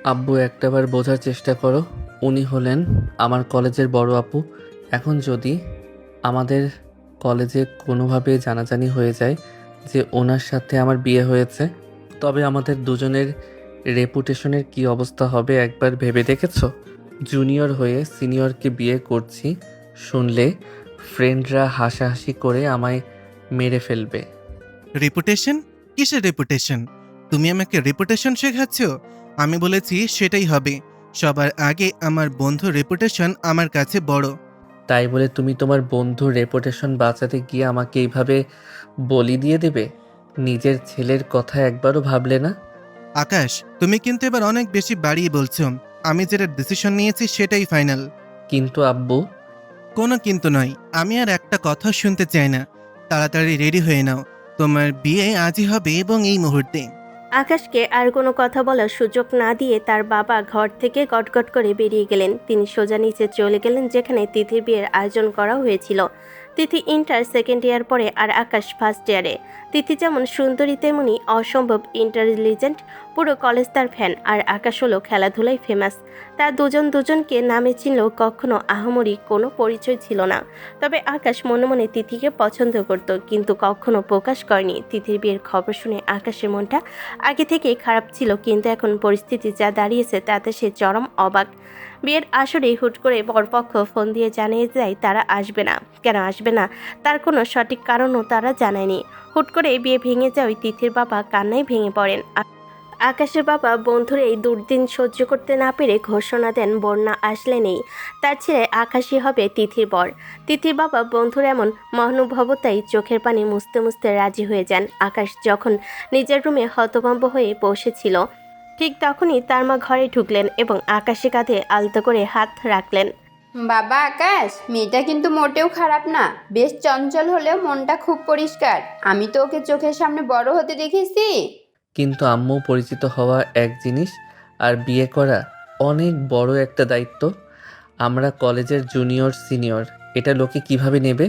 আব্বু একটাবার বোঝার চেষ্টা করো। উনি হলেন আমার কলেজের বড় আপু। এখন যদি আমাদের কলেজে কোনোভাবে জানাজানি হয়ে যায় যে ওনার সাথে আমার বিয়ে হয়েছে, তবে আমাদের দুজনের রেপুটেশনের কি অবস্থা হবে একবার ভেবে দেখেছো? জুনিয়র হয়ে সিনিয়রকে বিয়ে করছি শুনলে ফ্রেন্ডরা হাসাহাসি করে আমায় মেরে ফেলবে। রেপুটেশন? কিসের রেপুটেশন? তুমি আমাকে রেপুটেশন শেখাচ্ছ? আমি বলেছি সেটাই হবে। সবার আগে আমার বন্ধুর রেপুটেশন আমার কাছে বড়। তাই বলে তুমি তোমার বন্ধুর রেপুটেশন বাঁচাতে গিয়ে আমাকে এইভাবে বলি দিয়ে দেবে? নিজের ছেলের কথা একবারও ভাবলে না? আকাশ, তুমি কিন্তু এবার অনেক বেশি বাড়িয়ে বলছো। আমি যেটা ডিসিশন নিয়েছি সেটাই ফাইনাল। কিন্তু আব্বু। কোনো কিন্তু নয়। আমি আর একটা কথা শুনতে চাই না। তাড়াতাড়ি রেডি হয়ে নাও। তোমার বিয়ে আজই হবে এবং এই মুহূর্তে। আকাশকে আর কোনো কথা বলার সুযোগ না দিয়ে তার বাবা ঘর থেকে গটগট করে বেরিয়ে গেলেন। তিনি সোজা নিচে চলে গেলেন যেখানে তিথির বিয়ের আয়োজন করা হয়েছিল। তিথি ইন্টার সেকেন্ড ইয়ার পড়ে আর আকাশ ফার্স্ট ইয়ারে। তিথি যেমন সুন্দরী তেমনি অসম্ভব ইন্টেলিজেন্ট। পুরো কলেজ তার ফ্যান, আর আকাশ হলো খেলাধুলায় ফেমাস। তার দুজনকে নামে চিনলেও কখনো আহামরি কোনো পরিচয় ছিল না। তবে আকাশ মনে মনে তিথিকে পছন্দ করত, কিন্তু কখনো প্রকাশ করেনি। তিথির বিয়ের খবর শুনে আকাশের মনটা আগে থেকেই খারাপ ছিল, কিন্তু এখন পরিস্থিতি যা দাঁড়িয়েছে তাতে সে চরম অবাক। বিয়ের আসরেই হুট করে বরপক্ষ ফোন দিয়ে জানিয়ে দেয় তারা আসবে না। কেন আসবে না তার কোনো সঠিক কারণও তারা জানায়নি। হুট করে বিয়ে ভেঙে যাওয়ায় তিথির বাবা কান্নায় ভেঙে পড়েন। আকাশের বাবা বন্ধুর এই দুর্দিন সহ্য করতে না পেরে ঘোষণা দেন বন্যা আসলে নেই, তার ছেলে আকাশই হবে তিথির বর। তিথির বাবা বন্ধুর এমন মহানুভবতাই চোখের পানি মুছতে মুছতে রাজি হয়ে যান। আকাশ যখন নিজের রুমে হতভম্ব হয়ে বসেছিল, ঠিক তখনই তার মা ঘরে ঢুকলেন এবং আকাশের কাঁধে আলতো করে হাত রাখলেন। বাবা আকাশ, মেয়েটা কিন্তু মোটেও খারাপ না। বেশ চঞ্চল হলেও মনটা খুব পরিষ্কার। আমি তো ওকে চোখের সামনে বড় হতে দেখেছি। কিন্তু আম্মু, পরিচিত হওয়া এক জিনিস আর বিয়ে করা অনেক বড় একটা দায়িত্ব। আমরা কলেজের জুনিয়র সিনিয়র, এটা লোকে কিভাবে নেবে?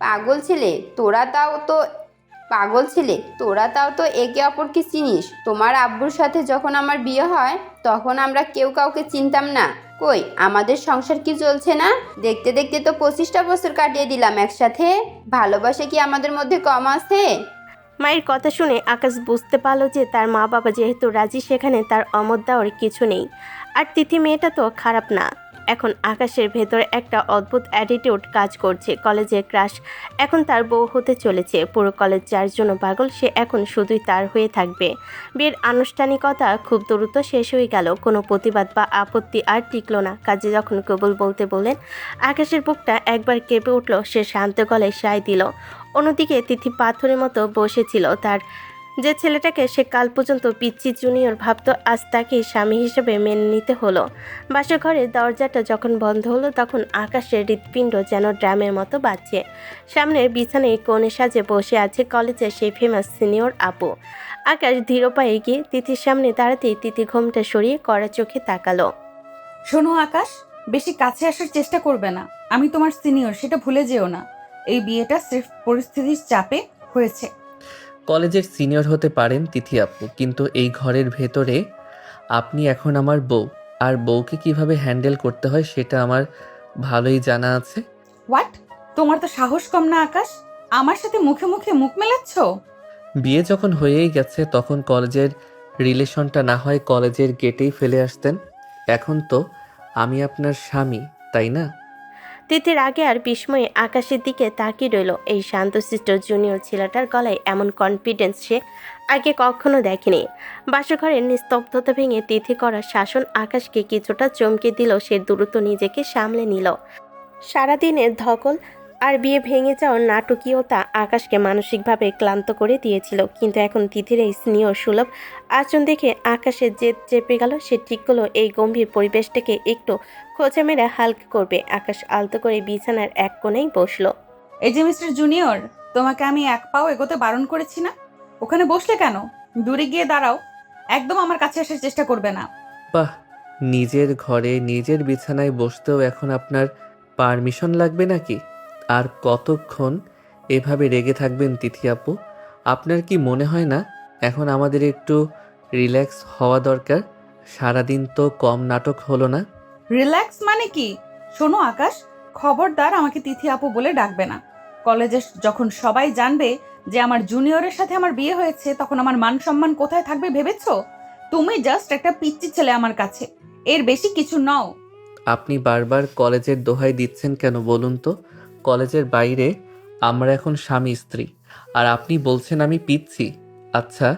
পাগল ছেলে তোরা তাও তো পাগল ছেলে তোরা তাও তো একে অপরকে চিনিস। তোমার আব্বুর সাথে যখন আমার বিয়ে হয় তখন আমরা কেউ কাউকে চিনতাম না। কই আমাদের সংসার কি চলছে না? দেখতে দেখতে তো 25টা বছর কাটিয়ে দিলাম একসাথে। ভালোবাসা কি আমাদের মধ্যে কম আছে? মায়ের কথা শুনে আকাশ বুঝতে পারল যে তার মা বাবা যেহেতু রাজি সেখানে তার অমত দেওয়ার কিছু নেই। আর তিথি মেয়েটা তো খারাপ না। এখন আকাশের ভেতরে একটা অদ্ভুত অ্যাটিটিউড কাজ করছে। কলেজের ক্রাশ এখন তার বউ হতে চলেছে। পুরো কলেজ যার জন্য পাগল সে এখন শুধুই তার হয়ে থাকবে। বিয়ের আনুষ্ঠানিকতা খুব দ্রুত শেষ হয়ে গেল। কোনো প্রতিবাদ বা আপত্তি আর টিকলো না। কাজে যখন কবুল বলতে বললেন, আকাশের বুকটা একবার কেঁপে উঠল। সে শান্ত গলায় সায় দিল। অন্যদিকে তিথি পাথরের মতো বসেছিল। তার যে ছেলেটাকে সে কাল পর্যন্ত পিচ্চি জুনিয়র ভাবত, আজ তাকেই স্বামী হিসেবে মেনে নিতে হলো। বাসর ঘরের দরজাটা যখন বন্ধ হলো তখন আকাশের হৃৎপিণ্ড যেন ড্রামের মতো বাজছে। সামনের বিছানায় কোণে সাজে বসে আছে কলেজের সেই ফেমাস সিনিয়র আপু। আকাশ ধীর পায়ে গিয়ে তিথির সামনে দাঁড়াতেই তিথি ঘোমটা সরিয়ে কড়া চোখে তাকালো। শোনো আকাশ, বেশি কাছে আসার চেষ্টা করবে না। আমি তোমার সিনিয়র, সেটা ভুলে যেও না। এই বিয়েটা সির্ফ পরিস্থিতির চাপে হয়েছে। কলেজের সিনিয়র হতে পারেন তিথি আপু, কিন্তু এই ঘরের ভেতরে আপনি এখন আমার বউ। আর বউকে কিভাবে হ্যান্ডেল করতে হয় সেটা আমার ভালোই জানা আছে। হোয়াট? তোমার তো সাহস কম না আকাশ? আমার সাথে মুখে মুখে মুখ মেলাচ্ছ? বিয়ে যখন হয়েই গেছে তখন কলেজের রিলেশনটা না হয় কলেজের গেটেই ফেলে আসতেন। এখন তো আমি আপনার স্বামী, তাই না? তিথির আগে আর বিস্ময়ে আকাশের দিকে তাকিয়ে রইল। এই শান্তশিষ্ট জুনিয়র ছেলেটার গলায় এমন কনফিডেন্স সে আগে কখনো দেখেনি। বাসঘরের নিস্তব্ধতা ভেঙে তিথি করা শাসন আকাশকে কিছুটা চমকে দিল। সে দ্রুত নিজেকে সামলে নিল। সারাদিনের ধকল আর বিয়ে ভেঙে যাওয়ার নাটকীয়তা আকাশকে মানসিকভাবে ক্লান্ত করে দিয়েছিল, কিন্তু এখন তিথির এই স্নেহ সুলভ আচরণ দেখে আকাশের জেদ চেপে গেল। সে ঠিক করলো এই গম্ভীর পরিবেশটাকে একটু খোঁচা মেরে হালকা করবে। আকাশ আলতো করে বিছানার এক কোণেই বসলো। এই যে মিস্টার জুনিয়র, তোমাকে আমি এক পাও এগোতে বারণ করেছি না? ওখানে বসলে কেন? দূরে গিয়ে দাঁড়াও। একদম আমার কাছে আসার চেষ্টা করবে না। বাহ, নিজের ঘরে নিজের বিছানায় বসতেও এখন আপনার পারমিশন লাগবে নাকি? আর কতক্ষণ এভাবে রেগে থাকবেন তিথি আপু? আপনার কি মনে হয় না এখন আমাদের একটু রিল্যাক্স হওয়া দরকার? সারাদিন তো কম নাটক হলো না। রিল্যাক্স মানে কি? শোনো আকাশ, খবরদার আমাকে তিথি আপু বলে ডাকবে না। কলেজে যখন সবাই জানবে যে আমার জুনিয়রের সাথে আমার বিয়ে হয়েছে, তখন আমার মান সম্মান কোথায় থাকবে ভেবেছো? তুমি জাস্ট একটা পিচ্চি ছেলে আমার কাছে, এর বেশি কিছু নও। আপনি বারবার কলেজের দোহাই দিচ্ছেন কেন বলুন তো? কলেজের বাইরে আমরা এখন স্বামী স্ত্রী, আর আপনি বলছেন আমি পিচ্ছি। আচ্ছা,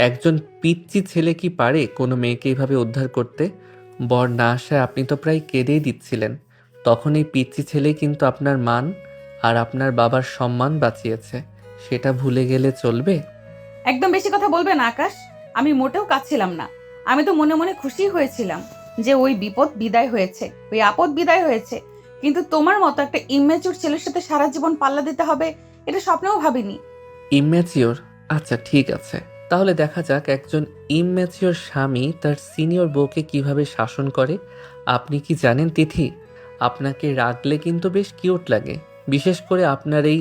একজন পিচ্চি ছেলে কি পারে কোনো মেয়েকে এইভাবে উদ্ধার করতে? বর না আসায় আপনি তো প্রায় কেঁদেই দিচ্ছিলেন। তখন এই পিচ্চি ছেলেই কিন্তু আপনার মান আর আপনার বাবার সম্মান বাঁচিয়েছে। সেটা ভুলে গেলে চলবে? একদম বেশি কথা বলবে না আকাশ। আমি মোটেও কাঁদছিলাম না, আমি তো মনে মনে খুশি হয়েছিলাম যে ওই বিপদ বিদায় হয়েছে, ওই আপদ বিদায় হয়েছে। কিন্তু তোমার মতো একটা ইমেচুর ছেলের সাথে সারা জীবন পাল্লা দিতে হবে, এটা স্বপ্নেও ভাবিনি। ইম্যাচিওর? আচ্ছা ঠিক আছে, তাহলে দেখা যাক একজন ইম্যাচিওর স্বামী তার সিনিয়র বউকে কিভাবে শাসন করে। আপনি কি জানেন তিথি, আপনাকে রাগলে কিন্তু বেশ কিউট লাগে। বিশেষ করে আপনার এই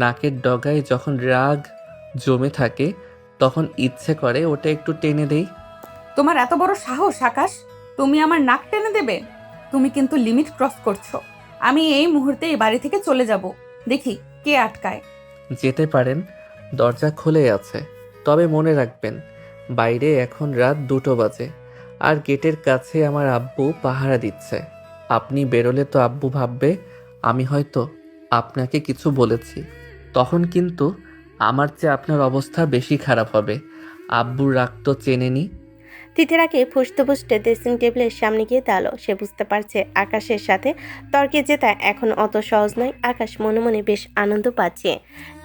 নাকের ডগায় যখন রাগ জমে থাকে, তখন ইচ্ছে করে ওটা একটু টেনে দেই। তোমার এত বড় সাহস আকাশ, তুমি আমার নাক টেনে দেবে? তুমি কিন্তু লিমিট ক্রস করছো। আমি এই মুহূর্তে এই বাড়ি থেকে চলে যাব, দেখি কে আটকায়। যেতে পারেন, দরজা খুলে আছে। তবে মনে রাখবেন, বাইরে এখন রাত 2টো বাজে, আর গেটের কাছে আমার আব্বু পাহারা দিচ্ছে। আপনি বেরোলে তো আব্বু ভাববে আমি হয়তো আপনাকে কিছু বলেছি। তখন কিন্তু আমার চেয়ে আপনার অবস্থা বেশি খারাপ হবে। আব্বুর রাগ তো চেনেনি। তিথিরাকে ফুসতে ফুসতে ড্রেসিং টেবিলের সামনে গিয়ে দাঁড়ালো। সে বুঝতে পারছে আকাশের সাথে তর্কে জেতা এখন অত সহজ নয়। আকাশ মনে মনে বেশ আনন্দ পাচ্ছে।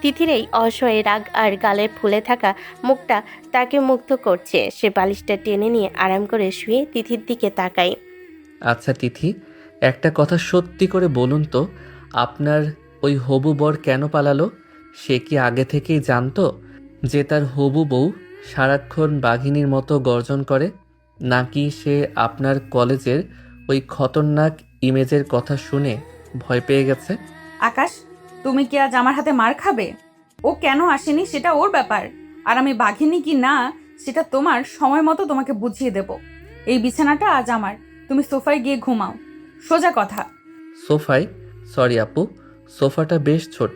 তিথির এই অসহায় রাগ আর গালের ফুলে থাকা মুখটা তাকে মুগ্ধ করছে। সে বালিশটা টেনে নিয়ে আরাম করে শুয়ে তিথির দিকে তাকায়। আচ্ছা তিথি, একটা কথা সত্যি করে বলুন তো, আপনার ওই হবু বর কেন পালালো? সে কি আগে থেকেই জানতো যে তার হবু বউ সারাক্ষণ বাঘিনীর মতো গর্জন করে? নাকি সে আপনার কলেজের ওই খতরনাক ইমেজের কথা শুনে ভয় পেয়ে গেছে? আকাশ, তুমি কি আজ আমার হাতে মার খাবে? ও কেন আসেনি সেটা ওর ব্যাপার, আর আমি বাঘিনী কি না সেটা তোমার সময় মতো তোমাকে বুঝিয়ে দেব। এই বিছানাটা আজ আমার, তুমি সোফায় গিয়ে ঘুমাও। সোজা কথা। সোফায়? সরি আপু, সোফাটা বেশ ছোট,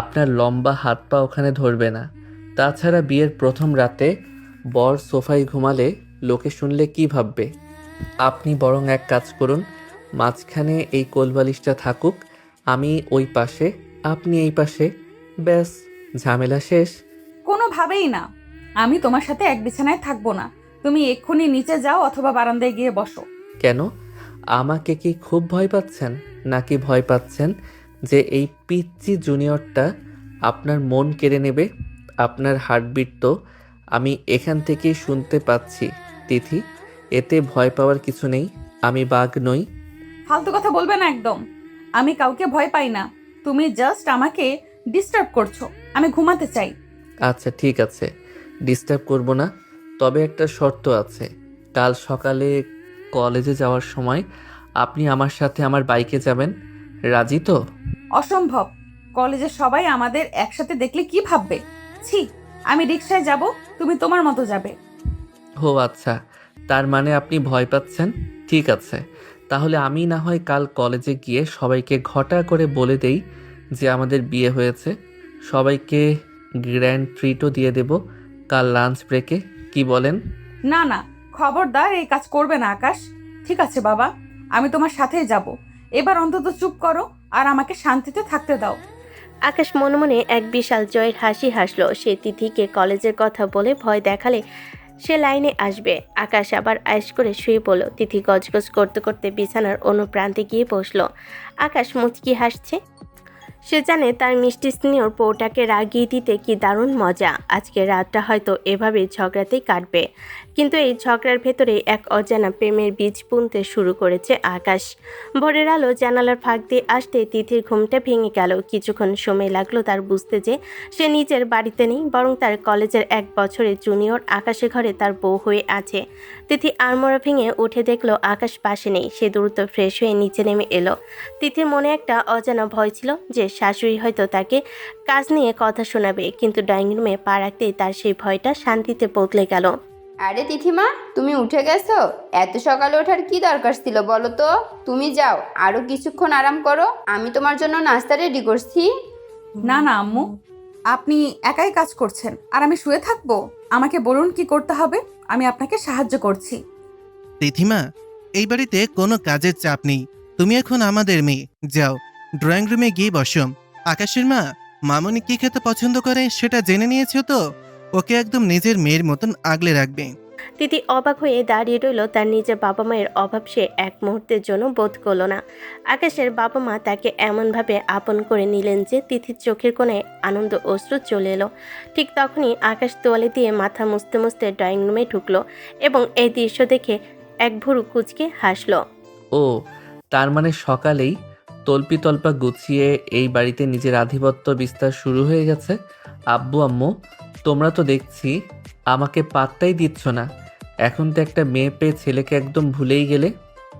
আপনার লম্বা হাত পা ওখানে ধরবে না। তাছাড়া বিয়ের প্রথম রাতে বর সোফায় ঘুমালে লোকে শুনলে কি ভাববে? আপনি বরং এক কাজ করুন, মাঝখানে এই কোলবালিশটা থাকুক, আমি ওই পাশে, আপনি এই পাশে, ব্যাস ঝামেলা শেষ। কোনোভাবেই না, আমি তোমার সাথে এক বিছানায় থাকবো না। তুমি এক্ষুনি নিচে যাও অথবা বারান্দায় গিয়ে বসো। কেন? আমাকে কি খুব ভয় পাচ্ছেন? নাকি ভয় পাচ্ছেন যে এই পিচ্চি জুনিয়রটা আপনার মন কেড়ে নেবে? আপনার হার্টবিট তো আমি এখান থেকেই শুনতে পাচ্ছি তিথি। এতে ভয় পাওয়ার কিছু নেই, আমি বাঘ নই। ফালতু কথা বলবে না একদম। আমি কাউকে ভয় পাই না, তুমি জাস্ট আমাকে ডিস্টার্ব করছো। আমি ঘুমাতে চাই। আচ্ছা ঠিক আছে, ডিস্টার্ব করব না। তবে একটা শর্ত আছে, কাল সকালে কলেজে যাওয়ার সময় আপনি আমার সাথে আমার বাইকে যাবেন। রাজি তো? অসম্ভব। কলেজে সবাই আমাদের একসাথে দেখলে কি ভাববে? ছি, আমি রিকশায় যাব, তুমি তোমার মতো যাবে। ও আচ্ছা, তার মানে আপনি ভয় পাচ্ছেন। ঠিক আছে, তাহলে আমি না হয় কাল কলেজে গিয়ে সবাইকে ঘটা করে বলে দেই যে আমাদের বিয়ে হয়েছে। সবাইকে গ্র্যান্ড ট্রিটও দিয়ে দেব কাল লাঞ্চ ব্রেকে। কি বলেন? না না, খবরদার এই কাজ করবে না আকাশ। ঠিক আছে বাবা, আমি তোমার সাথেই যাব। এবার অন্তত চুপ করো আর আমাকে শান্তিতে থাকতে দাও। আকাশ মনে মনে এক বিশাল জয়ের হাসি হাসলো। সে তিথিকে কলেজের কথা বলে ভয় দেখালে সে লাইনে আসবে। আকাশ আবার আয়েশ করে শুয়ে পড়ল। তিথি গজগজ করতে করতে বিছানার অন্য প্রান্তে গিয়ে বসলো। আকাশ মুচকি হাসছে। সে জানে তার মিষ্টি স্নেহর বউটাকে রাগিয়ে দিতে কি দারুণ মজা। আজকে রাতটা হয়তো এভাবে ঝগড়াতেই কাটবে। কিন্তু এই ঝগড়ার ভেতরে এক অজানা প্রেমের বীজ বুনতে শুরু করেছে আকাশ। ভোরের আলো জানালার ফাঁক দিয়ে আসতে তিথির ঘুমটা ভেঙে গেল। কিছুক্ষণ সময় লাগলো তার বুঝতে যে সে নিজের বাড়িতে নেই, বরং তার কলেজের 1 বছরের জুনিয়র আকাশের ঘরে তার বউ হয়ে আছে। তিথি আড়মোড়া ভেঙে উঠে দেখলো আকাশ পাশে নেই। সে দ্রুত ফ্রেশ হয়ে নিচে নেমে এলো। তিথির মনে একটা অজানা ভয় ছিল যে শাশুড়ি হয়তো তাকে কাজ নিয়ে কথা শোনাবে, কিন্তু ড্রয়িং রুমে পা রাখতেই তার সেই ভয়টা শান্তিতে বদলে গেল। আরে তিথিমা, তুমি উঠে গেছো? এত সকালে ওঠার কি দরকার ছিল বলো তো? তুমি যাও, আরো কিছুক্ষণ আরাম করো, আমি তোমার জন্য নাস্তা রেডি করছি। না না আম্মু, আপনি একাই কাজ করছেন আর আমি শুয়ে থাকবো? আমাকে বলুন কি করতে হবে, আমি আপনাকে সাহায্য করছি। তিথিমা, এই বাড়িতে কোনো কাজের চাপ নেই। তুমি এখন আমাদের মেয়ে। যাও, ড্রয়িং রুমে গিয়ে বসো। আকাশের মা, মামনি কি খেতে পছন্দ করে সেটা জেনে নিয়েছো তো? ওকে একদম নিজের মেয়ের মতন আগলে রাখবে। তিথি অবাক হয়ে দাঁড়িয়ে রইল। তার নিজের বাবা মায়ের অভাব সে এক মুহূর্তের জন্য বোধ করল না। আকাশের বাবা মা তাকে এমনভাবে আপন করে নিলেন যে তিথির চোখের কোণে আনন্দ অশ্রু চলে এলো। ঠিক তখনই আকাশ তোয়ালে দিয়ে মাথা মুছতে মুছতে ড্রয়িং রুমে ঢুকলো এবং এই দৃশ্য দেখে এক ভুরু কুঁচকে হাসলো। ও, তার মানে সকালেই তল্পি তল্পা গুছিয়ে এই বাড়িতে নিজের আধিপত্য বিস্তার শুরু হয়ে গেছে। আব্বু আম্মু, তোমরা তো দেখছি আমাকে পাত্তাই দিচ্ছ না। এখন তো একটা মেয়ে পেয়ে ছেলেকে একদম ভুলেই গেলে।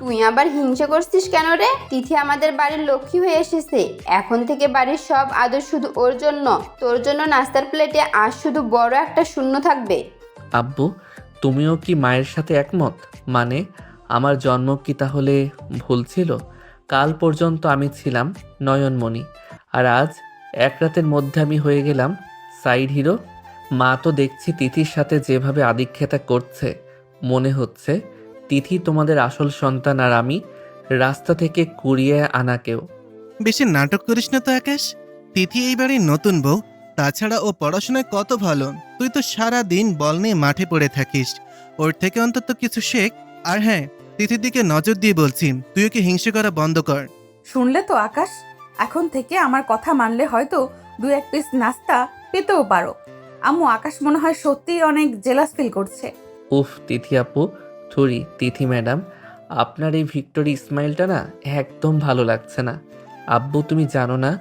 তুই আবার হিংসা করছিস কেন রে? তিথি আমাদের বাড়ির লক্ষ্মী হয়ে এসেছে। এখন থেকে বাড়ির সব আদর শুধু ওর জন্য। তোর জন্য নাস্তার প্লেটে আজ শুধু বড় একটা শূন্য থাকবে। আব্বু, তুমিও কি মায়ের সাথে একমত? মানে আমার জন্ম কি তাহলে ভুল ছিল? কাল পর্যন্ত আমি ছিলাম নয়নমণি, আর আজ এক রাতের মধ্যে আমি হয়ে গেলাম সাইড হিরো। মা তো দেখছি তিথির সাথে যেভাবে আদিক্ষেতা করছে, মনে হচ্ছে তিথি তোমাদের আসল সন্তান আর আমি রাস্তা থেকে কুড়িয়ে আনা কেউ। বেশি নাটক করিস না তো আকাশ। তিথি এই বাড়ির নতুন বউ। তাছাড়া ও পড়াশোনায় কত ভালো। তুই তো সারা দিন বল নিয়ে মাঠে পড়ে থাকিস। ওর থেকে অন্তত কিছু শেখ। আর হ্যাঁ, তিথির দিকে নজর দিয়ে বলছি, তুই ওকে হিংসে করা বন্ধ কর। শুনলে তো আকাশ, এখন থেকে আমার কথা মানলে হয়তো 2-1 পিস নাস্তা পেতেও পারো। আম্মু, আকাশ মনে হয় সত্যিই অনেক জেলাস ফিল করছে। উফ তিথি আপু, থুরি তিথি ম্যাডাম, আপনার এই ভিক্টোরি স্মাইলটা না একদম ভালো লাগছে না। আব্বু, তুমি জানো না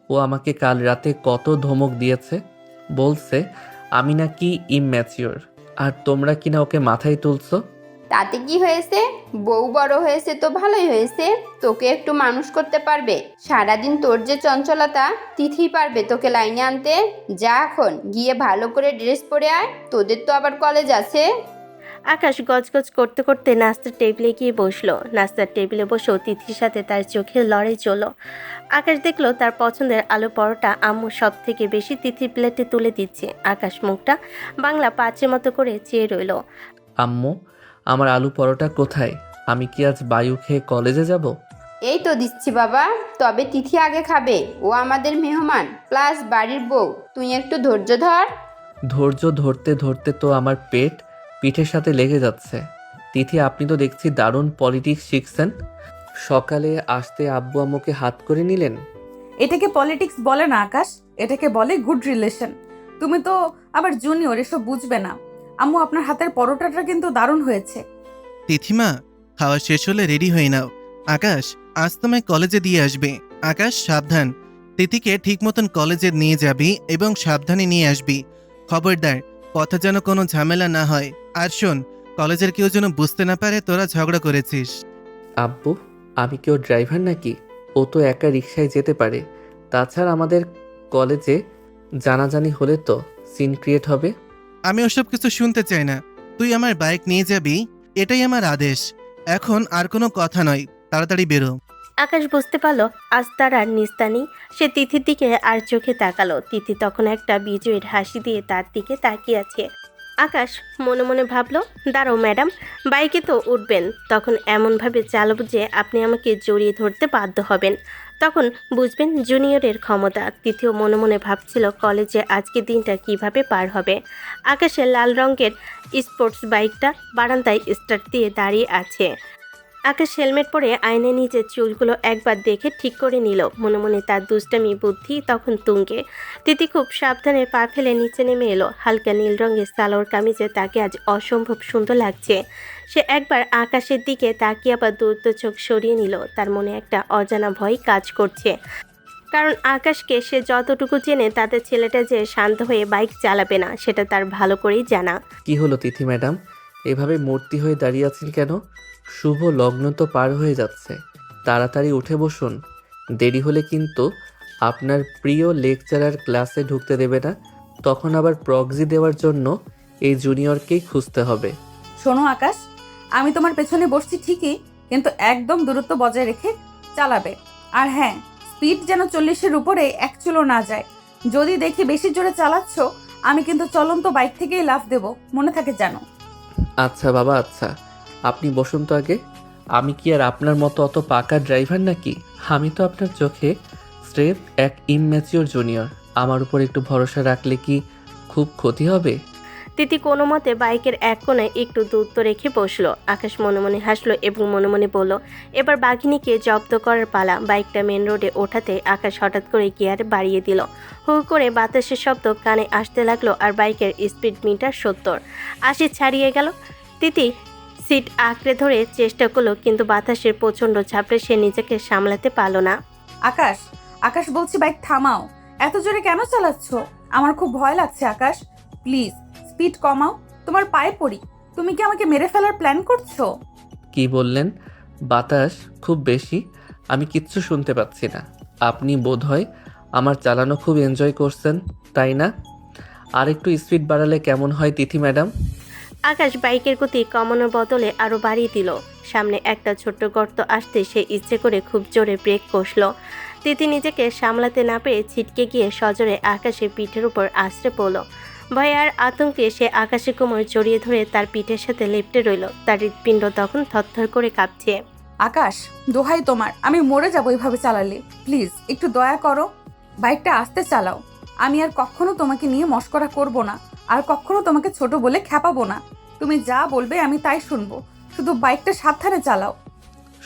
ও আমাকে কাল রাতে কত ধমক দিয়েছে? বলছে আমি নাকি ইম্যাচিওর, আর তোমরা কিনা ওকে মাথায় তুলছো। তাতে কি হয়েছে? বউ বড় হয়েছে তো ভালোই হয়েছে। তোকে একটু মানুষ করতে পারবে। সারাদিন তোর যে চঞ্চলতা, তিথি পারবে তোকে লাইনে আনতে। যা এখন গিয়ে ভালো করে ড্রেস পরে আয়, তোদের তো আবার কলেজ আছে। আকাশ গজগজ করতে করতে নাস্তার টেবিলে গিয়ে বসলো। নাস্তার টেবিলে বসেও তিথির সাথে তার চোখের লড়াই চলল। আকাশ দেখলো তার পছন্দের আলু পরোটা আম্মু সব থেকে বেশি তিথির প্লেটে তুলে দিচ্ছে। আকাশ মুখটা বাংলা পাঁচের মতো করে চেয়ে রইল। আম্মু, আমার আলু পরোটা কোথায়? আমি কি আজ বায়ু খেয়ে কলেজে যাব? এই তো দিচ্ছি বাবা, তবে তিথি আগে খাবে। ও আমাদের মেহমান প্লাস বাড়ির বউ। তুই একটু ধৈর্য ধর। ধৈর্য ধরতে ধরতে তো আমার পেট পিঠের সাথে লেগে যাচ্ছে। তিথি, আপনি তো দেখছি দারুণ পলিটিক্স শিখছেন। সকালে আসতে আব্বু আম্মুকে হাত করে নিলেন। এটাকে পলিটিক্স বলে না আকাশ, এটাকে বলে গুড রিলেশন। তুমি তো আবার জুনিয়র, এসব বুঝবে না। আম্মু, আপনার হাতের পরোটাটা কিন্তু দারুণ হয়েছে। তিথিমা, খাওয়া শেষ হলে রেডি হয়ে নাও। আকাশ আজ তোমায় কলেজে দিয়ে আসবে। আকাশ সাবধান, তিথিকে ঠিক মতন কলেজে নিয়ে যাবি এবং সাবধানে নিয়ে আসবি। খবরদার, পথে যেন কোনো ঝামেলা না হয়। আর শোন, কলেজের কেউ যেন বুঝতে না পারে তোরা ঝগড়া করেছিস। আব্বু, আমি কেউ ড্রাইভার নাকি? ও তো একা রিকশায় যেতে পারে। তাছাড়া আমাদের কলেজে জানাজানি হলে তো সিন ক্রিয়েট হবে। আমি ওসব কিছু শুনতে চাই না। তুই আমার বাইক নিয়ে যাবি, এটাই আমার আদেশ। এখন আর কোনো কথা নয়, তাড়াতাড়ি বেরো। আকাশ বুঝতে পারলো আজ তার আর নিস্তা নেই। সে তিথির দিকে আর চোখে তাকালো। তিথি তখন একটা বিজয়ের হাসি দিয়ে তার দিকে তাকিয়ে আছে। আকাশ মনে মনে ভাবলো, দাঁড়াও ম্যাডাম, বাইকে তো উঠবেন, তখন এমনভাবে চালাবো যে আপনি আমাকে জড়িয়ে ধরতে বাধ্য হবেন। তখন বুঝবেন জুনিয়রের ক্ষমতা। তিথিও মনে মনে ভাবছিল কলেজে আজকের দিনটা কিভাবে পার হবে। আকাশের লাল রঙের স্পোর্টস বাইকটা বারান্দায় স্টার্ট দিয়ে দাঁড়িয়ে আছে। আকাশ হেলমেট পরে আয়নায় নিজের চুলগুলো একবার দেখে ঠিক করে নিল। মনে মনে তার দুষ্টামি বুদ্ধি তখন তুঙ্গে। তিথি খুব সাবধানে পা ফেলে নিচে নেমে এলো। হালকা নীল রঙের সালোয়ার কামিজে তাকে আজ অসম্ভব সুন্দর লাগছে। সে একবার আকাশের দিকে তাকিয়ে আবার দ্রুত চোখ সরিয়ে নিল। তার মনে একটা অজানা ভয় কাজ করছে, কারণ আকাশকে সে যতটুকু চেনে তাতে ছেলেটা যে শান্ত হয়ে বাইক চালাবে না সেটা তার ভালো করেই জানা। কি হলো তিথি ম্যাডাম, এভাবে মূর্তি হয়ে দাঁড়িয়ে আছেন কেন? শুভ লগ্ন তো পার হয়ে যাচ্ছে, তাড়াতাড়ি উঠে বসুন। দেরি হলে কিন্তু আপনার প্রিয় লেকচারার ক্লাসে ঢুকতে দেবে না। তখন আবার প্রক্সি দেওয়ার জন্য এই জুনিয়রকেই খুঁজতে হবে। শোনো আকাশ, আমি তোমার পেছনে বসছি ঠিকই, কিন্তু একদম দূরত্ব বজায় রেখে চালাবে। আর হ্যাঁ, স্পিড যেন 40-এর উপরে এক চুলো না যায়। যদি দেখি বেশি জোরে চালাচ্ছ, আমি কিন্তু চলন্ত বাইক থেকেই লাফ দেব, মনে থাকে যেন। আচ্ছা বাবা, আচ্ছা। আপনি বসুন তো আগে। আমি কি আর আপনার মতো অত পাকা ড্রাইভার নাকি? আমি তো আপনার চোখে স্রেফ এক ইমম্যাচিওর জুনিয়র। আমার উপর একটু ভরসা রাখলে কি খুব ক্ষতি হবে? তিথি কোনো মতে বাইকের এক কোণায় একটু দূরত্ব রেখে বসলো। আকাশ মনে মনে হাসলো এবং মনে মনে বলল, এবার বাঘিনীকে জব্দ করার পালা। বাইকটা মেন রোডে ওঠাতে আকাশ হঠাৎ করে গিয়ার বাড়িয়ে দিল। হু করে বাতাসের শব্দ কানে আসতে লাগলো আর বাইকের স্পিড মিটার 70-80 ছাড়িয়ে গেল। তিথি সিট আঁকড়ে ধরে চেষ্টা করলো, কিন্তু বাতাসের প্রচণ্ড ঝাপড়ে সে নিজেকে সামলাতে পারল না। আকাশ, আকাশ বলছি বাইক থামাও। এত জোরে কেন চালাচ্ছ? আমার খুব ভয় লাগছে আকাশ, প্লিজ স্পিড কমাও। তোমার পায়ে পড়ি, তুমি কি আমাকে মেরে ফেলার প্ল্যান করছো? কি বললেন? বাতাস খুব বেশি? আমি কিচ্ছু শুনতে পাচ্ছি না। আপনি বোধহয় আমার চালানো খুব এনজয় করছেন, তাই না? আর একটু স্পিড বাড়ালে কেমন হয় তিথি ম্যাডাম? আকাশ বাইকের গতি কমানোর বদলে আরও বাড়িয়ে দিল। সামনে একটা ছোট্ট গর্ত আসতে সে ইচ্ছে করে খুব জোরে ব্রেক কষল। তিথি নিজেকে সামলাতে না পেরে ছিটকে গিয়ে সজোরে আকাশের পিঠের উপর আছড়ে পড়ল। ভয়ে আর আতঙ্কে সে আকাশে কোমর জড়িয়ে ধরে তার পিঠের সাথে লেপ্টে রইল। তার হৃৎপিণ্ড তখন থরথর করে কাঁপছে। আকাশ, দোহাই তোমার, আমি মরে যাবো এভাবে চালালে। প্লিজ একটু দয়া করো, বাইকটা আস্তে চালাও। আমি আর কখনো তোমাকে নিয়ে মশকরা করব না, আর কখনো তোমাকে ছোট বলে খ্যাপাবো না। তুমি যা বলবে আমি তাই শুনবো, শুধু বাইকটা সাবধানে চালাও।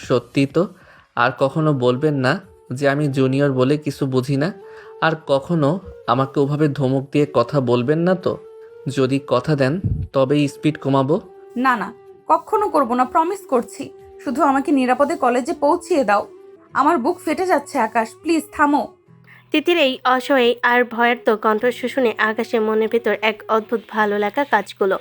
সত্যি তো? আর কখনো বলবেন না যে আমি জুনিয়র বলে কিছু বুঝি না? আর কখনো আমাকে ওভাবে ধমক দিয়ে কথা বলবেন না তো? যদি কথা দেন তবেই স্পিড কমাবো। না না, কখনো করব না, প্রমিস করছি। শুধু আমাকে নিরাপদে কলেজে পৌঁছিয়ে দাও। আমার বুক ফেটে যাচ্ছে আকাশ, প্লিজ থামো। তিতির এই অসহায় আর ভয়ার্ত কণ্ঠস্বর শুনে আকাশের মনের ভেতর এক অদ্ভুত ভালো লাগা কাজ করলো।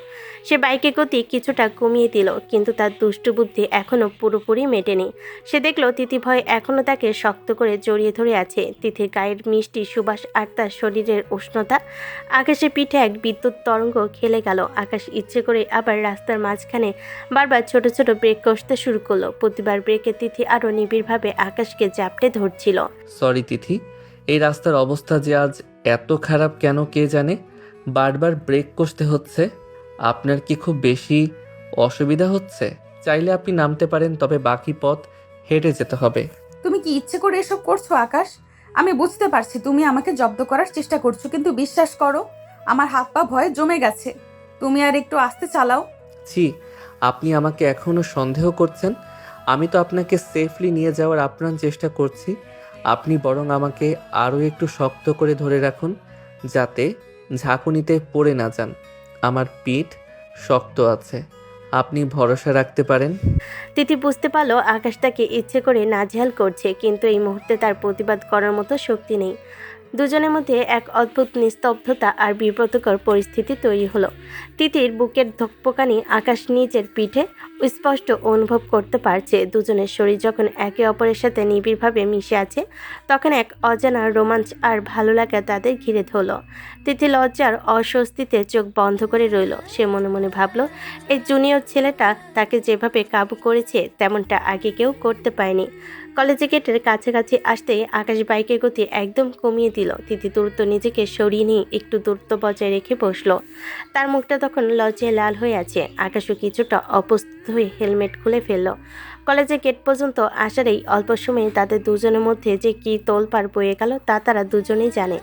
সে বাইকের গতি কিছুটা কমিয়ে দিল, কিন্তু তার দুষ্টু বুদ্ধি এখনও পুরোপুরি মেটেনি। সে দেখলো তিথি ভয়ে এখনও তাকে শক্ত করে জড়িয়ে ধরে আছে। তিথির গায়ের মিষ্টি সুবাস আর তার শরীরের উষ্ণতা। আকাশের পিঠে এক বিদ্যুৎ তরঙ্গ খেলে গেল। আকাশ ইচ্ছে করে আবার রাস্তার মাঝখানে বারবার ছোট ছোট ব্রেক কষতে শুরু করলো। প্রতিবার ব্রেকে তিথি আরও নিবিড়ভাবে আকাশকে জাপটে ধরছিল। সরি তিথি, এই রাস্তার অবস্থা যে আজ এত খারাপ কেন কে জানে। বারবার ব্রেক কষতে হচ্ছে। আপনার কি খুব বেশি অসুবিধা হচ্ছে? চাইলে আপনি নামতে পারেন, তবে বাকি পথ হেঁটে যেতে হবে। তুমি কি ইচ্ছে করে এসব করছো আকাশ? আমি বুঝতে পারছি তুমি আমাকে জব্দ করার চেষ্টা করছো, কিন্তু বিশ্বাস করো, আমার হাত পা ভয়ে জমে গেছে। তুমি আর একটু আস্তে চালাও। ছি, আপনি আমাকে এখনও সন্দেহ করছেন? আমি তো আপনাকে সেফলি নিয়ে যাওয়ার আপ্রাণ চেষ্টা করছি। আপনি বরং আমাকে আরও একটু শক্ত করে ধরে রাখুন, যাতে ঝাঁকুনিতে পড়ে না যান। আমার পিঠ শক্ত আছে, আপনি ভরসা রাখতে পারেন। তিথি বুঝতে পারলো আকাশ তাকে ইচ্ছে করে নাজেহাল করছে, কিন্তু এই মুহূর্তে তার প্রতিবাদ করার মতো শক্তি নেই। দুজনের মধ্যে এক অদ্ভুত নিস্তব্ধতা আর বিব্রতকর পরিস্থিতি তৈরি হলো। তিতির বুকের ধকপকানি আকাশ নিজের পিঠে স্পষ্ট অনুভব করতে পারছে। দুজনের শরীর যখন একে অপরের সাথে নিবিড়ভাবে মিশে আছে, তখন এক অজানা রোমাঞ্চ আর ভালো লাগা তাদের ঘিরে ধরল। তিথি লজ্জার অস্বস্তিতে চোখ বন্ধ করে রইল। সে মনে মনে ভাবল, এই জুনিয়র ছেলেটা তাকে যেভাবে কাবু করেছে তেমনটা আগে কেউ করতে পারেনি। কলেজে গেটের কাছাকাছি আসতেই আকাশ বাইকের গতি একদম কমিয়ে দিল। তিথি দ্রুত নিজেকে সরিয়ে নিয়ে একটু দূরত্ব বজায় রেখে বসলো। তার মুখটা তখন লজ্জায় লাল হয়ে আছে। আকাশও কিছুটা অপ্রস্তুত হয়ে হেলমেট খুলে ফেলল। কলেজের গেট পর্যন্ত আসার এই অল্প সময়ে তাদের দুজনের মধ্যে যে কী তোলপাড় বয়ে গেল তা তারা দুজনেই জানে।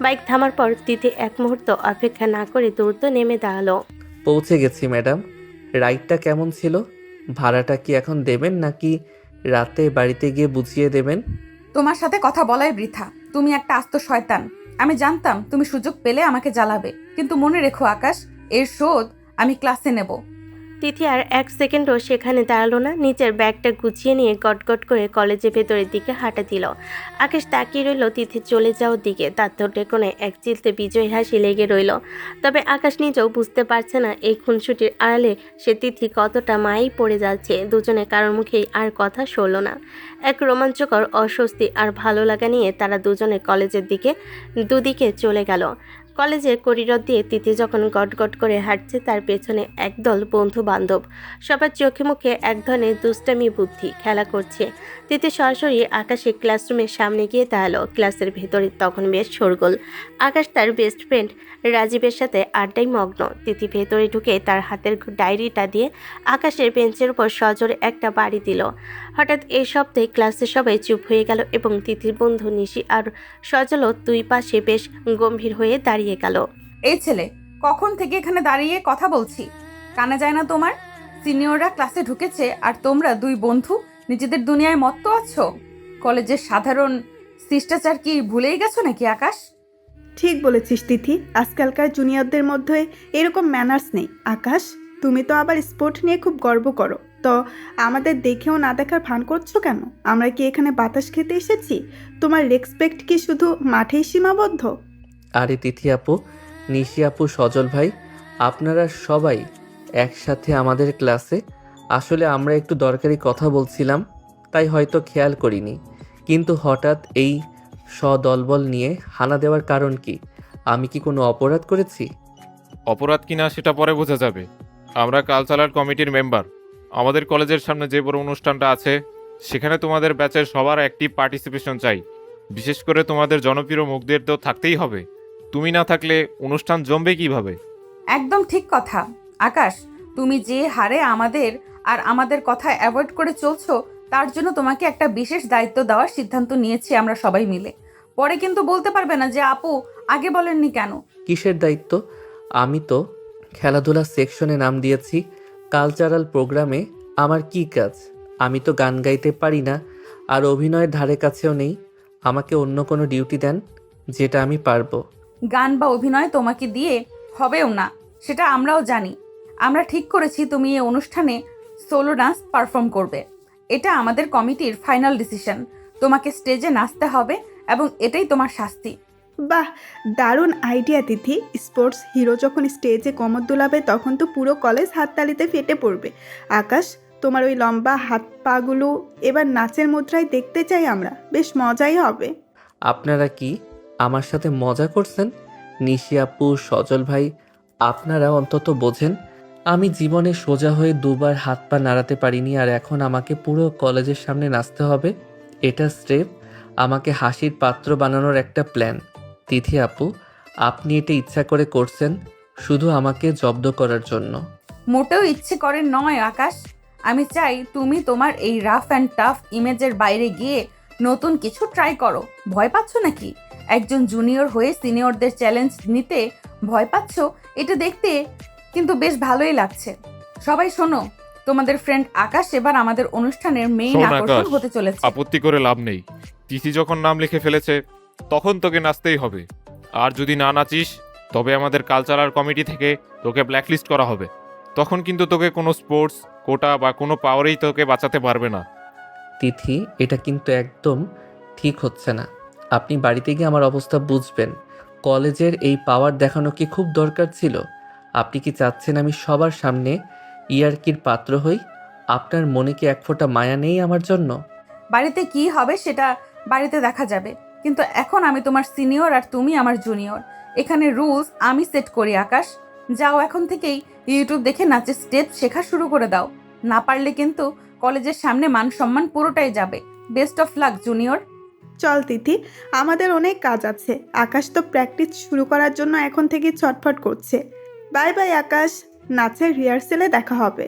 বাইক থামার পর তিথি এক মুহূর্ত অপেক্ষা না করে দ্রুত নেমে দাঁড়ালো। পৌঁছে গেছি ম্যাডাম। রাইডটা কেমন ছিল? ভাড়াটা কি এখন দেবেন নাকি রাতে বাড়িতে গিয়ে বুঝিয়ে দেবেন? তোমার সাথে কথা বলাই বৃথা, তুমি একটা আস্ত শয়তান। আমি জানতাম তুমি সুযোগ পেলে আমাকে জ্বালাবে, কিন্তু মনে রেখো আকাশ, এর শোধ আমি ক্লাসে নেব। তিথি আর এক সেকেন্ডও সেখানে দাঁড়ালো না। নিচের ব্যাগটা গুছিয়ে নিয়ে গটগট করে কলেজের ভেতরের দিকে হাঁটা দিল। আকাশ তাকিয়ে রইল তিথি চলে যাওয়ার দিকে। তার ঠোঁটে কোণে এক চিলতে বিজয় হাসি লেগে রইল। তবে আকাশ নিজেও বুঝতে পারছে না এই খুনসুটির আড়ালে সে তিথি কতটা মায়েই পড়ে যাচ্ছে। দুজনে কারোর মুখেই আর কথা সরল না। এক রোমাঞ্চকর অস্বস্তি আর ভালো লাগা নিয়ে তারা দুজনে কলেজের দিকে দুদিকে চলে গেল। কলেজের করিডোর দিয়ে তিথি যখন গটগট করে হাঁটছে, তার পেছনে একদল বন্ধু বান্ধব সবার চোখে মুখে এক ধরনের দুষ্টামি বুদ্ধি খেলা করছে। তিথি সরাসরি আকাশের ক্লাসরুমের সামনে গিয়ে দাঁড়ালো। ক্লাসের ভেতরে তখন বেশ শোরগোল। আকাশ তার বেস্ট ফ্রেন্ড রাজীবের সাথে আড্ডায় মগ্ন। তিথি ভেতরে ঢুকে তার হাতের ডায়েরিটা দিয়ে আকাশের বেঞ্চের উপর সজোরে একটা বাড়ি দিল। হঠাৎ এই শব্দে ক্লাসের সবাই চুপ হয়ে গেল এবং তিথির বন্ধু নিশি আর সজলও দুই পাশে বেশ গম্ভীর হয়ে দাঁড়িয়ে গেল। এই ছেলে, কখন থেকে এখানে দাঁড়িয়ে কথা বলছি, কানে যায় না তোমার? সিনিয়ররা ক্লাসে ঢুকেছে আর তোমরা দুই বন্ধু নিজেদের দুনিয়ায় মত্ত আছো। কলেজের সাধারণ শিষ্টাচার কি ভুলেই গেছো নাকি আকাশ? ঠিক বলেছিস তিথি, আজকালকার জুনিয়রদের মধ্যে এরকম ম্যানার্স নেই। আকাশ, তুমি তো আবার স্পোর্ট নিয়ে খুব গর্ব করো, তো আমাদের দেখেও না দেখার ভান করছো কেন? আমরা কি এখানে বাতাস খেতে এসেছি? তোমার রেসপেক্ট কি শুধু মাঠেই সীমাবদ্ধ? আরে তিথি আপু, নিশি আপু, সজল ভাই, আপনারা সবাই একসাথে আমাদের ক্লাসে। আসলে আমরা একটু দরকারি কথা বলছিলাম, তাই হয়তো খেয়াল করিনি। কিন্তু হঠাৎ এই সদলবল নিয়ে হানা দেওয়ার কারণ কি? আমি কি কোনো অপরাধ করেছি? অপরাধ কিনা সেটা পরে বোঝা যাবে। আমরা কালচারাল কমিটির মেম্বার। আমাদের কলেজের সামনে যে বড় অনুষ্ঠানটা আছে, সেখানে তোমাদের ব্যাচের সবার অ্যাক্টিভ পার্টিসিপেশন চাই। বিশেষ করে তোমাদের জনপ্রিয় মুখদের তো থাকতেই হবে। তুমি না থাকলে অনুষ্ঠান জমবে কিভাবে? একদম ঠিক কথা আকাশ, তুমি যে হারে আমাদের কথা অ্যাভয়েড করে চলছো, তার জন্য তোমাকে একটা বিশেষ দায়িত্ব দেওয়ার সিদ্ধান্ত নিয়েছি আমরা সবাই মিলে। পরে কিন্তু বলতে পারবে না যে আপু আগে বলেননি কেন। কিসের দায়িত্ব? আমি তো খেলাধুলা সেকশনে নাম দিয়েছি। কালচারাল প্রোগ্রামে আমার কি কাজ? আমি তো গান গাইতে পারি না, আর অভিনয়ের ধারে কাছেও নেই। আমাকে অন্য কোনো ডিউটি দেন, যেটা আমি পারবো। গান বা অভিনয় তোমাকে দিয়ে হবেও না, সেটা আমরাও জানি। আমরা ঠিক করেছি তুমি এই অনুষ্ঠানে সোলো ডান্স পারফর্ম করবে। এটা আমাদের কমিটির ফাইনাল ডিসিশন। তোমাকে স্টেজে নাচতে হবে এবং এটাই তোমার শাস্তি। বাহ, দারুণ আইডিয়া তিথি। স্পোর্টস হিরো যখন স্টেজে কোমর দুলাবে তখন তো পুরো কলেজ হাততালিতে ফেটে পড়বে। আকাশ, তোমার ওই লম্বা হাত পাগুলো এবার নাচের মুদ্রায় দেখতে চাই আমরা, বেশ মজাই হবে। আপনারা কি আমার সাথে মজা করছেন? নিশি আপু, সজল ভাই, আপনারা অন্তত বোঝেন আমি জীবনে সোজা হয়ে দুবার হাত পা নাড়াতে পারিনি, আর এখন আমাকে পুরো কলেজের সামনে নাচতে হবে। এটা স্রেফ আমাকে হাসির পাত্র বানানোর একটা প্ল্যান। তিথি আপু, আপনি এটা ইচ্ছা করে করছেন শুধু আমাকে জব্দ করার জন্য। মোটেও ইচ্ছে করে নয় আকাশ। আমি চাই তুমি তোমার এই রাফ অ্যান্ড টাফ ইমেজের বাইরে গিয়ে নতুন কিছু ট্রাই করো। ভয় পাচ্ছ নাকি? একজন জুনিয়র হয়ে সিনিয়রদের চ্যালেঞ্জ নিতে ভয় পাচ্ছ? এটা দেখতে কিন্তু বেশ ভালোই লাগছে। সবাই শোনো, তোমাদের ফ্রেন্ড আকাশ এবার আমাদের অনুষ্ঠানের মেইন শোন আকর্ষণ আকাশ, হতে চলেছে। আপত্তি করে লাভ নেই। তিথি যখন নাম লিখে ফেলেছে, তখন তোকে নাচতেই হবে। আর যদি না নাচিস, তবে আমাদের কালচারাল কমিটি থেকে তোকে ব্ল্যাকলিস্ট করা হবে। তখন কিন্তু তোকে কোনো স্পোর্টস কোটা বা কোনো পাওয়ারেই তোকে বাঁচাতে পারবে না। তিথি, এটা কিন্তু একদম ঠিক হচ্ছে না। আপনি বাড়িতে গিয়ে আমার অবস্থা বুঝবেন। কলেজের এই পাওয়ার দেখানো কি খুব দরকার ছিল? আপনি কি চাচ্ছেন আমি সবার সামনে ইয়ার্কির পাত্র হই? আপনার মনে কি এক ফোঁটা মায়া নেই আমার জন্য? বাড়িতে কি হবে সেটা বাড়িতে দেখা যাবে, কিন্তু এখন আমি তোমার সিনিয়র আর তুমি আমার জুনিয়র। এখানে রুলস আমি সেট করি আকাশ। যাও এখন থেকেই ইউটিউব দেখে নাচের স্টেপ শেখা শুরু করে দাও। না পারলে কিন্তু কলেজের সামনে মান সম্মান পুরোটাই যাবে। Best of luck junior. চল তিথি, আমাদের অনেক কাজ আছে। আকাশ তো প্র্যাকটিস শুরু করার জন্য এখন থেকে ছটফট করছে। বাই বাই আকাশ, নাচের রিহার্সেলে দেখা হবে।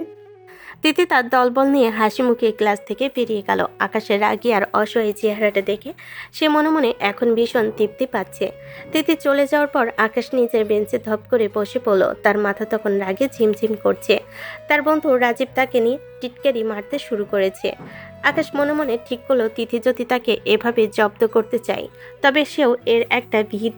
তিথি তার দলবল নিয়ে হাসি মুখে ক্লাস থেকে বেরিয়ে গেল। আকাশের রাগী আর অসহায় চেহারাটা দেখে সে মনে মনে এখন ভীষণ তৃপ্তি পাচ্ছে। তিথি চলে যাওয়ার পর আকাশ নিজের বেঞ্চে ধপ করে বসে পড়ল। তার মাথা তখন রাগে ঝিমঝিম করছে। তার বন্ধু রাজীব তাকে নিয়ে টিটকারি মারতে শুরু করেছে। আকাশ মনে মনে ঠিক করলো, তিথি যদি তাকে এভাবে জব্দ করতে চায়, তবে সেও এর একটা বিহিত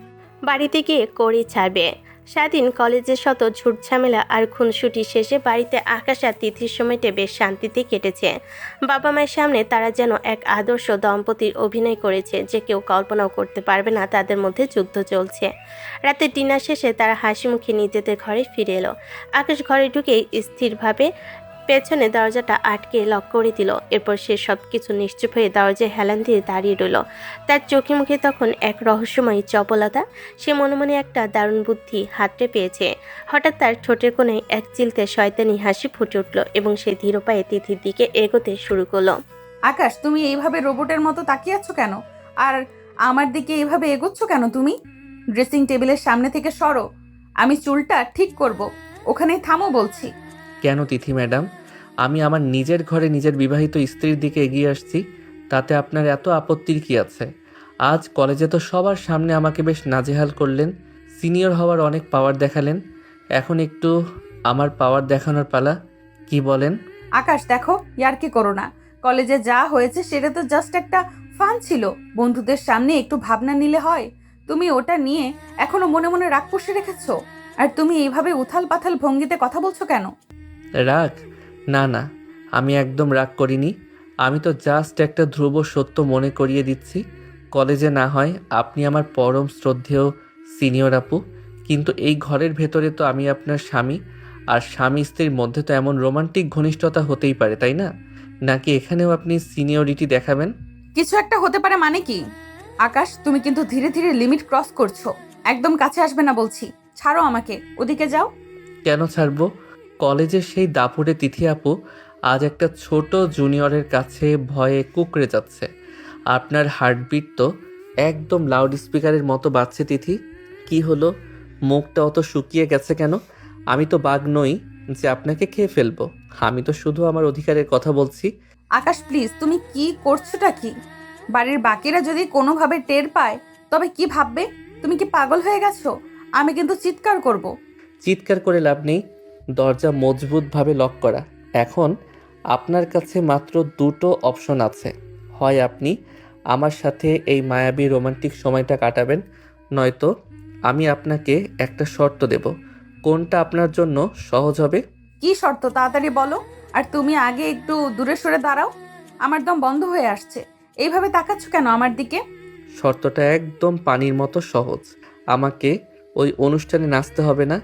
বাড়িতে গিয়ে করে ছাড়বে। সারাদিন কলেজের শত ঝুট ঝামেলা আর খুনসুটি শেষে বাড়িতে আকাশ আর তিথির সময়টা বেশ শান্তিতে কেটেছে। বাবা মায়ের সামনে তারা যেন এক আদর্শ দম্পতির অভিনয় করেছে, যে কেউ কল্পনাও করতে পারবে না তাদের মধ্যে যুদ্ধ চলছে। রাতে ডিনার শেষে তারা হাসি মুখে নিজেদের ঘরে ফিরে এলো। আকাশ ঘরে ঢুকেই স্থিরভাবে পেছনে দরজাটা আটকে লক করে দিল। এরপর সে সব কিছু নিশ্চুপ হয়ে দরজায় হেলান দিয়ে দাঁড়িয়ে রইল। তার চোখে মুখে তখন এক রহস্যময়ী চপলতা। সে মনে মনে একটা দারুণ বুদ্ধি হাতড়ে পেয়েছে। হঠাৎ তার ঠোঁটের কোণে এক চিলতে শয়তানি হাসি ফুটে উঠল এবং সে ধীর পায়ে তিথির দিকে এগোতে শুরু করলো। আকাশ, তুমি এইভাবে রোবটের মতো তাকিয়ে আছো কেন? আর আমার দিকে এইভাবে এগোচ্ছ কেন তুমি? ড্রেসিং টেবিলের সামনে থেকে সরো, আমি চুলটা ঠিক করব। ওখানেই থামো বলছি। কেন তিথি ম্যাডাম, আমি আমার নিজের ঘরে নিজের বিবাহিত স্ত্রীর দিকে এগিয়ে আসছি, তাতে আপনার এত আপত্তির কি আছে? আজ কলেজে তো সবার সামনে আমাকে বেশ নাজেহাল করলেন, সিনিয়র হওয়ার অনেক পাওয়ার দেখালেন, এখন একটু আমার পাওয়ার দেখানোর পালা, কি বলেন? আকাশ দেখো, ইয়ার্কি করো না। কলেজে যা হয়েছে সেটা তো জাস্ট একটা ফান ছিল। বন্ধুদের সামনে একটু ভাবনা নিলে হয়। তুমি ওটা নিয়ে এখনো মনে মনে রাগ পুষে রেখেছো। আর তুমি এইভাবে উথাল পাথাল ভঙ্গিতে কথা বলছো কেন? রাগ? না না, আমি একদম রাগ করিনি। আমি তো জাস্ট একটা ধ্রুব সত্য মনে করিয়ে দিচ্ছি। কলেজে না হয় আপনি আমার পরম শ্রদ্ধেয় সিনিয়র আপু, কিন্তু এই ঘরের ভেতরে তো আমি আপনার স্বামী, আর স্বামী স্ত্রীর মধ্যে তো এমন রোমান্টিক ঘনিষ্ঠতা হতেই পারে, তাই না? নাকি এখানেও আপনি সিনিয়রিটি দেখাবেন? কিছু একটা হতে পারে মানে কি? আকাশ, তুমি কিন্তু ধীরে ধীরে লিমিট ক্রস করছো। একদম কাছে আসবে না বলছি। ছাড়ো আমাকে, ওদিকে যাও। কেন ছাড়বো? কলেজের সেই দাপুটে তিথি আপু আজ একটা ছোট জুনিয়রের কাছে ভয়ে কুঁকড়ে যাচ্ছে। আপনার হার্টবিট তো একদম লাউড স্পিকারের মতো বাজছে তিথি। কি হলো, মুখটা অত শুকিয়ে গেছে কেন? আমি তো বাঘ নই যে আপনাকে খেয়ে ফেলবো। আমি তো শুধু আমার অধিকারের কথা বলছি। আকাশ প্লিজ, তুমি কি করছোটা কি? বাড়ির বাকিরা যদি কোনোভাবে টের পায় তবে কি ভাববে? তুমি কি পাগল হয়ে গেছো? আমি কিন্তু চিৎকার করব। চিৎকার করে লাভ নেই, দরজা মজবুতভাবে লক করা। এখন আপনার কাছে মাত্র দুটো অপশন আছে, হয় আপনি আমার সাথে এই মায়াবী রোমান্টিক সময়টা কাটাবেন, নয়তো আমি আপনাকে একটা শর্ত দেব। কোনটা আপনার জন্য সহজ হবে? কি শর্ত তাড়াতাড়ি বলো। আর তুমি আগে একটু দূরে সরে দাঁড়াও, আমার দম বন্ধ হয়ে আসছে। এইভাবে তাকাচ্ছ কেন আমার দিকে? শর্তটা একদম পানির মতো সহজ। আমাকে ওই অনুষ্ঠানে নাচতে হবে না,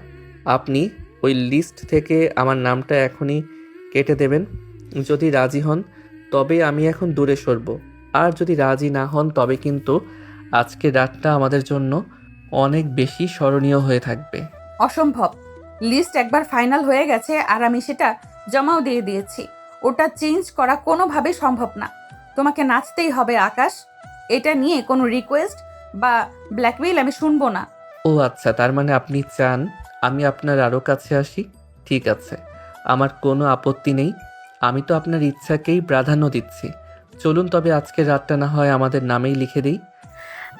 আপনি ওই লিস্ট থেকে আমার নামটা এখনই কেটে দেবেন। যদি রাজি হন তবে আমি এখন দূরে সরব, আর যদি রাজি না হন তবে কিন্তু আজকের রাতটা আমাদের জন্য অনেক বেশি স্মরণীয় হয়ে থাকবে। অসম্ভব। লিস্ট একবার ফাইনাল হয়ে গেছে আর আমি সেটা জমাও দিয়ে দিয়েছি। ওটা চেঞ্জ করা কোনোভাবেই সম্ভব না। তোমাকে নাচতেই হবে আকাশ। এটা নিয়ে কোনো রিকোয়েস্ট বা ব্ল্যাকমেইল আমি শুনবো না। ও আচ্ছা, তার মানে আপনি চান আমি আপনার আরও কাছে আসি? ঠিক আছে, আমার কোনো আপত্তি নেই। আমি তো আপনার ইচ্ছাকেই প্রাধান্য দিচ্ছি। চলুন তবে আজকের রাতটা না হয় আমাদের নামেই লিখে দিই।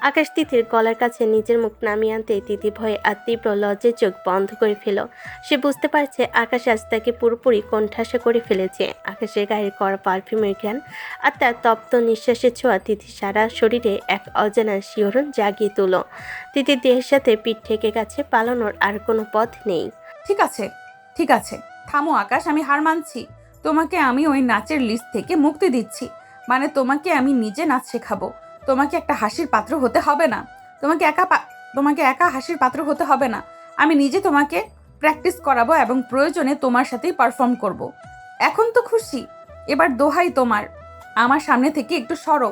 আকাশ তিথির গলার কাছে নিজের মুখ নামিয়ে আনতে তিথি ভয়ে আর তীব্র লজ্জায় চোখ বন্ধ করে ফেল। সে বুঝতে পারছে আকাশ আজ তাকে পুরোপুরি কোণঠাসা করে ফেলেছে। আকাশের গায়ের কড়া পারফিউমের ঘ্রাণ আর তার তপ্ত নিঃশ্বাসের ছোঁয়া তিথি সারা শরীরে এক অজানা শিহরণ জাগিয়ে তুলো। তিথির দেহের সাথে পিঠ ঠেকে গেছে, পালানোর আর কোনো পথ নেই। ঠিক আছে, ঠিক আছে, থামো আকাশ, আমি হার মানছি। তোমাকে আমি ওই নাচের লিস্ট থেকে মুক্তি দিচ্ছি। মানে তোমাকে আমি নিজে নাচ শেখাবো। তোমাকে একটা হাসির পাত্র হতে হবে না। তোমাকে একা হাসির পাত্র হতে হবে না। আমি নিজে তোমাকে প্র্যাকটিস করাবো এবং প্রয়োজনে তোমার সাথেই পারফর্ম করব। এখন তো খুশি? এবার দোহাই তোমার, আমার সামনে থেকে একটু সরো।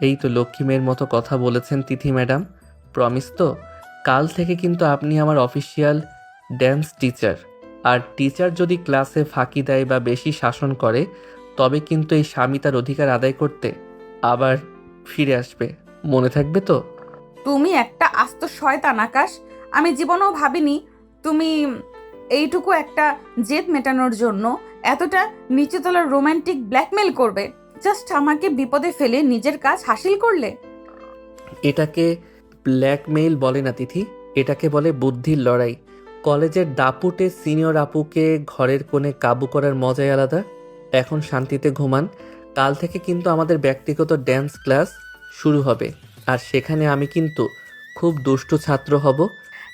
এই তো লক্ষ্মী মেয়ের মতো কথা বলেছেন তিথি ম্যাডাম। প্রমিস তো? কাল থেকে কিন্তু আপনি আমার অফিসিয়াল ড্যান্স টিচার। আর টিচার যদি ক্লাসে ফাঁকি দেয় বা বেশি শাসন করে তবে কিন্তু এই স্বামী তার অধিকার আদায় করতে আবার ফিরে আসবে, মনে থাকবে তো? তুমি একটা আস্ত শয়তান আকাশ। আমি জীবনেও ভাবিনি তুমি এইটুকু একটা জেদ মেটানোর জন্য এতটা নিচুতলার রোমান্টিক ব্ল্যাকমেল করবে। জাস্ট আমাকে বিপদে ফেলে নিজের কাজ হাসিল করলে। এটাকে ব্ল্যাকমেইল বলে না তিথি, এটাকে বলে বুদ্ধির লড়াই। কলেজের দাপুটে সিনিয়র আপুকে ঘরের কোণে কাবু করার মজাই আলাদা। এখন শান্তিতে ঘুমান। কাল থেকে কিন্তু আমাদের ব্যক্তিগত ড্যান্স ক্লাস শুরু হবে, আর সেখানে আমি কিন্তু খুব দুষ্টু ছাত্র হব।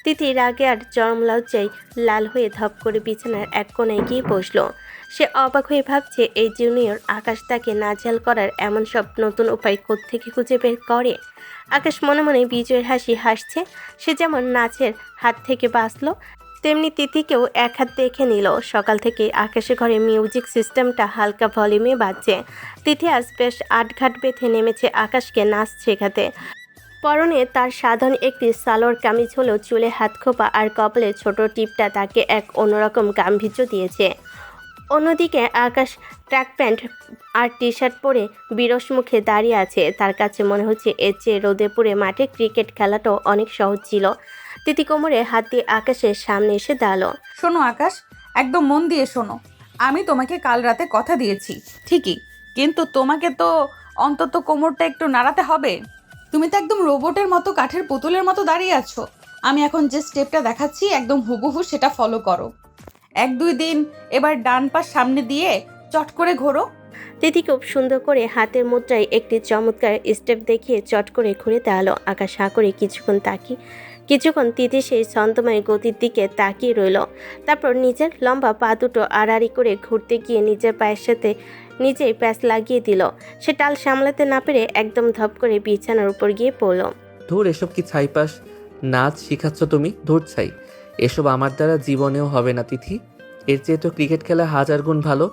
তিথি রাগে আর চরম লজ্জায় লাল হয়ে ধপ করে বিছানার এক কোণায় গিয়ে বসলো। সে অবাক হয়ে ভাবছে এই জুনিয়র আকাশ তাকে নাজেহাল করার এমন সব নতুন উপায় কোত্থেকে খুঁজে বের করে। আকাশ মনে মনে বিজয়ের হাসি হাসছে। সে যেমন নাচের হাত থেকে বাঁচলো, তেমনি তিথিকেও এক হাত দেখে নিল। সকাল থেকে আকাশের ঘরে মিউজিক সিস্টেমটা হালকা ভলিউমে বাজছে। তিথি আজ বেশ আটঘাট বেঁধে নেমেছে আকাশকে নাচ শেখাতে। পরনে তার সাধারণ একটি সালোয়ার কামিজ হলেও চুলে হাত খোপা আর কপালে ছোট টিপটা তাকে এক অন্যরকম গাম্ভীর্য দিয়েছে। অন্যদিকে আকাশ ট্র্যাক প্যান্ট আর টি শার্ট পরে বিরস মুখে দাঁড়িয়ে আছে। তার কাছে মনে হচ্ছে এর চেয়ে রোদে পুড়ে মাঠে ক্রিকেট খেলাটাও অনেক সহজ ছিল। তিথি কোমরে হাত দিয়ে আকাশের সামনে এসে দাঁড়ালো। শোনো আকাশ, একদম মন দিয়ে শোনো। আমি তোমাকে কাল রাতে কথা দিয়েছি ঠিকই, কিন্তু তোমাকে তো অন্তত কোমরটা একটু নাড়াতে হবে। তুমি তো একদম রোবটের মতো, কাঠের পুতুলের মতো দাঁড়িয়ে আছো। আমি এখন যে স্টেপটা দেখাচ্ছি একদম হুবহু সেটা ফলো করো। 1-2 দিন এবার ডান পা সামনে দিয়ে চট করে ঘোরো। তিথি খুব সুন্দর করে হাতের মুদ্রায় একটি চমৎকার স্টেপ দেখিয়ে চট করে ঘুরে দাঁড়ালো। আকাশ হাঁ করে কিছুক্ষণ তিথি সেই ছন্দময় গতির দিকে তাকিয়ে রইল। তারপর নিজের লম্বা পা দুটো আড়াআড়ি করে ঘুরতে গিয়ে নিজের পায়ের সাথে নিজেই প্যাচ লাগিয়ে দিল। সে টাল সামলাতে না পেরে একদম ধপ করে বিছানার উপর গিয়ে পড়ল। ধুর, এসব কি ছাইপাস নাচ শিখাচ্ছ তুমি? ধুর ছাই, এসব আমার দ্বারা জীবনেও হবে না তিথি। এর চেয়ে তো ক্রিকেট খেলা 1000 গুণ ভালো।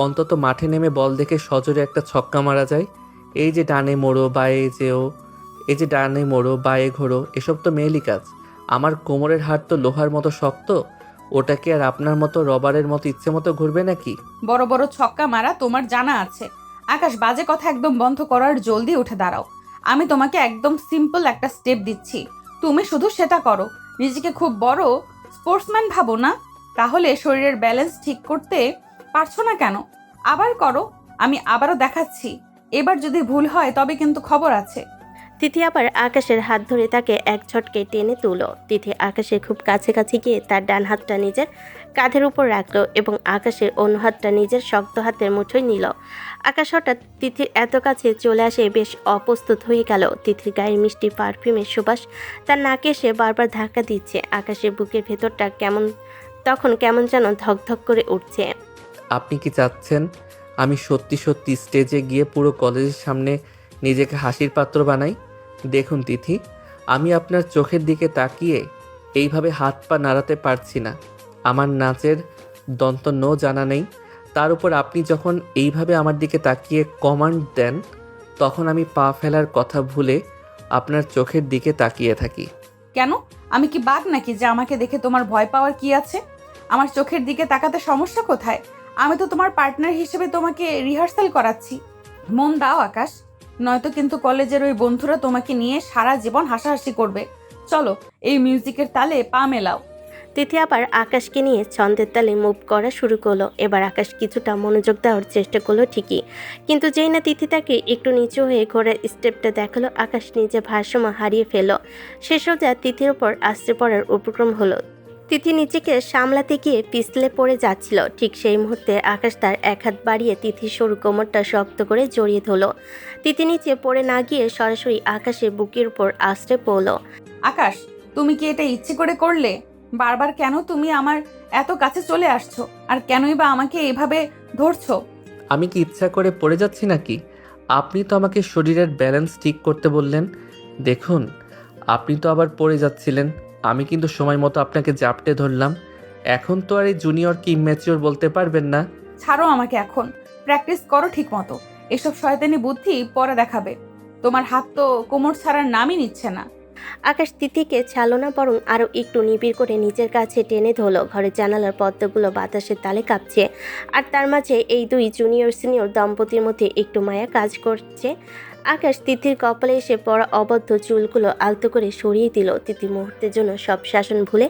অন্তত মাঠে নেমে বল দেখে সজোরে একটা ছক্কা মারা যায়। এই যে ডানে মোড়ো বায়ে যেও, এই যে ডানে মোড়ো বায়ে ঘোরো, এসব তো মেয়েলি কাজ। আমার কোমরের হাড় তো লোহার মতো শক্ত, ওটা কি আর আপনার মতো রবারের মতো ইচ্ছে মতো ঘুরবে নাকি? বড় বড় ছক্কা মারা তোমার জানা আছে। আকাশ, বাজে কথা একদম বন্ধ করার, জলদি উঠে দাঁড়াও। আমি তোমাকে একদম সিম্পল একটা স্টেপ দিচ্ছি, তুমি শুধু সেটা করো। নিজেকে খুব বড় স্পোর্টসম্যান ভাবো না? তাহলে শরীরের ব্যালেন্স ঠিক করতে পারছো না কেন? আবার করো, আমি আবারও দেখাচ্ছি। এবার যদি ভুল হয় তবে কিন্তু খবর আছে। তিথি আবার আকাশের হাত ধরে তাকে এক ঝটকে টেনে তুলল। তিথি আকাশের খুব কাছাকাছি গিয়ে তার ডান হাতটা নিজের কাঁধের উপর রাখলো এবং আকাশের অন্য হাতটা নিজের শক্ত হাতের মুঠোয় নিল। আকাশ হঠাৎ তিথির এত কাছে চলে আসে বেশ অপ্রস্তুত হয়ে গেল। তিথির গায়ের মিষ্টি পারফিউমের সুবাস তার নাকে এসে বারবার ধাক্কা দিচ্ছে। আকাশের বুকের ভেতরটা তখন কেমন যেন ধকধক করে উঠছে। আপনি কি চাচ্ছেন আমি সত্যি সত্যি স্টেজে গিয়ে পুরো কলেজের সামনে নিজেকে হাসির পাত্র বানাই? দেখুন তিথি, আমি আপনার চোখের দিকে তাকিয়ে এইভাবে হাত পা নাড়াতে পারছি না। আমার নাচের দন্ত নো জানা নেই। তার উপর আপনি যখন এইভাবে আমার দিকে তাকিয়ে কমান্ড দেন, তখন আমি পা ফেলার কথা ভুলে আপনার চোখের দিকে তাকিয়ে থাকি। কেন, আমি কি বাঘ নাকি যে আমাকে দেখে তোমার ভয় পাওয়ার কি আছে? আমার চোখের দিকে তাকাতে সমস্যা কোথায়? আমি তো তোমার পার্টনার হিসেবে তোমাকে রিহার্সাল করাচ্ছি। মন দাও আকাশ, নয়তো কিন্তু কলেজের ওই বন্ধুরা তোমাকে নিয়ে সারা জীবন হাসাহাসি করবে। চলো, এই মিউজিকের তালে পা মেলাও। তিথি আবার আকাশকে নিয়ে ছন্দের তালে মুভ করা শুরু করলো। এবার আকাশ কিছুটা মনোযোগ দেওয়ার চেষ্টা করলো ঠিকই, কিন্তু যেই না তিথি তাকে একটু নিচু হয়ে ঘোরার স্টেপটা দেখালো, আকাশ নিজে ভারসাম্য হারিয়ে ফেলল। সে সোজা তিথির ওপর আশ্রে পড়ার উপক্রম হলো। তিথি নিজেকে সামলাতে গিয়ে পিছলে পড়ে যাচ্ছিল। ঠিক সেই মুহূর্তে আকাশ তার এক হাত বাড়িয়ে তিথির সরু কোমরটা শক্ত করে জড়িয়ে ধরল। তিথি নিচে পড়ে না গিয়ে সরাসরি আকাশের বুকের উপর আশ্রে পড়ল। আকাশ, তুমি কি এটা ইচ্ছে করে করলে? বারবার কেন তুমি আমার এত কাছে চলে আসছো, আর কেনই বা আমাকে এভাবে ধরছো? আমি কি ইচ্ছা করে পড়ে যাচ্ছি নাকি? আপনি তো আমাকে শরীরের ব্যালেন্স ঠিক করতে বললেন। দেখুন, আপনি তো আবার পড়ে যাচ্ছিলেন। আমি কিন্তু সময় মতো আপনাকে জাপটে ধরলাম। এখন তো আর এই জুনিয়রকে ইম্যাচিওর বলতে পারবেন না। ছাড়ো আমাকে, এখন প্র্যাকটিস করো ঠিক মতো। এসব শয়তানি বুদ্ধি পরে দেখাবে। তোমার হাত তো কোমর ছাড়ার নামই নিচ্ছে না। আকাশ তিথিকে ছাড়লো না, বরং আরও একটু নিবিড় করে নিজের কাছে টেনে ধরল। ঘরের জানালার পর্দাগুলো বাতাসের তালে কাঁপছে, আর তার মাঝে এই দুই জুনিয়র সিনিয়র দম্পতির মধ্যে একটু মায়া কাজ করছে। আকাশ তিথির কপালে এসে পড়া অবদ্ধ চুলগুলো আলতো করে সরিয়ে দিল। তিথি মুহূর্তের জন্য সব শাসন ভুলে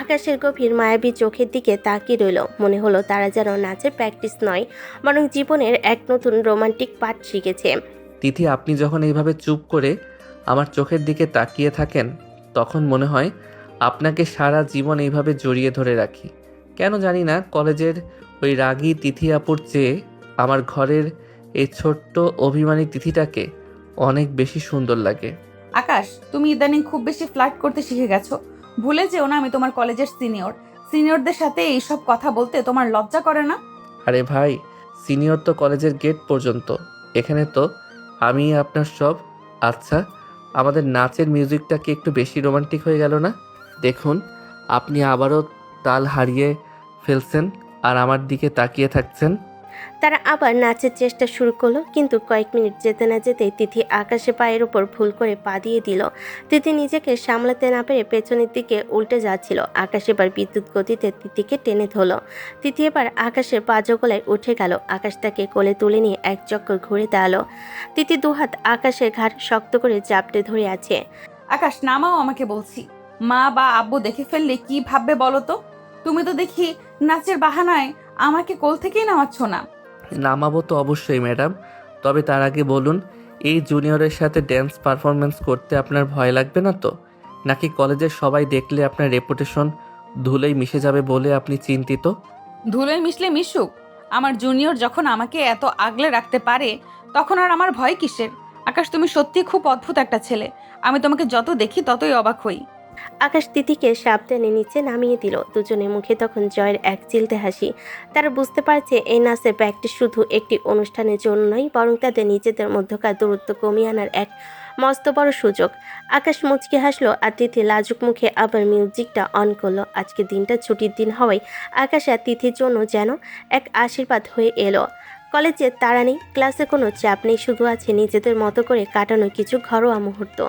আকাশের গভীর মায়াবী চোখের দিকে তাকিয়ে রইল। মনে হলো তারা যেন নাচের প্র্যাকটিস নয়, বরং জীবনের এক নতুন রোমান্টিক পাঠ শিখেছে। তিথি, আপনি যখন এইভাবে চুপ করে আমার চোখের দিকে তাকিয়ে থাকেন, তখন মনে হয় আপনাকে সারা জীবন এইভাবে জড়িয়ে ধরে রাখি। কেন জানি না, কলেজের ওই রাগী তিথি আপুর চেয়ে আমার ঘরের এই ছোট্ট অভিমানী তিথিটাকে অনেক বেশি সুন্দর লাগে। আকাশ, তুমি ইদানিং খুব বেশি ফ্লার্ট করতে শিখে গেছো। ভুলে যেও না আমি তোমার কলেজের সিনিয়রদের সাথে এইসব কথা বলতে তোমার লজ্জা করে না? আরে ভাই, সিনিয়র তো কলেজের গেট পর্যন্ত, এখানে তো আমি আপনার সব। আচ্ছা, আমাদের নাচের মিউজিকটা কি একটু বেশি রোমান্টিক হয়ে গেল না? দেখুন, আপনি আবারও তাল হারিয়ে ফেলছেন আর আমার দিকে তাকিয়ে থাকছেন। তারা আবার নাচের চেষ্টা শুরু করলো, কিন্তু কয়েক মিনিট যেতে না যেতেই তিথি আকাশে পায়ের উপর ভুল করে পা দিয়ে দিল। তিথি নিজেকে সামলাতে না পেরে পেছনের দিকে উল্টে যাচ্ছিল। আকাশ এবার বিদ্যুৎ গতিতে তিথিকে টেনে ধরল। তিথি এবার আকাশের পা জগলায় উঠে গেল। আকাশ তাকে কোলে তুলে নিয়ে এক চক্কর ঘুরে দাঁড়ালো। তিথি দুহাত আকাশের ঘাড় শক্ত করে চাপটে ধরে আছে। আকাশ নামাও আমাকে বলছি। মা বা আব্বু দেখে ফেললে কি ভাববে বলো তো? তুমি তো দেখি নাচের বাহানায় আমাকে কোল থেকেই নামাচ্ছ না। নামাবো তো অবশ্যই ম্যাডাম, তবে তার আগে বলুন, এই জুনিয়রের সাথে ড্যান্স পারফরমেন্স করতে আপনার ভয় লাগবে না তো? নাকি কলেজের সবাই দেখলে আপনার রেপুটেশন ধুলোয় মিশে যাবে বলে আপনি চিন্তিত? ধুলোয় মিশলে মিশুক, আমার জুনিয়র যখন আমাকে এত আগলে রাখতে পারে তখন আর আমার ভয় কিসের? আকাশ, তুমি সত্যি খুব অদ্ভুত একটা ছেলে। আমি তোমাকে যত দেখি ততই অবাক হই। আকাশ তিথিকে সাবধানে নিচে নামিয়ে দিল। দুজনের মুখে তখন জয়ের এক চিলতে হাসি। তারা বুঝতে পারছে এই নাচের প্র্যাকটিস শুধু একটি অনুষ্ঠানের জন্য নয়, বরং তাদের নিজেদের মধ্যকার দূরত্ব কমিয়ে আনার এক মস্ত বড় সুযোগ। আকাশ মুচকি হাসলো আর তিথি লাজুক মুখে আবার মিউজিকটা অন করলো। আজকে দিনটা ছুটির দিন হওয়ায় আকাশ আর তিথির জন্য যেন এক আশীর্বাদ হয়ে এলো। কলেজে তাড়া নেই, ক্লাসে কোনো চাপ নেই, শুধু আছে নিজেদের মতো করে কাটানো কিছু ঘরোয়া মুহূর্ত।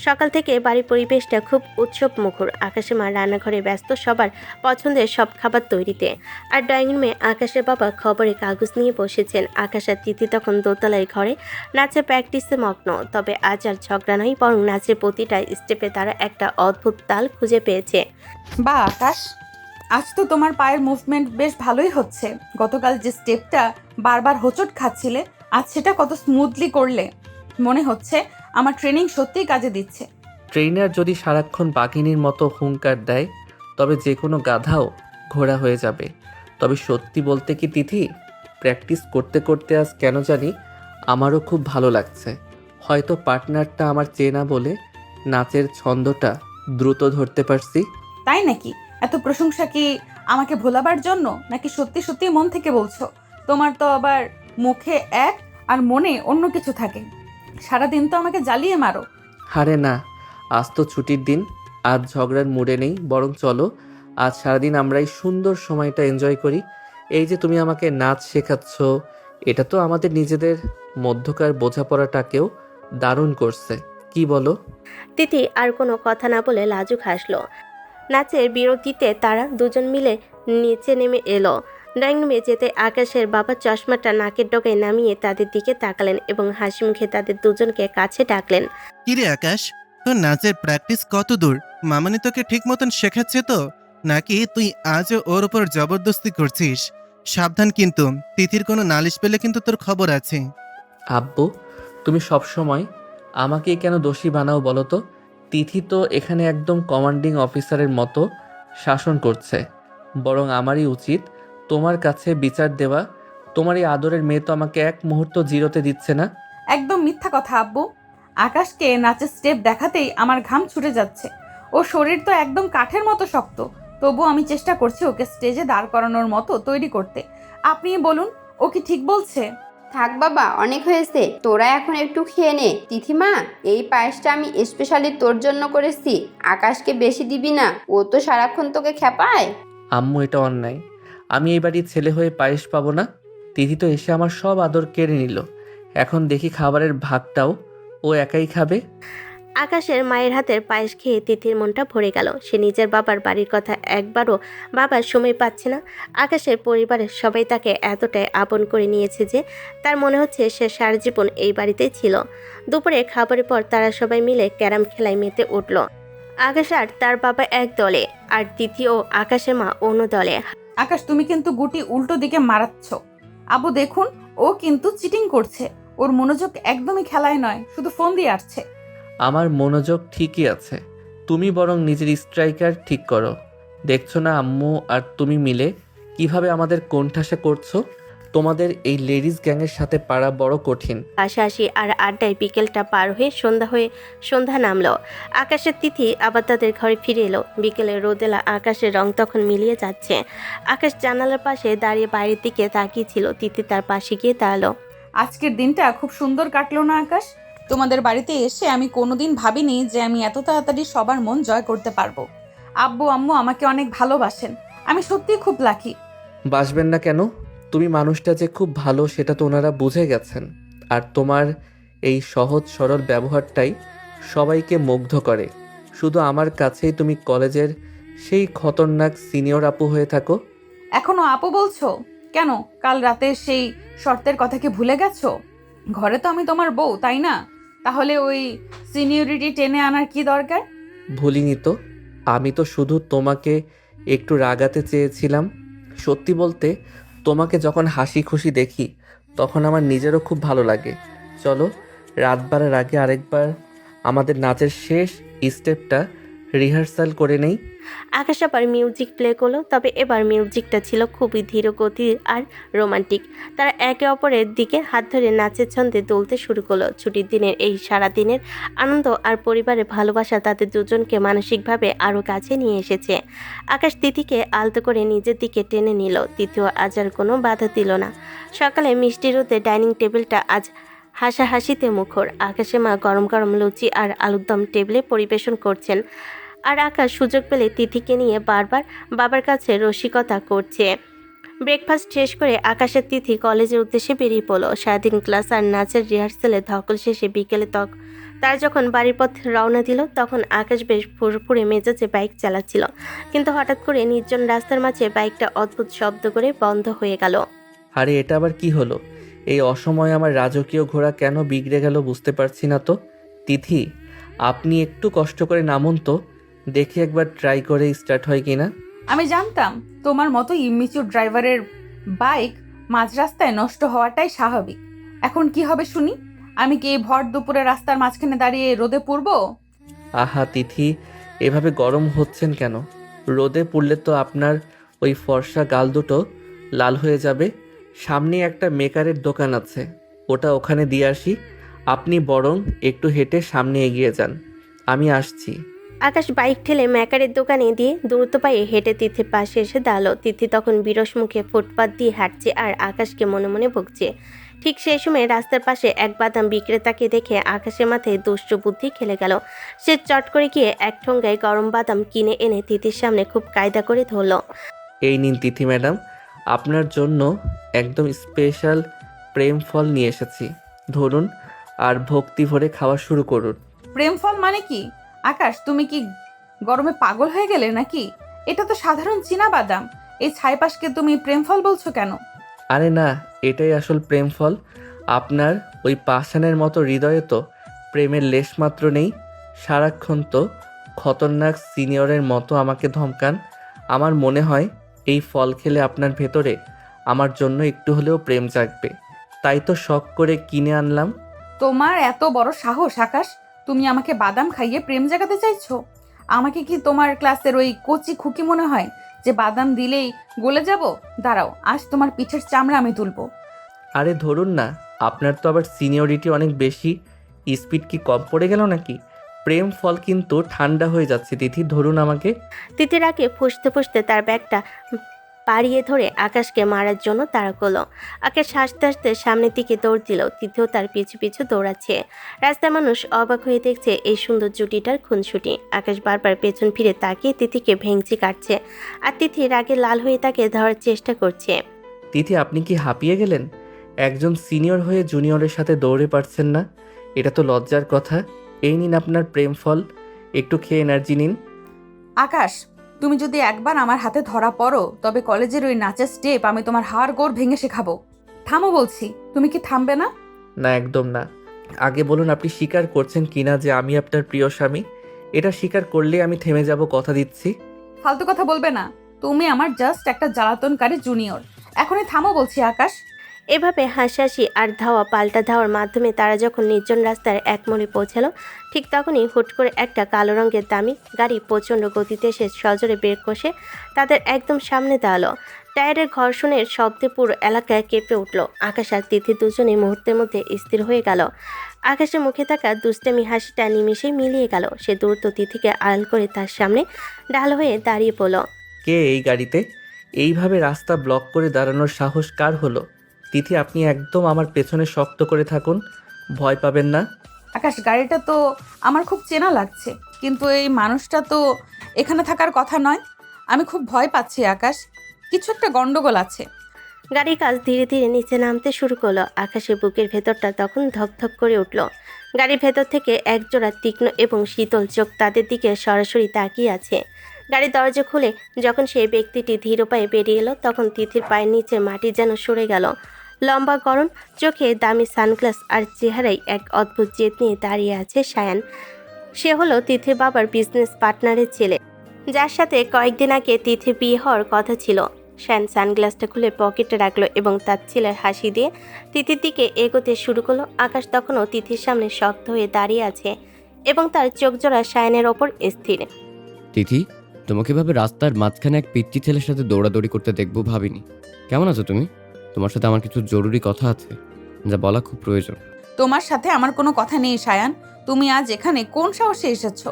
সকাল থেকে বাড়ির পরিবেশটা খুব উৎসব মুখর। আকাশের মা রান্নাঘরে ব্যস্ত সবার পছন্দের সব খাবার তৈরিতে, আর ড্রয়িং রুমে আকাশের বাবা খবরের কাগজ নিয়ে বসেছেন। আকাশ আর তিথি তখন দোতলায় ঘরে নাচের প্র্যাকটিসে মগ্ন। তবে আজ আর ঝগড়া নয়, বরং নাচের প্রতিটা স্টেপে তারা একটা অদ্ভুত তাল খুঁজে পেয়েছে। বা আকাশ, আজ তো তোমার পায়ের মুভমেন্ট বেশ ভালোই হচ্ছে। গতকাল যে স্টেপটা বারবার হোঁচট খাচ্ছিলে, আজ সেটা কত স্মুথলি করলে। মনে হচ্ছে আমার ট্রেনিং সত্যিই কাজে দিচ্ছে। ট্রেনার যদি সারাক্ষণ বাঘিনীর মতো হুঙ্কার দেয় তবে যে কোনো গাধাও ঘোড়া হয়ে যাবে। তবে সত্যি বলতে কি তিথি, প্র্যাকটিস করতে করতে আজ কেন জানি আমারও খুব ভালো লাগছে। হয়তো পার্টনারটা আমার চেনা বলে নাচের ছন্দটা দ্রুত ধরতে পারছি। তাই নাকি? এত প্রশংসা কি আমাকে ভোলাবার জন্য, নাকি সত্যি সত্যি মন থেকে বলছো? তোমার তো আবার মুখে এক আর মনে অন্য কিছু থাকে। সারাদিন তো আমাকে জ্বালিয়ে মারো। আরে না, আজ তো ছুটির দিন, আজ ঝগড়ার মুডে নেই। বরং চলো আজ সারাদিন আমরা এই সুন্দর সময়টা এনজয় করি। এই যে তুমি আমাকে নাচ শেখাচ্ছ, এটা তো আমাদের নিজেদের মধ্যকার বোঝাপড়াটাকেও দারুণ করছে, কি বলো? তিথি আর কোনো কথা না বলে লাজুক হাসলো। নাচের বিরতিতে তারা দুজন মিলে নিচে নেমে এলো। ড্রয়িং রুমে যেতে আকাশের বাবা চশমাটা নাকের ডগায় নামিয়ে তাদের দিকে তাকালেন এবং হাসি মুখে তাদের দুজনকে কাছে ডাকলেন। কিরে আকাশ, তোর নাচের প্র্যাকটিস কত দূর? মামানি তোকে ঠিক মতন শেখাচ্ছে তো, নাকি তুই আজও ওর উপর জবরদস্তি করছিস? সাবধান কিন্তু, তিথির কোনো নালিশ পেলে কিন্তু তোর খবর আছে। আব্বু, তুমি সব সময় আমাকে কেন দোষী বানাও বলো তো? তিথি তো এখানে একদম কমান্ডিং অফিসারের মতো শাসন করছে। বরং আমারই উচিত তোমার কাছে বিচার দেওয়া। তোমার এই আদরের মেয়ে তো আমাকে এক মুহূর্ত জিরোতে দিচ্ছে না। একদম মিথ্যা কথা আব্বু। আকাশকে নাচের স্টেপ দেখাতেই আমার ঘাম ছুটে যাচ্ছে। ও শরীর তো একদম কাঠের মতো শক্ত, তবু আমি চেষ্টা করছি ওকে স্টেজে দাঁড় করানোর মতো তৈরি করতে। আপনি বলুন, ও কি ঠিক বলছে? থাক বাবা, অনেক হয়েছে। তোরা এখন একটু খেয়ে নে। তিথিমা, এই পায়েসটা আমি স্পেশালি তোর জন্য করেছি। আকাশকে বেশি দিবি না, ও তো সারাক্ষণ তোকে খেপায়। আম্মু, এটা অন্যায়। আমি এই বাড়ির ছেলে হয়ে পায়েস পাবো না? তিথি তো এসে আমার সব আদর কেড়ে নিল। এখন দেখি খাবারের ভাগটাও ও একাই খাবে। আকাশের মায়ের হাতের পায়েস খেয়ে তিথির মনটা ভরে গেল। সে নিজের বাবার বাড়ির কথা একবারও বাবার সময় পাচ্ছে না। আকাশের পরিবারের সবাই তাকে এতটাই আপন করে নিয়েছে যে তার মনে হচ্ছে সে সারা জীবন এই বাড়িতেই ছিল। দুপুরে খাবারের পর তারা সবাই মিলে ক্যারাম খেলায় মেতে উঠল। আকাশ আর তার বাবা এক দলে, আর তিথি ও আকাশের মা অন্য দলে। আকাশ, তুমি কিন্তু গুটি উল্টো দিকে মারাচ্ছ। আব্বু দেখুন, ও কিন্তু চিটিং করছে। ওর মনোযোগ একদমই খেলায় নয়, শুধু ফোন দিয়ে আসছে। আমার মনোযোগ ঠিকই আছে, তুমি বরং নিজের স্ট্রাইকার ঠিক করো। দেখছো না আম্মু আর তুমি মিলে কিভাবে আমাদের কোণঠাসা করছো? তোমাদের এই লেডিস গ্যাংয়ের সাথে পারা বড় কঠিন। হাসাহাসি আর আড্ডায় বিকেলটা পার হয়ে সন্ধ্যা নামলো। আকাশের তিথি আবার তাদের ঘরে ফিরে এলো। বিকেলে রোদেলা আকাশের রং তখন মিলিয়ে যাচ্ছে। আকাশ জানালার পাশে দাঁড়িয়ে বাইরের দিকে তাকিয়েছিল। তিথি তার পাশে গিয়ে দাঁড়ালো। আজকের দিনটা খুব সুন্দর কাটলো না আকাশ? তোমাদের বাড়িতে এসে আমি কোনোদিন ভাবিনি যে আমি এত তাড়াতাড়ি সবার মন জয় করতে পারবো। আব্বু আম্মু আমাকে অনেক ভালোবাসেন, আমি সত্যিই খুব লাকি। বাসবেন না কেন? তুমি মানুষটা যে খুব ভালো সেটা তো ওনারা বুঝে গেছেন। আর তোমার এই সহজ সরল ব্যবহারটাই সবাইকে মুগ্ধ করে। শুধু আমার কাছেই তুমি কলেজের সেই খতরনাক সিনিয়র আপু হয়ে থাকো। এখনো আপু বলছো কেন? কাল রাতে সেই শর্তের কথা কি ভুলে গেছো? ঘরে তো আমি তোমার বউ, তাই না? তাহলে ওই সিনিয়রিটি টেনে আনার কি দরকার? ভুলিনি তো। আমি তো শুধু তোমাকে একটু রাগাতে চেয়েছিলাম। সত্যি বলতে, তোমাকে যখন হাসি খুশি দেখি তখন আমার নিজেরও খুব ভালো লাগে। চলো, রাত বাড়ার আগে আরেকবার আমাদের নাচের শেষ স্টেপটা রিহার্সাল করে নেই। আকাশ আবার মিউজিক প্লে করলো, তবে এবার মিউজিকটা ছিল খুবই ধীর গতির আর রোমান্টিক। তারা একে অপরের দিকে হাত ধরে নাচের ছন্দে দুলতে শুরু করলো। ছুটির দিনের এই সারা দিনের আনন্দ আর পরিবারের ভালোবাসা তাদের দুজনকে মানসিকভাবে আরও কাছে নিয়ে এসেছে। আকাশ তিথিকে আলতো করে নিজের দিকে টেনে নিল। তিথিও আজ আর কোনো বাধা দিল না। সকালে মিষ্টি রোদে ডাইনিং টেবিলটা আজ হাসাহাসিতে মুখর। আকাশে মা গরম গরম লুচি আর আলুর দম টেবিলে পরিবেশন করছেন, আর আকাশ সুযোগ পেলে তিথিকে নিয়ে বারবার বাবার কাছে রসিকতা করছে। ব্রেকফাস্ট শেষ করে আকাশের তিথি কলেজের উদ্দেশ্যে বেরিয়ে পড়ল। সারাদিন ক্লাস আর নাচের রিহার্সালে ধকল শেষে বিকেলে তার যখন বাড়ির পথ রওনা দিল তখন আকাশ বেশ ফুরফুরে মেজাজে বাইক চালাচ্ছিল, কিন্তু হঠাৎ করে নির্জন রাস্তার মাঝে বাইকটা অদ্ভুত শব্দ করে বন্ধ হয়ে গেল। আরে এটা আবার কি হলো? এই অসময়ে আমার রাজকীয় ঘোড়া কেন বিগড়ে গেল বুঝতে পারছি না তো। তিথি, আপনি একটু কষ্ট করে নামুন তো, দেখি একবার ট্রাই করে স্টার্ট হয় কিনা। আমি জানতাম তোমার মতো ইমিচুর ড্রাইভারের বাইক মাঝ রাস্তায় নষ্ট হওয়াটাই স্বাভাবিক। এখন কি হবে শুনি? আমি কি এই ভর দুপুরে রাস্তার মাঝখানে দাঁড়িয়ে রোদে পুড়বো? আহা তিথি, এভাবে গরম হচ্ছেন কেন? রোদে পুড়লে তো আপনার ওই ফর্সা গাল দুটো লাল হয়ে যাবে। সামনে একটা মেকারের দোকান আছে, ওখানে দিয়ে আসি। আপনি বরং একটু হেঁটে সামনে এগিয়ে যান, আমি আসছি। আকাশ বাইক ঠেলে ম্যাকারের দোকানে দিয়ে দ্রুত পায়ে হেঁটে তিথির পাশে এসে দাঁড়ালো। তিথি তখন বিরস মুখে ফুটপাত দিয়ে হাঁটছে আর আকাশকে মনে মনে বকছে। ঠিক সেই সময় রাস্তার পাশে এক বাদাম বিক্রেতাকে দেখে আকাশের মাথায় দুষ্ট বুদ্ধি খেলে গেল। সে চট করে গিয়ে এক ঠোঙ্গায় গরম বাদাম কিনে এনে তিথির সামনে খুব কায়দা করে ধরল। এই নিন তিথি ম্যাডাম, আপনার জন্য একদম স্পেশাল প্রেম ফল নিয়ে এসেছি। ধরুন আর ভক্তি ভরে খাওয়া শুরু করুন। প্রেম ফল মানে কি? আকাশ, তুমি কি গরমে পাগল হয়ে গেলে নাকি? এটা তো সাধারণ চীনা বাদাম। এই ছাইপাশকে তুমি প্রেম ফল বলছো কেন? আরে না, এটাই আসল প্রেম ফল। আপনার ওই পাষাণের মতো হৃদয়ে তো প্রেমের লেশমাত্র নেই। সারাক্ষণ তো খতরনাক সিনিয়রের মতো আমাকে ধমকান। আমার মনে হয় এই ফল খেলে আপনার ভেতরে আমার জন্য একটু হলেও প্রেম জাগবে, তাই তো শখ করে কিনে আনলাম। তোমার এত বড় সাহস আকাশ! তুমি আমাকে বাদাম খাইয়ে প্রেম জাগাতে চাইছো? আমাকে কি তোমার ক্লাসের ওই কচি খুকি মনে হয় যে বাদাম দিলেই গলে যাব? দাঁড়াও, আজ তোমার পিঠের চামড়া আমি তুলবো। আরে ধরুন না, আপনার তো আবার সিনিয়রিটি অনেক বেশি। স্পিড কি কম পড়ে গেল নাকি? প্রেম ফল কিন্তু ঠান্ডা হয়ে যাচ্ছে তিথি, ধরুন আমাকে। তিথির আগে ফুসতে ফুসতে তার ব্যাগটা পাড়িয়ে ধরে আকাশকে মারার জন্য তাড়া করলো। আকাশ হাসতে হাসতে সামনের দিকে দৌড় দিল। তিথিও তার পিছু পিছু দৌড়াচ্ছে। রাস্তার মানুষ অবাক হয়ে দেখছে এই সুন্দর জুটিটার খুনসুটি। আকাশ বারবার পেছন ফিরে তাকিয়ে তিথিকে ভেঙচি কাটছে, আর তিথি রাগে লাল হয়ে তাকে ধরার চেষ্টা করছে। তিথি, আপনি কি হাঁপিয়ে গেলেন? একজন সিনিয়র হয়ে জুনিয়রের সাথে দৌড়ে পারছেন না? এটা তো লজ্জার কথা। এই নিন আপনার প্রেম ফল, একটু খেয়ে এনার্জি নিন। আকাশ, তুমি যদি একবার আমার হাতে ধরা পড়ো তবে কলেজের ওই নাচের স্টেপ আমি তোমার হাড় গোড় ভেঙে শেখাবো। থামো বলছি, তুমি কি থামবে না? না, একদম না। আগে বলুন আপনি স্বীকার করছেন কিনা যে আমি আপনার প্রিয় স্বামী। এটা স্বীকার করলেই আমি থেমে যাব, কথা দিচ্ছি। ফালতু কথা বলবে না। তুমি আমার জাস্ট একটা জ্বালাতনকারী জুনিয়র। এখনই থামো বলছি আকাশ। এভাবে হাসাহাসি আর ধাওয়া পাল্টা ধাওয়ার মাধ্যমে তারা যখন নির্জন রাস্তার এক মোড়ে পৌঁছালো, ঠিক তখনই হুট করে একটা কালো রঙের দামি গাড়ি প্রচণ্ড গতিতে এসে সজোরে ব্রেক কষে তাদের একদম সামনে দাঁড়ালো। টায়ারের ঘর্ষণের শব্দে পুরো এলাকায় কেঁপে উঠল। আকাশ আর তিথি দুজনেই মুহূর্তের মধ্যে স্থির হয়ে গেল। আকাশের মুখে থাকা দুষ্টামি হাসিটা নিমিষেই মিলিয়ে গেল। সে দ্রুত তিথিকে আড়াল করে তার সামনে ঢাল হয়ে দাঁড়িয়ে পড়ল। কে এই গাড়িতে? এইভাবে রাস্তা ব্লক করে দাঁড়ানোর সাহস কার হলো? তিথি, আপনি একদম আমার পেছনে শক্ত করে থাকুন, ভয় পাবেন না। আকাশ, গাড়িটা তো আমার খুব চেনা লাগছে, কিন্তু এই মানুষটা তো এখানে থাকার কথা নয়। আমি খুব ভয় পাচ্ছি আকাশ, কিছু একটা গন্ডগোল আছে। গাড়ির কাজ ধীরে ধীরে নিচে নামতে শুরু করলো। আকাশের বুকের ভেতরটা তখন ধকধক করে উঠল। গাড়ির ভেতর থেকে একজোড়া তীক্ষ্ণ এবং শীতল চোখ তাদের দিকে সরাসরি তাকিয়ে আছে। গাড়ির দরজা খুলে যখন সেই ব্যক্তিটি ধীর পায়ে বেরিয়ে এলো, তখন তিথির পায়ের নিচে মাটি যেন সরে গেল। লম্বা গরম চোখে দামি সানগ্লাস আর চেহারায় এক অদ্ভুত জেদ নিয়ে দাঁড়িয়ে আছে সায়ান। সে হলো তিথির বাবার বিজনেস পার্টনারের ছেলে, যার সাথে কয়েকদিন আগে তিথির বিয়ে হওয়ার কথা ছিল। শ্যান সানগ্লাসটা খুলে পকেটে রাখলো এবং তার ছেলের হাসি দিয়ে তিথির দিকে এগোতে শুরু করলো। আকাশ তখনও তিথির সামনে শক্ত হয়ে দাঁড়িয়ে আছে এবং তার চোখ জোড়া শায়ানের ওপর স্থির। তিথি, তোমাকে ভাবে রাস্তার মাঝখানে এক পিচ্চি ছেলের সাথে দৌড়াদৌড়ি করতে দেখবো ভাবিনি। কেমন আছো তুমি? তোমার সাথে আমার কিছু জরুরি কথা আছে, যা বলা খুব প্রয়োজন। তোমার সাথে আমার কোনো কথা নেই সায়ান। তুমি আজ এখানে কোন সাহসে এসেছো?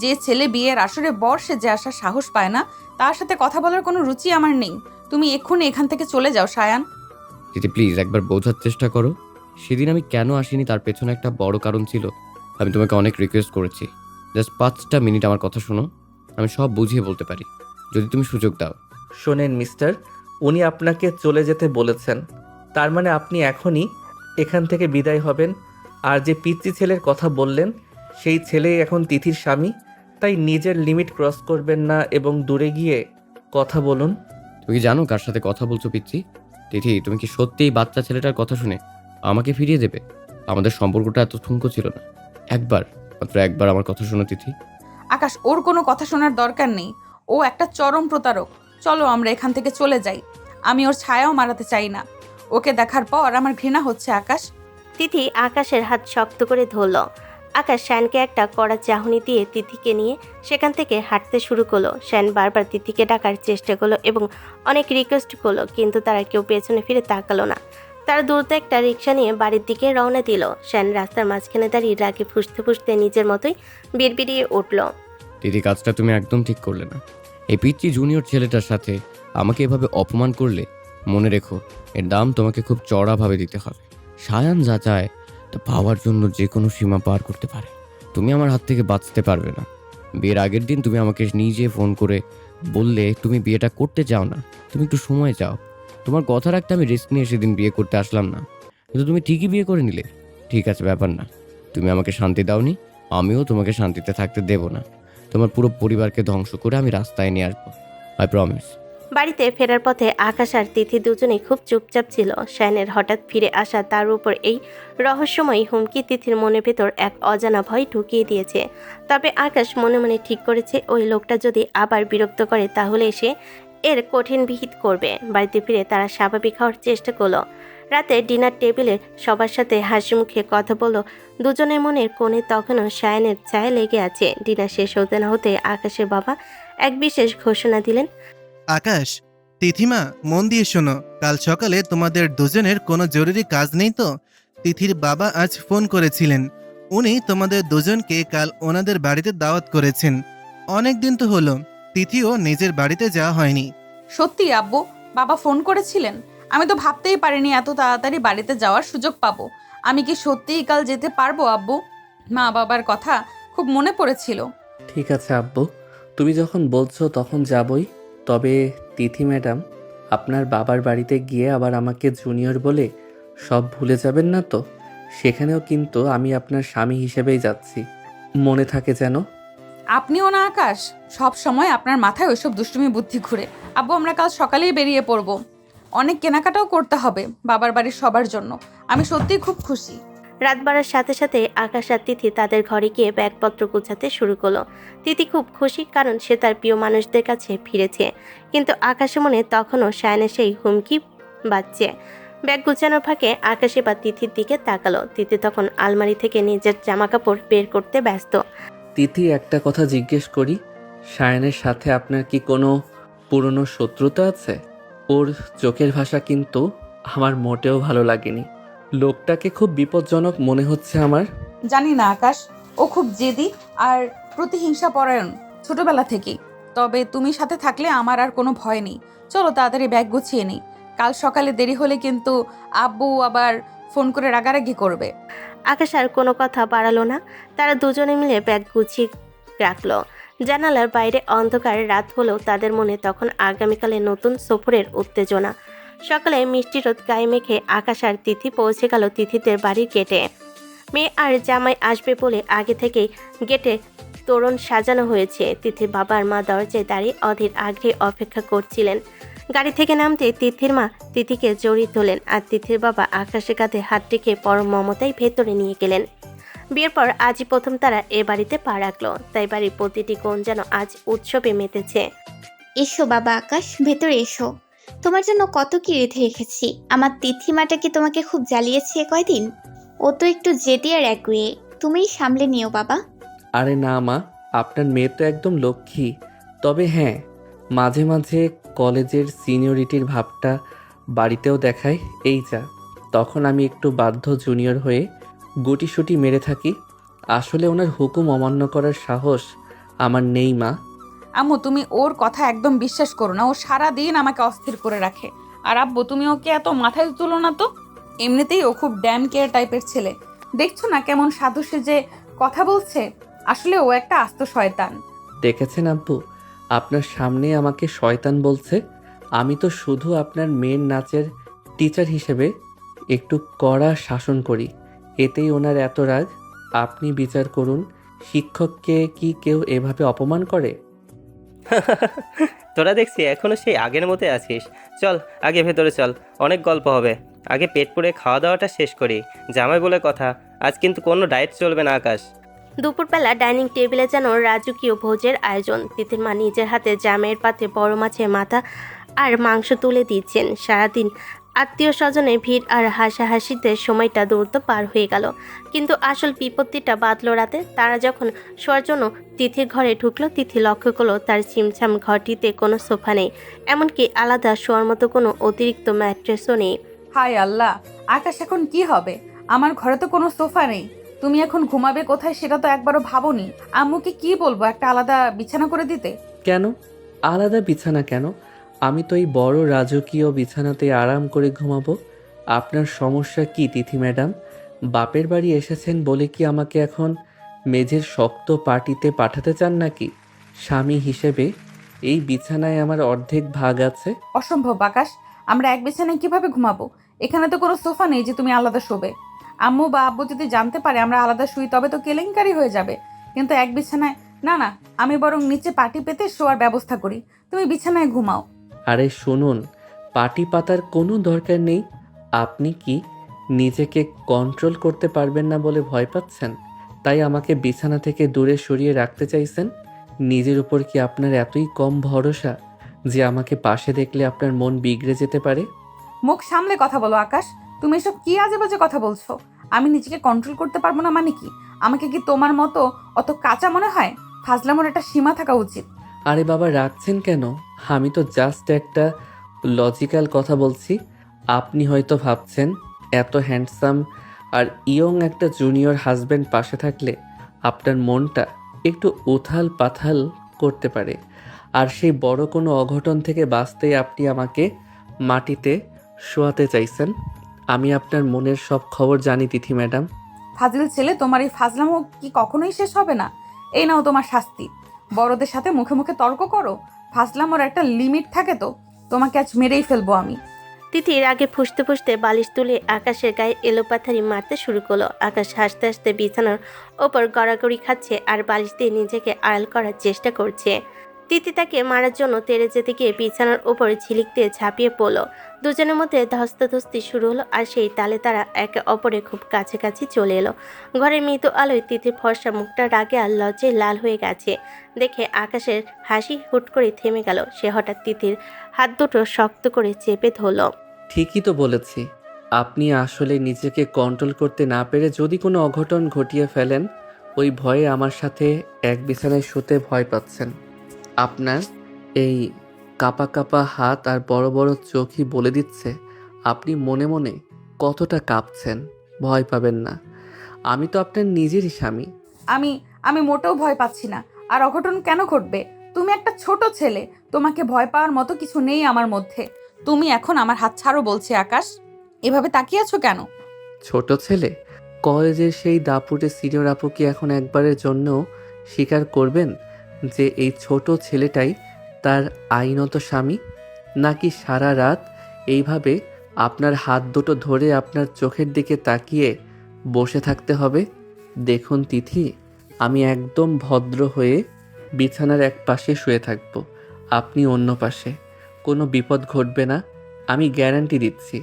যে ছেলে বিয়ের আসরে বর সেজে আসার সাহস পায় না, তার সাথে কথা বলার কোনো রুচি আমার নেই। তুমি এক্ষুনি এখান থেকে চলে যাও সায়ান। তিথি প্লিজ একবার বোঝার চেষ্টা করো। সেদিন আমি কেন আসিনি তার পেছনে একটা বড় কারণ ছিল। আমি তোমাকে অনেক রিকোয়েস্ট করেছি, জাস্ট 5টা মিনিট আমার কথা শোনো। আমি সব বুঝিয়ে বলতে পারি যদি তুমি সুযোগ দাও। শোনেন মিস্টার, উনি আপনাকে চলে যেতে বলেছেন, তার মানে আপনি এখনই এখান থেকে বিদায় হবেন। আর যে পিচ্চি ছেলের কথা বললেন, সেই ছেলেই এখন তিথির স্বামী। তাই নিজের লিমিট ক্রস করবেন না এবং দূরে গিয়ে কথা বলুন। তুমি কি জানো কার সাথে কথা বলছো পিচ্চি? তিথি, তুমি কি সত্যি এই বাচ্চা ছেলেটার কথা শুনে আমাকে ফিরিয়ে দেবে? আমাদের সম্পর্কটা এত ঠুনকো ছিল না। একবার, মাত্র একবার আমার কথা শোনো তিথি। আকাশ, ওর কোনো কথা শোনার দরকার নেই। ও একটা চরম প্রতারক। চলো আমরা এখান থেকে চলে যাই। আমি ওর ছায়াও মারাতে চাই না। ওকে দেখার পর আমার ঘৃণা হচ্ছে আকাশ। তিথি আকাশের হাত শক্ত করে ধরল। আকাশ শ্যানকে একটা কড়া চাহনি দিয়ে তিথিকে নিয়ে সেখান থেকে হাঁটতে শুরু করলো। শ্যান বারবার তিথিকে ডাকার চেষ্টা করলো এবং অনেক রিকোয়েস্ট করলো, কিন্তু তারা কেউ পেছনে ফিরে তাকালো না। তারা দ্রুত একটা রিক্সা নিয়ে বাড়ির দিকে রওনা দিল। শ্যান রাস্তার মাঝখানে দাঁড়িয়ে রাগে ফুঁসতে ফুঁসতে নিজের মতোই বিড়বিড়িয়ে উঠল। দিদি, কাজটা তুমি একদম ঠিক করলে না। এই পিচ্চি জুনিয়র ছেলেটার সাথে আমাকে এভাবে অপমান করলে, মনে রেখো এর দাম তোমাকে খুব চড়াভাবে দিতে হবে। সায়ান যা চায় তা পাওয়ার জন্য যে কোনো সীমা পার করতে পারে। তুমি আমার হাত থেকে বাঁচতে পারবে না। বিয়ের আগের দিন তুমি আমাকে নিজে ফোন করে বললে তুমি বিয়েটা করতে চাও না, তুমি একটু সময় চাও। তোমার কথা রাখতে আমি রিস্ক নিয়ে সেদিন বিয়ে করতে আসলাম না, কিন্তু তুমি ঠিকই বিয়ে করে নিলে। ঠিক আছে, ব্যাপার না। তুমি আমাকে শান্তি দাওনি, আমিও তোমাকে শান্তিতে থাকতে দেব না। তোমার পুরো পরিবারকে ধ্বংস করে আমি রাস্তায় নিয়ে আসবো, আই প্রমিস। বাড়িতে ফেরার পথে আকাশ আর তিথি দুজনেই খুব চুপচাপ ছিল। শ্যানের হঠাৎ ফিরে আসা, তার উপর এই রহস্যময়ী হুমকি তিথির মনের ভেতর এক অজানা ভয় ঢুকিয়ে দিয়েছে। তবে আকাশ মনে মনে ঠিক করেছে, ওই লোকটা যদি আবার বিরক্ত করে তাহলে সে এর কঠিন বিহিত করবে। বাড়িতে ফিরে তারা স্বাভাবিক হওয়ার চেষ্টা করলো। রাতে ডিনার টেবিলে সবার সাথে হাসি মুখে কথা বলল। দুজনের মনের কোণে তখনও শায়ানের ছায়া লেগে আছে। ডিনার শেষ হতে না হতে আকাশের বাবা এক বিশেষ ঘোষণা দিলেন। আকাশ, তিথিমা, মন দিয়ে শোনো। কাল সকালে তোমাদের দুজনের কোনো জরুরি কাজ নেই তো? তিথির বাবা আজ ফোন করেছিলেন। উনি তোমাদের দুজনকে কাল ওনাদের বাড়িতে দাওয়াত করেছেন। অনেক দিন তো হলো, তিথিও নিজের বাড়িতে যাওয়া হয়নি। সত্যি আব্বু, বাবা ফোন করেছিলেন? আমি তো ভাবতেই পারিনি এত তাড়াতাড়ি বাড়িতে যাওয়ার সুযোগ পাবো। আমি কি সত্যিই কাল যেতে পারবো আব্বু? মা বাবার কথা খুব মনে পড়েছিল। ঠিক আছে আব্বু, তুমি যখন বলছো তখন যাবই। তবে তিথি ম্যাডাম, আপনার বাবার বাড়িতে গিয়ে আবার আমাকে জুনিয়র বলে সব ভুলে যাবেন না তো? সেখানেও কিন্তু আমি আপনার স্বামী হিসেবেই যাচ্ছি, মনে থাকে যেন। আপনিও না আকাশ, সব সময় আপনার মাথায় ওইসব দুষ্টুমি বুদ্ধি ঘুরে। আব্বু, আমরা কাল সকালেই বেরিয়ে পড়বো। অনেক কেনাকাটাও করতে হবে বাবার বাড়ির সবার জন্য। আমি সত্যিই খুব খুশি। রাত বাড়ার সাথে সাথে আকাশ আর তিথি তাদের ঘরে গিয়ে ব্যাগপত্র গুছাতে শুরু করলো। তিথি খুব খুশি, কারণ সে তার প্রিয় মানুষদের কাছে ফিরেছে। কিন্তু আকাশের মনে তখনও শায়নের সেই হুমকি বাজছে। ব্যাগ গুছানোর ফাঁকে আকাশ এবার তিথির দিকে তাকালো। তিথি তখন আলমারি থেকে নিজের জামাকাপড় বের করতে ব্যস্ত। তিথি, একটা কথা জিজ্ঞেস করি, শায়ানের সাথে আপনার কি কোনো পুরনো শত্রুতা আছে? ওর চোখের ভাষা কিন্তু আমার মোটেও ভালো লাগেনি। লোকটাকে খুব বিপজ্জনক মনে হচ্ছে আমার। জানি না আকাশ, ও খুব জেদি আর প্রতিহিংসা পরায়ণ ছোটবেলা থেকেই। তবে তুমি সাথে থাকলে আমার আর কোনো ভয় নেই। চলো তাড়াতাড়ি ব্যাগ গুছিয়ে নিই। কাল সকালে দেরি হলে কিন্তু আব্বু আবার ফোন করে রাগারাগি করবে। আকাশ আর কোনো কথা বাড়ালো না। তারা দুজনে মিলে ব্যাগ গুছিয়ে রাখলো। জানালার বাইরে অন্ধকার রাত হলেও তাদের মনে তখন আগামীকালে নতুন সফরের উত্তেজনা। সকালে মিষ্টি রোদ গায়ে মেখে আকাশ আর তিথি পৌঁছে গেল তিথিদের বাড়ির গেটে। মেয়ে আর জামাই আসবে বলে আগে থেকেই গেটে তোরণ সাজানো হয়েছে। তিথির বাবা আর মা দরজায় দাঁড়িয়ে অধীর আগ্রহে অপেক্ষা করছিলেন। গাড়ি থেকে নামতে তিথির মা তিথিকে জড়িয়ে তোলেন আর তিথির বাবা আকাশের কাঁধে হাত রেখে পরম মমতায় ভেতরে নিয়ে গেলেন। বিয়ের পর আজই প্রথম তারা এ বাড়িতে পা রাখলো, তাই বাড়ির প্রতিটি কোণ যেন আজ উৎসবে মেতেছে। এসো বাবা আকাশ, ভেতরে এসো। তোমার জন্য কত কি রেঁধে রেখেছি। আমার তিথিমাটা কি তোমাকে খুব জ্বালিয়েছে কয়দিন? ও তো একটু জেদি আর একগুঁয়ে, তুমিই সামলে নিও বাবা। আরে না মা, আপনার মেয়ে তো একদম লক্ষ্মী। তবে হ্যাঁ, মাঝে মাঝে কলেজের সিনিয়রিটির ভাবটা বাড়িতেও দেখায়। এই যা, তখন আমি একটু বাধ্য জুনিয়র হয়ে গুটিসুটি মেরে থাকি। আসলে ওনার হুকুম অমান্য করার সাহস আমার নেই মা। আম্মু, তুমি ওর কথা একদম বিশ্বাস করো না। ও সারা দিন আমাকে অস্থির করে রাখে। আর আব্বু, তুমি ওকে এত মাথায় তুলো না তো। এমনিতেই ও খুব ড্যাম কেয়ার টাইপের ছেলে। দেখছো না কেমন সাধু সেজে কথা বলছে? আসলে ও একটা আস্ত শয়তান। দেখেছেন আব্বু, আপনার সামনে আমাকে শয়তান বলছে। আমি তো শুধু আপনার মেয়ের নাচের টিচার হিসেবে একটু কড়া শাসন করি, এতেই ওনার এত রাগ। আপনি বিচার করুন, শিক্ষককে কি কেউ এভাবে অপমান করে? তোরা দেখছি এখনো সেই আগের মতো আছিস। চল আগে ভেতরে চল, অনেক গল্প হবে। আগে পেট পুড়ে খাওয়া দাওয়াটা শেষ করি। জামাই বলে কথা, আজ কিন্তু কোনো ডায়েট চলবে না আকাশ। দুপুরবেলা ডাইনিং টেবিলে যেন রাজকীয় ভোজের আয়োজন। তিথির মা নিজের হাতে জামের পাতে বড় মাছের মাথা আর মাংস তুলে দিচ্ছেন। সারাদিন আত্মীয় স্বজনের ভিড় আর হাসাহাসিতে সময়টা দ্রুত পার হয়ে গেল, কিন্তু আসল বিপত্তিটা বাঁধল রাতে। তারা যখন শোয়ার জন্য তিথির ঘরে ঢুকলো, তিথি লক্ষ্য করলো তার ছিমছাম ঘরটিতে কোনো সোফা নেই, এমনকি আলাদা শোয়ার মতো কোনো অতিরিক্ত ম্যাট্রেসও নেই। হায় আল্লাহ, আকাশ এখন কি হবে? আমার ঘরে তো কোনো সোফা নেই। তুমি এখন ঘুমাবে কোথায় সেটা তো একবারও ভাবোনি। আম্মুকে কি বলবো একটা আলাদা বিছানা করে দিতে? কেন আলাদা বিছানা কেন? আমি তো এই বড় রাজকীয় বিছানাতে আরাম করে ঘুমাবো। আপনার সমস্যা কি তিথি ম্যাডাম? বাপের বাড়ি এসেছেন বলে কি আমাকে এখন মেঝের শক্ত পাটিতে পাঠাতে চান নাকি? স্বামী হিসেবে এই বিছানায় আমার অর্ধেক ভাগ আছে। অসম্ভব আকাশ, আমরা এক বিছানায় কিভাবে ঘুমাবো? এখানে তো কোনো সোফা নেই যে তুমি আলাদা শোবে। আম্মু বা আব্বু যদি জানতে পারে আমরা আলাদা শুই তবে তো কেলেঙ্কারি হয়ে যাবে। কিন্তু এক বিছানায় না, না, আমি বরং নিচে পাটি পেতে শোয়ার ব্যবস্থা করি, তুমি বিছানায় ঘুমাও। আরে শুনুন, পাটি পাতার কোনো দরকার নেই। আপনি কি নিজেকে কন্ট্রোল করতে পারবেন না বলে ভয় পাচ্ছেন, তাই আমাকে বিছানা থেকে দূরে সরিয়ে রাখতে চাইছেন? নিজের উপর কি আপনার এতই কম ভরসা যে আমাকে পাশে দেখলে আপনার মন বিগড়ে যেতে পারে? মুখ সামলে কথা বলো আকাশ, তুমি এসব কি আজে বাজে কথা বলছো? আমি নিজেকে কন্ট্রোল করতে পারবো না মানে কি? আমাকে কি তোমার মতো অত কাঁচা মনে হয়? ফাজলামোর একটা সীমা থাকা উচিত। আরে বাবা, রাখছেন কেন? আমি তো জাস্ট একটা লজিক্যাল কথা বলছি। আপনি হয়তো ভাবছেন এত হ্যান্ডসাম আর ইয়ং একটা জুনিয়র হাজব্যান্ড পাশে থাকলে আপনার মনটা একটু উথাল পাথাল করতে পারে, আর সেই বড় কোনো অঘটন থেকে বাঁচতেই আপনি আমাকে মাটিতে শোয়াতে চাইছেন। আমি আপনার মনের সব খবর জানি তিথি ম্যাডাম। ফাজিল ছেলে, তোমার এই ফাজলামো কি কখনোই শেষ হবে না? এই নাও তোমার শাস্তি। বড়দের সাথে মুখে মুখে তর্ক করো? ফাজলামোর একটা লিমিট থাকে তো। তোমাকে আজ মেরেই ফেলবো আমি। তিথির আগে ফুসতে ফুসতে বালিশ তুলে আকাশের গায়ে এলোপাথারি মারতে শুরু করলো। আকাশ হাসতে হাসতে বিছানার ওপর গড়াগড়ি খাচ্ছে আর বালিশ দিয়ে নিজেকে আড়াল করার চেষ্টা করছে। তিথি তাকে মারার জন্য তেড়ে যেতে গিয়ে বিছানার ওপরে ঝিলিক দিয়ে ঝাঁপিয়ে পড়লো। দুজনের মধ্যে ধস্তাধস্তি শুরু হলো আর সেই তালে তারা একে অপরে খুব কাছাকাছি চলে এলো। ঘরের মৃদু আলোয় তিথির ফর্সা মুখটা রাগে আর লজ্জায় লাল হয়ে গেছে দেখে আকাশের হাসি হুট করে থেমে গেল। সে হঠাৎ তিথির হাত দুটো শক্ত করে চেপে ধরল। ঠিকই তো বলেছি, আপনি আসলে নিজেকে কন্ট্রোল করতে না পেরে যদি কোনো অঘটন ঘটিয়ে ফেলেন, ওই ভয়ে আমার সাথে এক বিছানায় শুতে ভয় পাচ্ছেন। আপনার এই কাপা কাপা হাত আর বড় বড় চোখই বলে দিচ্ছে আপনি মনে মনে কতটা কাঁপছেন। ভয় পাবেন না, আমি তো আপনার নিজেরই স্বামী। আমি মোটেও ভয় পাচ্ছি না। আর অঘটন কেন ঘটবে? তুমি একটা ছোট ছেলে, তোমাকে ভয় পাওয়ার মতো কিছু নেই আমার মধ্যে। তুমি এখন আমার হাত ছাড়ো বলছি। আকাশ, এভাবে তাকিয়ে আছো কেন? ছোট ছেলে? কলেজের সেই দাপুটে সিনিয়র আপু কি এখন একবারের জন্য স্বীকার করবেন যে এই ছোট ছেলেটাই তার আইনত স্বামী, নাকি সারা রাত এইভাবে আপনার হাত দুটো ধরে আপনার চোখের দিকে তাকিয়ে বসে থাকতে হবে? দেখুন তিথি, আমি একদম ভদ্র হয়ে বিছানার এক পাশে শুয়ে থাকব, আপনি অন্য পাশে। কোনো বিপদ ঘটবে না, আমি গ্যারান্টি দিচ্ছি।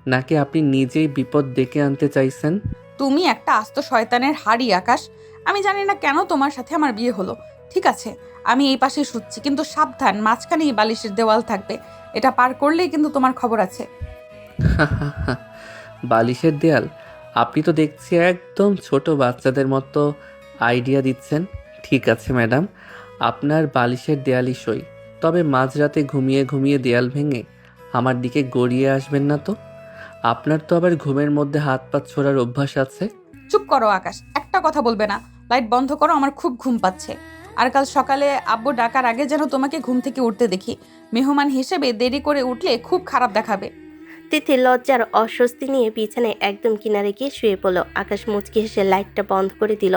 নাকি আপনি নিজেই বিপদ ডেকে আনতে চাইছেন? তুমি একটা আস্ত শয়তানের হাড়ি আকাশ। আমি জানি না কেন তোমার সাথে আমার বিয়ে হলো। ঠিক আছে, আমি এই পাশে শুচ্ছি, কিন্তু সাবধান, মাঝখানেই বালিশের দেওয়াল থাকবে। এটা পার করলেই কিন্তু তোমার খবর আছে। বালিশের দেয়াল? আপনি তো দেখছি একদম ছোট বাচ্চাদের মতো আইডিয়া দিচ্ছেন। ঠিক আছে ম্যাডাম, আপনার বালিশের দেয়ালই সই। তবে মাঝরাতে ঘুমিয়ে ঘুমিয়ে দেয়াল ভেঙে আমার দিকে গড়িয়ে আসবেন না তো। আপনার তো আবার ঘুমের মধ্যে হাত পা ছোড়ার অভ্যাস আছে। চুপ করো আকাশ, একটা কথা বলবে না। লাইট বন্ধ করো, আমার খুব ঘুম পাচ্ছে। আর কাল সকালে আব্বু ডাকার আগে যেন তোমাকে ঘুম থেকে উঠতে দেখি। মেহমান হিসেবে দেরি করে উঠলে খুব খারাপ দেখাবে। তিথি লজ্জার অস্বস্তি নিয়ে বিছানায় একদম কিনারে গিয়ে শুয়ে পড়ল। আকাশ মুচকি হেসে লাইটটা বন্ধ করে দিল।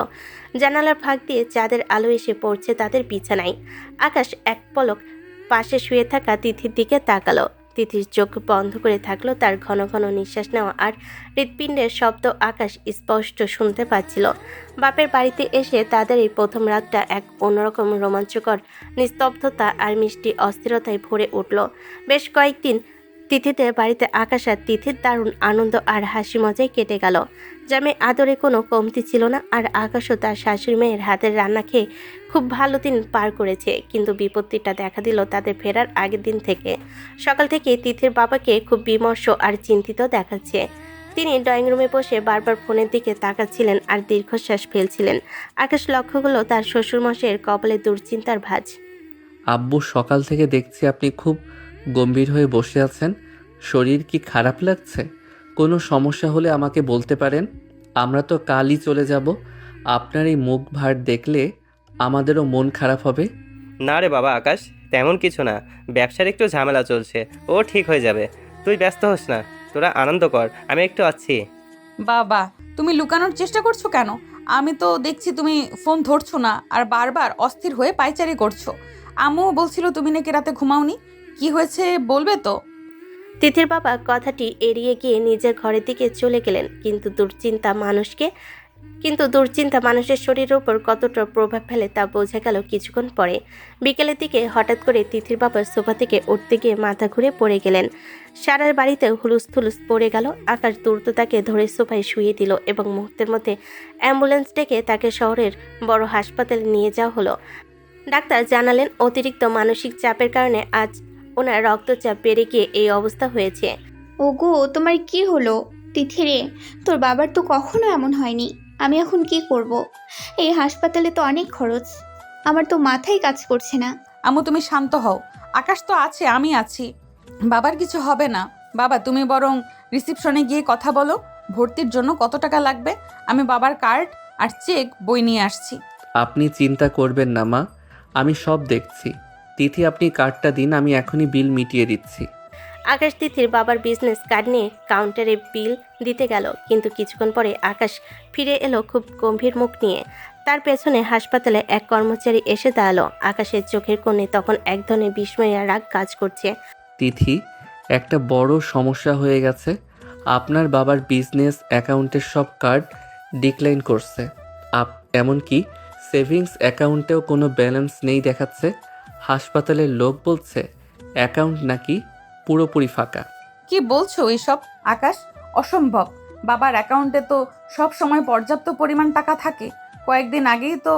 জানালার ফাঁক দিয়ে চাঁদের আলো এসে পড়ছে তাদের বিছানায়। আকাশ এক পলক পাশে শুয়ে থাকা তিথির দিকে তাকালো। তিথির চোখ বন্ধ করে থাকলো। তার ঘন ঘন নিঃশ্বাস নেওয়া আর হৃৎপিণ্ডের শব্দ আকাশ স্পষ্ট শুনতে পাচ্ছিল। বাপের বাড়িতে এসে তাদের এই প্রথম রাতটা এক অন্যরকম রোমাঞ্চকর নিস্তব্ধতা আর মিষ্টি অস্থিরতায় ভরে উঠল। বেশ কয়েকদিন তিথিদের বাড়িতে আকাশ আর তিথির দারুণ আনন্দ আর হাসি মজায় কেটে গেল। জামে আদরে কোনো কমতি ছিল না। আর আকাশও তার শাশুড়ি মেয়ের হাতের রান্না খেয়ে খুব ভালো দিন পার করেছে। কিন্তু বিপত্তিটা দেখা দিল তাদের ফেরার আগের দিন থেকে। সকাল থেকে তিথির বাবাকে খুব বিমর্ষ আর চিন্তিত দেখাচ্ছে। তিনি ড্রয়িং রুমে বসে বারবার ফোনের দিকে তাকাচ্ছিলেন আর দীর্ঘশ্বাস ফেলছিলেন। আকাশ লক্ষ্য করলো তার শ্বশুরমশাইয়ের কপালে দুশ্চিন্তার ভাঁজ। আব্বু, সকাল থেকে দেখছি আপনি খুব গম্ভীর হয়ে বসে আছেন। শরীর কি খারাপ লাগছে? কোনো সমস্যা হলে আমাকে বলতে পারেন। আমরা তো কালই চলে যাব। আপনার এই মুখ ভার দেখলে আমাদেরও মন খারাপ হবে। না রে বাবা আকাশ, তেমন কিছু না। ব্যবসার একটু ঝামেলা চলছে, ও ঠিক হয়ে যাবে। তুই ব্যস্ত হোস না, তোরা আনন্দ কর, আমি একটু আছি। বাবা, তুমি লুকানোর চেষ্টা করছো কেন? আমি তো দেখছি তুমি ফোন ধরছো না আর বারবার অস্থির হয়ে পায়চারি করছো। আম্মুও বলছিল তুমি নাকি রাতে ঘুমাওনি। কি হয়েছে বলবে তো? তিথির বাবা কথাটি এড়িয়ে গিয়ে নিজের ঘরের দিকে চলে গেলেন। কিন্তু দুশ্চিন্তা মানুষের শরীরের উপর কতটা প্রভাব ফেলে তা বোঝা গেল কিছুক্ষণ পরে। বিকেলের দিকে হঠাৎ করে তিথির বাবা সোফা থেকে উঠতে গিয়ে মাথা ঘুরে পড়ে গেলেন। সারা বাড়িতে হুলুস থুলুস পড়ে গেল। আকাশ দ্রুত তাকে ধরে সোফায় শুয়ে দিল এবং মুহূর্তের মধ্যে অ্যাম্বুলেন্স ডেকে তাকে শহরের বড় হাসপাতালে নিয়ে যাওয়া হলো। ডাক্তার জানালেন অতিরিক্ত মানসিক চাপের কারণে আজ ওনার রক্তচাপ বেড়ে গিয়ে এই অবস্থা হয়েছে। ওগো, তোমার কি হলো? তিথিরে, তোর বাবার তো কখনো এমন হয়নি। আমি এখন কি করব? এই হাসপাতালে তো অনেক খরচ। আমার তো মাথায় কাজ করছে না। আম্মু তুমি শান্ত হও, আকাশ তো আছে, আমি আছি, বাবার কিছু হবে না। বাবা তুমি বরং রিসিপশনে গিয়ে কথা বলো, ভর্তির জন্য কত টাকা লাগবে। আমি বাবার কার্ড আর চেক বই নিয়ে আসছি। আপনি চিন্তা করবেন না মা, আমি সব দেখছি। তিথি, আপনি কার্ডটা দিন, আমি এখনই বিল মিটিয়ে দিচ্ছি। আকাশ তিথির বাবার বিজনেস কার্ড নিয়ে কাউন্টারে বিল দিতে গেল। কিন্তু কিছুক্ষণ পরে আকাশ ফিরে এলো খুব গম্ভীর মুখ নিয়ে। তার পেছনে হাসপাতালে এক কর্মচারী এসে দাঁড়ালো। আকাশের চোখের কোণে তখন এক ধরনের বিস্ময় আর রাগ কাজ করছে। তিথি, একটা বড় সমস্যা হয়ে গেছে। আপনার বাবার বিজনেস অ্যাকাউন্টের সব কার্ড ডিক্লাইন করছে। এমনকি সেভিংস অ্যাকাউন্টেও কোনো ব্যালেন্স নেই দেখাচ্ছে। হাসপাতালের লোক বলছে অ্যাকাউন্ট নাকি পুরোপুরি ফাঁকা। কি বলছো এইসব আকাশ? অসম্ভব। বাবার অ্যাকাউন্টে তো সব সময় পর্যাপ্ত পরিমাণ টাকা থাকে। কয়েকদিন আগেই তো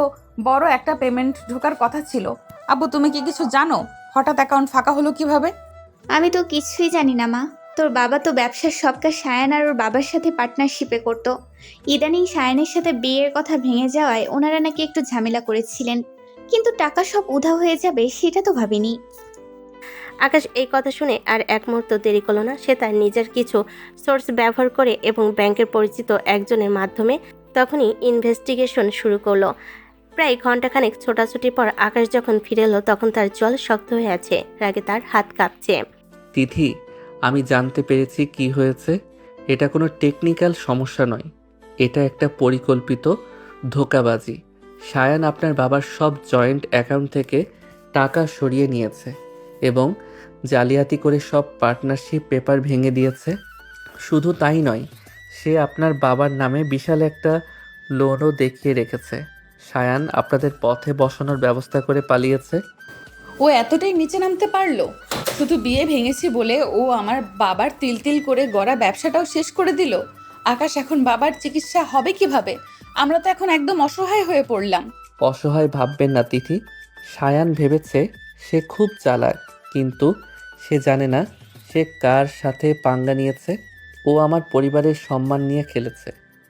বড় একটা পেমেন্ট ঢোকার কথা ছিল। আব্বু তুমি কি কিছু জানো? হঠাৎ অ্যাকাউন্ট ফাঁকা হলো কিভাবে? আমি তো কিছুই জানি না মা। তোর বাবা তো ব্যবসার সব কাজ সায়ান আর ওর বাবার সাথে পার্টনারশিপে করতো। ইদানিং সায়ানের সাথে বিয়ের কথা ভেঙে যাওয়ায় ওনারা নাকি একটু ঝামেলা করেছিলেন, কিন্তু টাকা সব উধাও হয়ে যাবে সেটা তো ভাবিনি। আকাশ এই কথা শুনে আর এক মুহূর্ত দেরি করল না। সে তার নিজের কিছু সোর্স ব্যবহার করে এবং ব্যাংকের পরিচিত একজনের মাধ্যমে তখনই ইনভেস্টিগেশন শুরু করলো। প্রায় ঘন্টাখানেক ছোটাছুটির পর আকাশ যখন ফিরে এলো তখন তার জল শক্ত হয়ে আছে, রাগে তার হাত কাঁপছে। তিথি, আমি জানতে পেরেছি কি হয়েছে। এটা কোনো টেকনিক্যাল সমস্যা নয়, এটা একটা পরিকল্পিত ধোঁকাবাজি। সায়ান আপনার বাবার সব জয়েন্ট অ্যাকাউন্ট থেকে টাকা সরিয়ে নিয়েছে এবং জালিয়াতি করে সব পার্টনারশিপ পেপার ভেঙে দিয়েছে। শুধু তাই নয়, সে আপনার বাবার নামে বিশাল একটা লোনও দেখিয়ে রেখেছে। সায়ান আপনাদের পথে বসানোর ব্যবস্থা করে পালিয়েছে। ও এতটাই নিচে নামতে পারলো? শুধু বিয়ে ভেঙেছি বলে ও আমার বাবার তিল তিল করে গড়া ব্যবসাটাও শেষ করে দিল। আকাশ, এখন বাবার চিকিৎসা হবে কিভাবে? আমরা তো এখন একদম অসহায় হয়ে পড়লাম। অসহায় ভাববেন না তিথি। সায়ান ভেবেছে সে খুব চালাক, কিন্তু সে জানে না সে কার সাথে পাঙ্গা নিয়েছে। ও আমার পরিবারের সম্মান নিয়ে খেলেছে।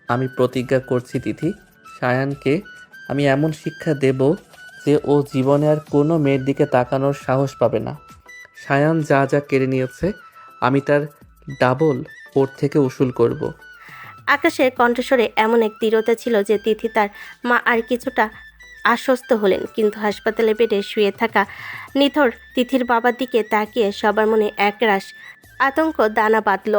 আমি প্রতিজ্ঞা করছি তিথি, সায়ানকে আমি এমন শিক্ষা দেব যে ও জীবনে আর কোনো মেয়ের দিকে তাকানোর সাহস পাবে না। সায়ান যা যা কেড়ে নিয়েছে আমি তার ডাবল ওর থেকে উসুল করব। আকাশের কণ্ঠস্বরে এমন এক দৃঢ়তা ছিল যে তিথি তার মা আর কিছুটা আশ্বস্ত হলেন, কিন্তু হাসপাতালে বেডে শুয়ে থাকা নিথর তিথির বাবার দিকে তাকিয়ে সবার মনে একরাশ আতঙ্ক দানা বাঁধল।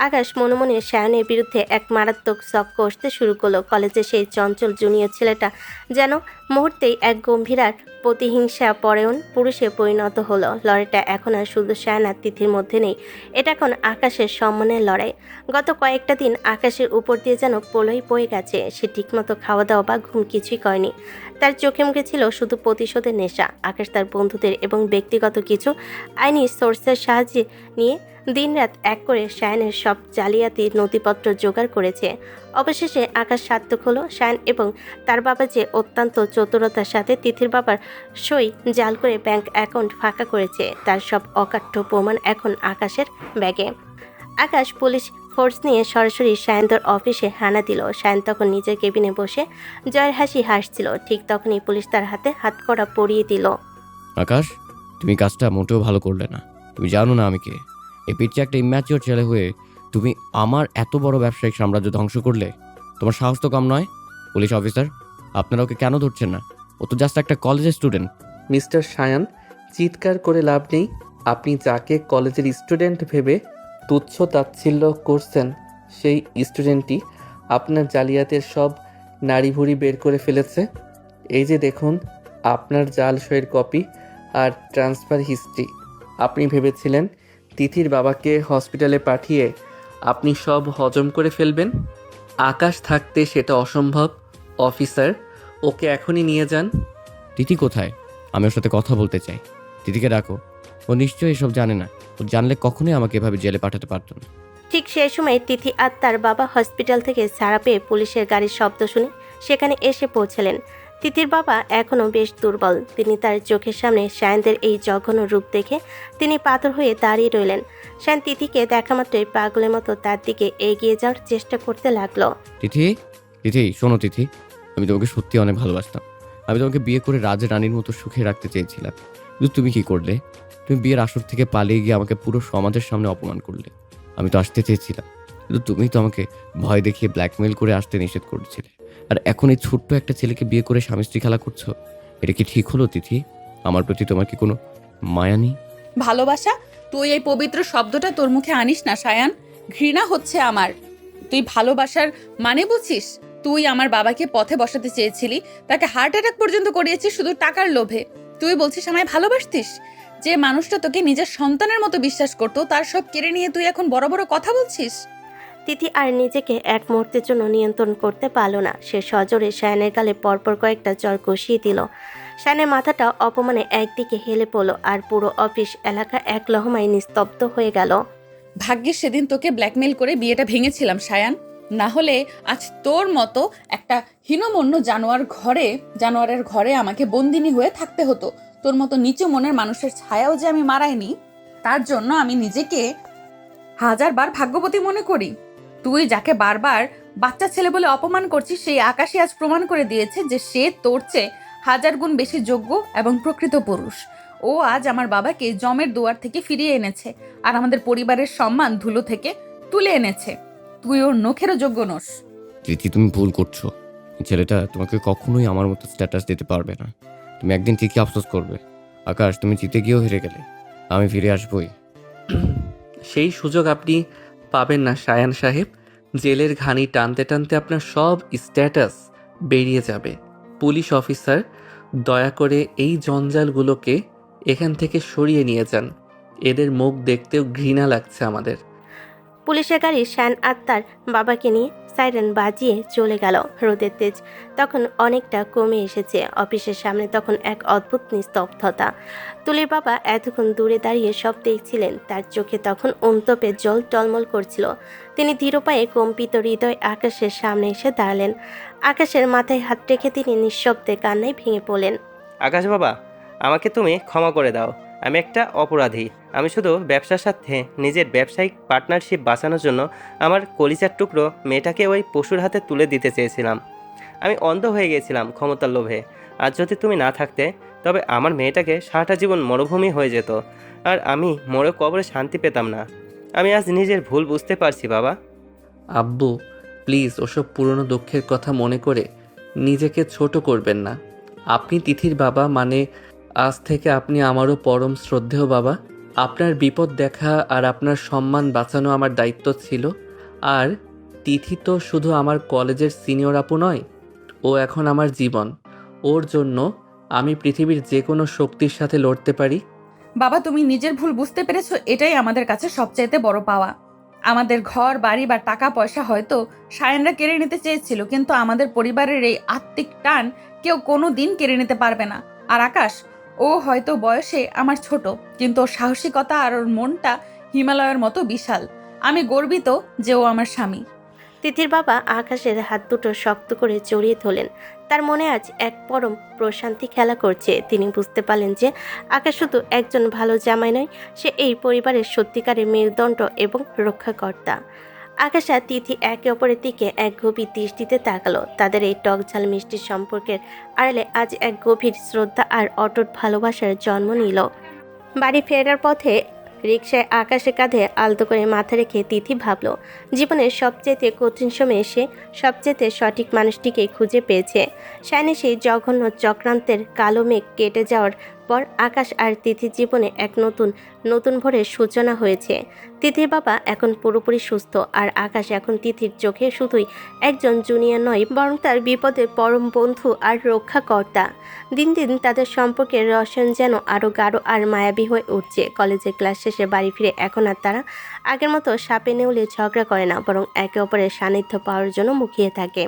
আকাশ মনে মনে সায়নের বিরুদ্ধে এক মারাত্মক শক কষতে শুরু করলো। কলেজে সেই চঞ্চল জুনিয়র ছেলেটা যেন মুহূর্তেই এক গম্ভীর আর প্রতিহিংসা পরায়ণ পুরুষে পরিণত হলো। লড়াইটা এখন আর শুধু সায়ন আর তিথির মধ্যে নেই, এটা এখন আকাশের সম্মানের লড়াই। গত কয়েকটা দিন আকাশের উপর দিয়ে যেন প্রলয় বয়ে গেছে। সে ঠিকমতো খাওয়া দাওয়া বা ঘুম কিছুই করেনি। তার চোখে মুখে ছিল শুধু প্রতিশোধের নেশা। আকাশ তার বন্ধুদের এবং ব্যক্তিগত কিছু আইনি সোর্সের সাহায্যে নিয়ে দিনরাত এক করে সায়নের সব জালিয়াতি নথিপত্র জোগাড় করেছে। অবশেষে আকাশ সার্থক হলো। সায়ন এবং তার বাবা যে অত্যন্ত চতুরতার সাথে তিথির বাবার সই জাল করে ব্যাংক অ্যাকাউন্ট ফাঁকা করেছে, তার সব অকাঠ্য প্রমাণ এখন আকাশের ব্যাগে। আকাশ পুলিশ ফোর্স নিয়ে সরাসরি সায়ন্তর অফিসে হানা দিল। সায়ন তখন নিজের কেবিনে বসে জয়ের হাসি হাসছিল। ঠিক তখনই পুলিশ তার হাতে হাতকড়া পরিয়ে দিল। আকাশ, তুমি কাজটা মোটেও ভালো করলে না। তুমি জানো না আমি কে? এই পিচ্ছে একটা ইম্যাচিওর ছেলে হয়ে তুমি আমার এত বড় ব্যবসায়িক সাম্রাজ্য ধ্বংস করলে। তোমার সাহস তো কম নয়। পুলিশ অফিসার, আপনারা ওকে কেন ধরছেন না? ও তো জাস্ট একটা কলেজের স্টুডেন্ট। মিস্টার সায়ান, চিৎকার করে লাভ নেই। আপনি যাকে কলেজের স্টুডেন্ট ভেবে তুচ্ছ তাচ্ছিল্য করছেন, সেই স্টুডেন্টই আপনার জালিয়াতের সব নাড়িভুড়ি বের করে ফেলেছে। এই যে দেখুন আপনার জাল সইয়ের কপি আর ট্রান্সফার হিস্ট্রি। আপনি ভেবেছিলেন তিথির বাবাকে হসপিটালে পাঠিয়ে আপনি সব হজম করে ফেলবেন। আকাশ থাকতে সেটা অসম্ভব। অফিসার, ওকে এখনই নিয়ে যান। তিথি কোথায়? আমি ওর সাথে কথা বলতে চাই। তিথিকে ডাকো। ও নিশ্চয়ই এসব জানে না। ও জানলে কখনোই আমাকে এভাবে জেলে পাঠাতে পারতো না। ঠিক সেই সময় তিথি আর তার বাবা হসপিটাল থেকে ছাড়া পেয়ে পুলিশের গাড়ির শব্দ শুনে সেখানে এসে পৌঁছলেন। তিথির বাবা এখনও বেশ দুর্বল। তিনি তার চোখের সামনে সায়নদের এই জঘন্য রূপ দেখে তিনি পাথর হয়ে দাঁড়িয়ে রইলেন। সায়ন তিথিকে দেখা মাত্রই পাগলের মতো তার দিকে এগিয়ে যাওয়ার চেষ্টা করতে লাগলো। তিথি, তিথি শোনো তিথি, আমি তোমাকে সত্যি অনেক ভালোবাসতাম। আমি তোমাকে বিয়ে করে রাজা রানীর মতো সুখে রাখতে চেয়েছিলাম, কিন্তু তুমি কি করলে? তুমি বিয়ের আসর থেকে পালিয়ে গিয়ে আমাকে পুরো সমাজের সামনে অপমান করলে। আমি তো আসতে চেয়েছিলাম, কিন্তু তুমি তো আমাকে ভয় দেখিয়ে ব্ল্যাকমেল করে আসতে নিষেধ করেছিলে। আর এখন এই ছোট্ট একটা ছেলেকে বিয়ে করে স্বামী স্ত্রী খেলা করছো। এটা কি ঠিক হলো তিথি? আমার প্রতি তোমার কি কোনো মায়া নেই? ভালোবাসা? তুই এই পবিত্র শব্দটা তোর মুখে আনিস না সায়ান। ঘৃণা হচ্ছে আমার। তুই ভালোবাসার মানে বুঝিস? তুই আমার বাবাকে পথে বসাতে চেয়েছিলি, তাকে হার্ট অ্যাটাক পর্যন্ত করিয়েছিস শুধু টাকার লোভে। তুই বলছিস আমায় ভালোবাসতিস? যে মানুষটা তোকে নিজের সন্তানের মতো বিশ্বাস করতো, তার সব কেড়ে নিয়ে তুই এখন বড় বড় কথা বলছিস। তিথি আর নিজেকে এক মুহূর্তের জন্য নিয়ন্ত্রণ করতে পারল না। সে সজোরে সায়নের গালে পরপর কয়েকটা চর কষিয়ে দিল। সায়নের মাথাটা অপমানে একদিকে হেলে পড়ল, আর পুরো অফিস এলাকা এক লহমায় নিস্তব্ধ হয়ে গেল। ভাগ্যিস সেদিন তোকে ব্ল্যাকমেল করে বিয়েটা ভেঙেছিলাম সায়ান, না হলে আজ তোর মতো একটা হীনমন্য জানোয়ারের ঘরে আমাকে বন্দিনী হয়ে থাকতে হতো। তোর মতো নিচু মনের মানুষের ছায়াও যে আমি মারাইনি, তার জন্য আমি নিজেকে হাজারবার ভাগ্যবতী মনে করি। তুই যাকে বারবার বাচ্চা ছেলে বলে অপমান করছিস, সেই আকাশই আজ প্রমাণ করে দিয়েছে যে সে তোর চেয়ে 1000 গুণ বেশি যোগ্য এবং প্রকৃত পুরুষ। ও আজ আমার বাবাকে জমের দুয়ার থেকে ফিরিয়ে এনেছে, আর আমাদের পরিবারের সম্মান ধুলো থেকে তুলে এনেছে। তুই ওর নখেরও যোগ্য নোস। তিথি, তুমি ভুল করছো। এই ছেলেটা তোমাকে কখনোই আমার মতো স্ট্যাটাস দিতে পারবে না। তুমি একদিন ঠিকই আফসোস করবে। আকাশ, তুমি জিতে গিয়েও হেরে গেলে, আমি ফিরে আসবই। সেই সুযোগ আপনি পাবেন না সায়ান সাহেব। জেলের ঘানি টানতে টানতে আপনার সব স্ট্যাটাস বেরিয়ে যাবে। পুলিশ অফিসার, দয়া করে এই জঞ্জালগুলোকে এখান থেকে সরিয়ে নিয়ে যান। এদের মুখ দেখতেও ঘৃণা লাগছে আমাদের। পুলিশের গাড়ি শান আত্মার বাবাকে নিয়ে সাইরেন বাজিয়ে চলে গেল। রোদের তেজ তখন অনেকটা কমে এসেছে। অফিসের সামনে তখন এক অদ্ভুত নিস্তব্ধতা। তুলির বাবা এতক্ষণ দূরে দাঁড়িয়ে সব দেখছিলেন। তার চোখে তখন অন্তপে জল টলমল করছিল। তিনি ধীর পায়ে কম্পিত হৃদয় আকাশের সামনে এসে দাঁড়ালেন। আকাশের মাথায় হাত রেখে তিনি নিঃশব্দে কান্নায় ভেঙে পড়লেন। আকাশ বাবা, আমাকে তুমি ক্ষমা করে দাও। আমি একটা অপরাধী। আমি শুধু ব্যবসার সাথে নিজের ব্যবসায়িক পার্টনারশিপ বাঁচানোর জন্য আমার কলিজার টুকরো মেয়েটাকে ওই পশুর হাতে তুলে দিতে চেয়েছিলাম। আমি অন্ধ হয়ে গিয়েছিলাম ক্ষমতার লোভে। আর যদি তুমি না থাকতে, তবে আমার মেয়েটাকে সারাটা জীবন মরুভূমি হয়ে যেত, আর আমি মরে কবরে শান্তি পেতাম না। আমি আজ নিজের ভুল বুঝতে পারছি বাবা। আব্বু, প্লিজ ওসব পুরনো দুঃখের কথা মনে করে নিজেকে ছোট করবেন না। আপনি তিথির বাবা, মানে আজ থেকে আপনি আমারও পরম শ্রদ্ধেয় বাবা। আপনার বিপদ দেখা আর আপনার সম্মান বাঁচানো আমার দায়িত্ব ছিল। আর তিথি তো শুধু আমার কলেজের সিনিয়র আপু নয়, ও এখন আমার জীবন। ওর জন্য আমি পৃথিবীর যে কোনো শক্তির সাথে লড়তে পারি। বাবা, তুমি নিজের ভুল বুঝতে পেরেছো, এটাই আমাদের কাছে সবচাইতে বড় পাওয়া। আমাদের ঘর বাড়ি বা টাকা পয়সা হয়তো সায়নরা কেড়ে নিতে চেয়েছিল, কিন্তু আমাদের পরিবারের এই আত্মিক টান কেউ কোনো দিন কেড়ে নিতে পারবে না। আর আকাশ, ও হয়তো বয়সে আমার ছোট, কিন্তু ওর সাহসিকতা আর ওর মনটা হিমালয়ের মতো বিশাল। আমি গর্বিত যে ও আমার স্বামী। তিথির বাবা আকাশের হাত দুটো শক্ত করে জড়িয়ে ধরলেন। তার মনে আজ এক পরম প্রশান্তি খেলা করছে। তিনি বুঝতে পারলেন যে আকাশ শুধু একজন ভালো জামাই নয়, সে এই পরিবারের সত্যিকারের মেরুদণ্ড এবং রক্ষাকর্তা। আকাশ আর তিথি একে অপরের দিকে এক গভীর দৃষ্টিতে তাকালো। তাদের এই টক ঝাল মিষ্টির সম্পর্কের আড়ালে আজ এক গভীর শ্রদ্ধা আর অটুট ভালোবাসার জন্ম নিল। বাড়ি ফেরার পথে রিকশায় আকাশের কাঁধে আলতো করে মাথা রেখে তিথি ভাবল, জীবনের সবচেয়ে কঠিন সময়ে সে সবচেয়ে সঠিক মানুষটিকেই খুঁজে পেয়েছে। শায়নে সেই জঘন্য চক্রান্তের কালো মেঘ কেটে যাওয়ার পর আকাশ আর তিথির জীবনে এক নতুন ভোরের সূচনা হয়েছে। তিথির বাবা এখন পুরোপুরি সুস্থ, আর আকাশ এখন তিথির চোখে শুধুই একজন জুনিয়র নয়, বরং তার বিপদের পরম বন্ধু আর রক্ষাকর্তা। দিন দিন তাদের সম্পর্কের রসায়ন যেন আরও গাঢ় আর মায়াবী হয়ে উঠছে। কলেজের ক্লাস শেষে বাড়ি ফিরে এখন আর তারা আগের মতো সাপে নেউলে ঝগড়া করে না, বরং একে অপরের সান্নিধ্য পাওয়ার জন্য মুখিয়ে থাকে।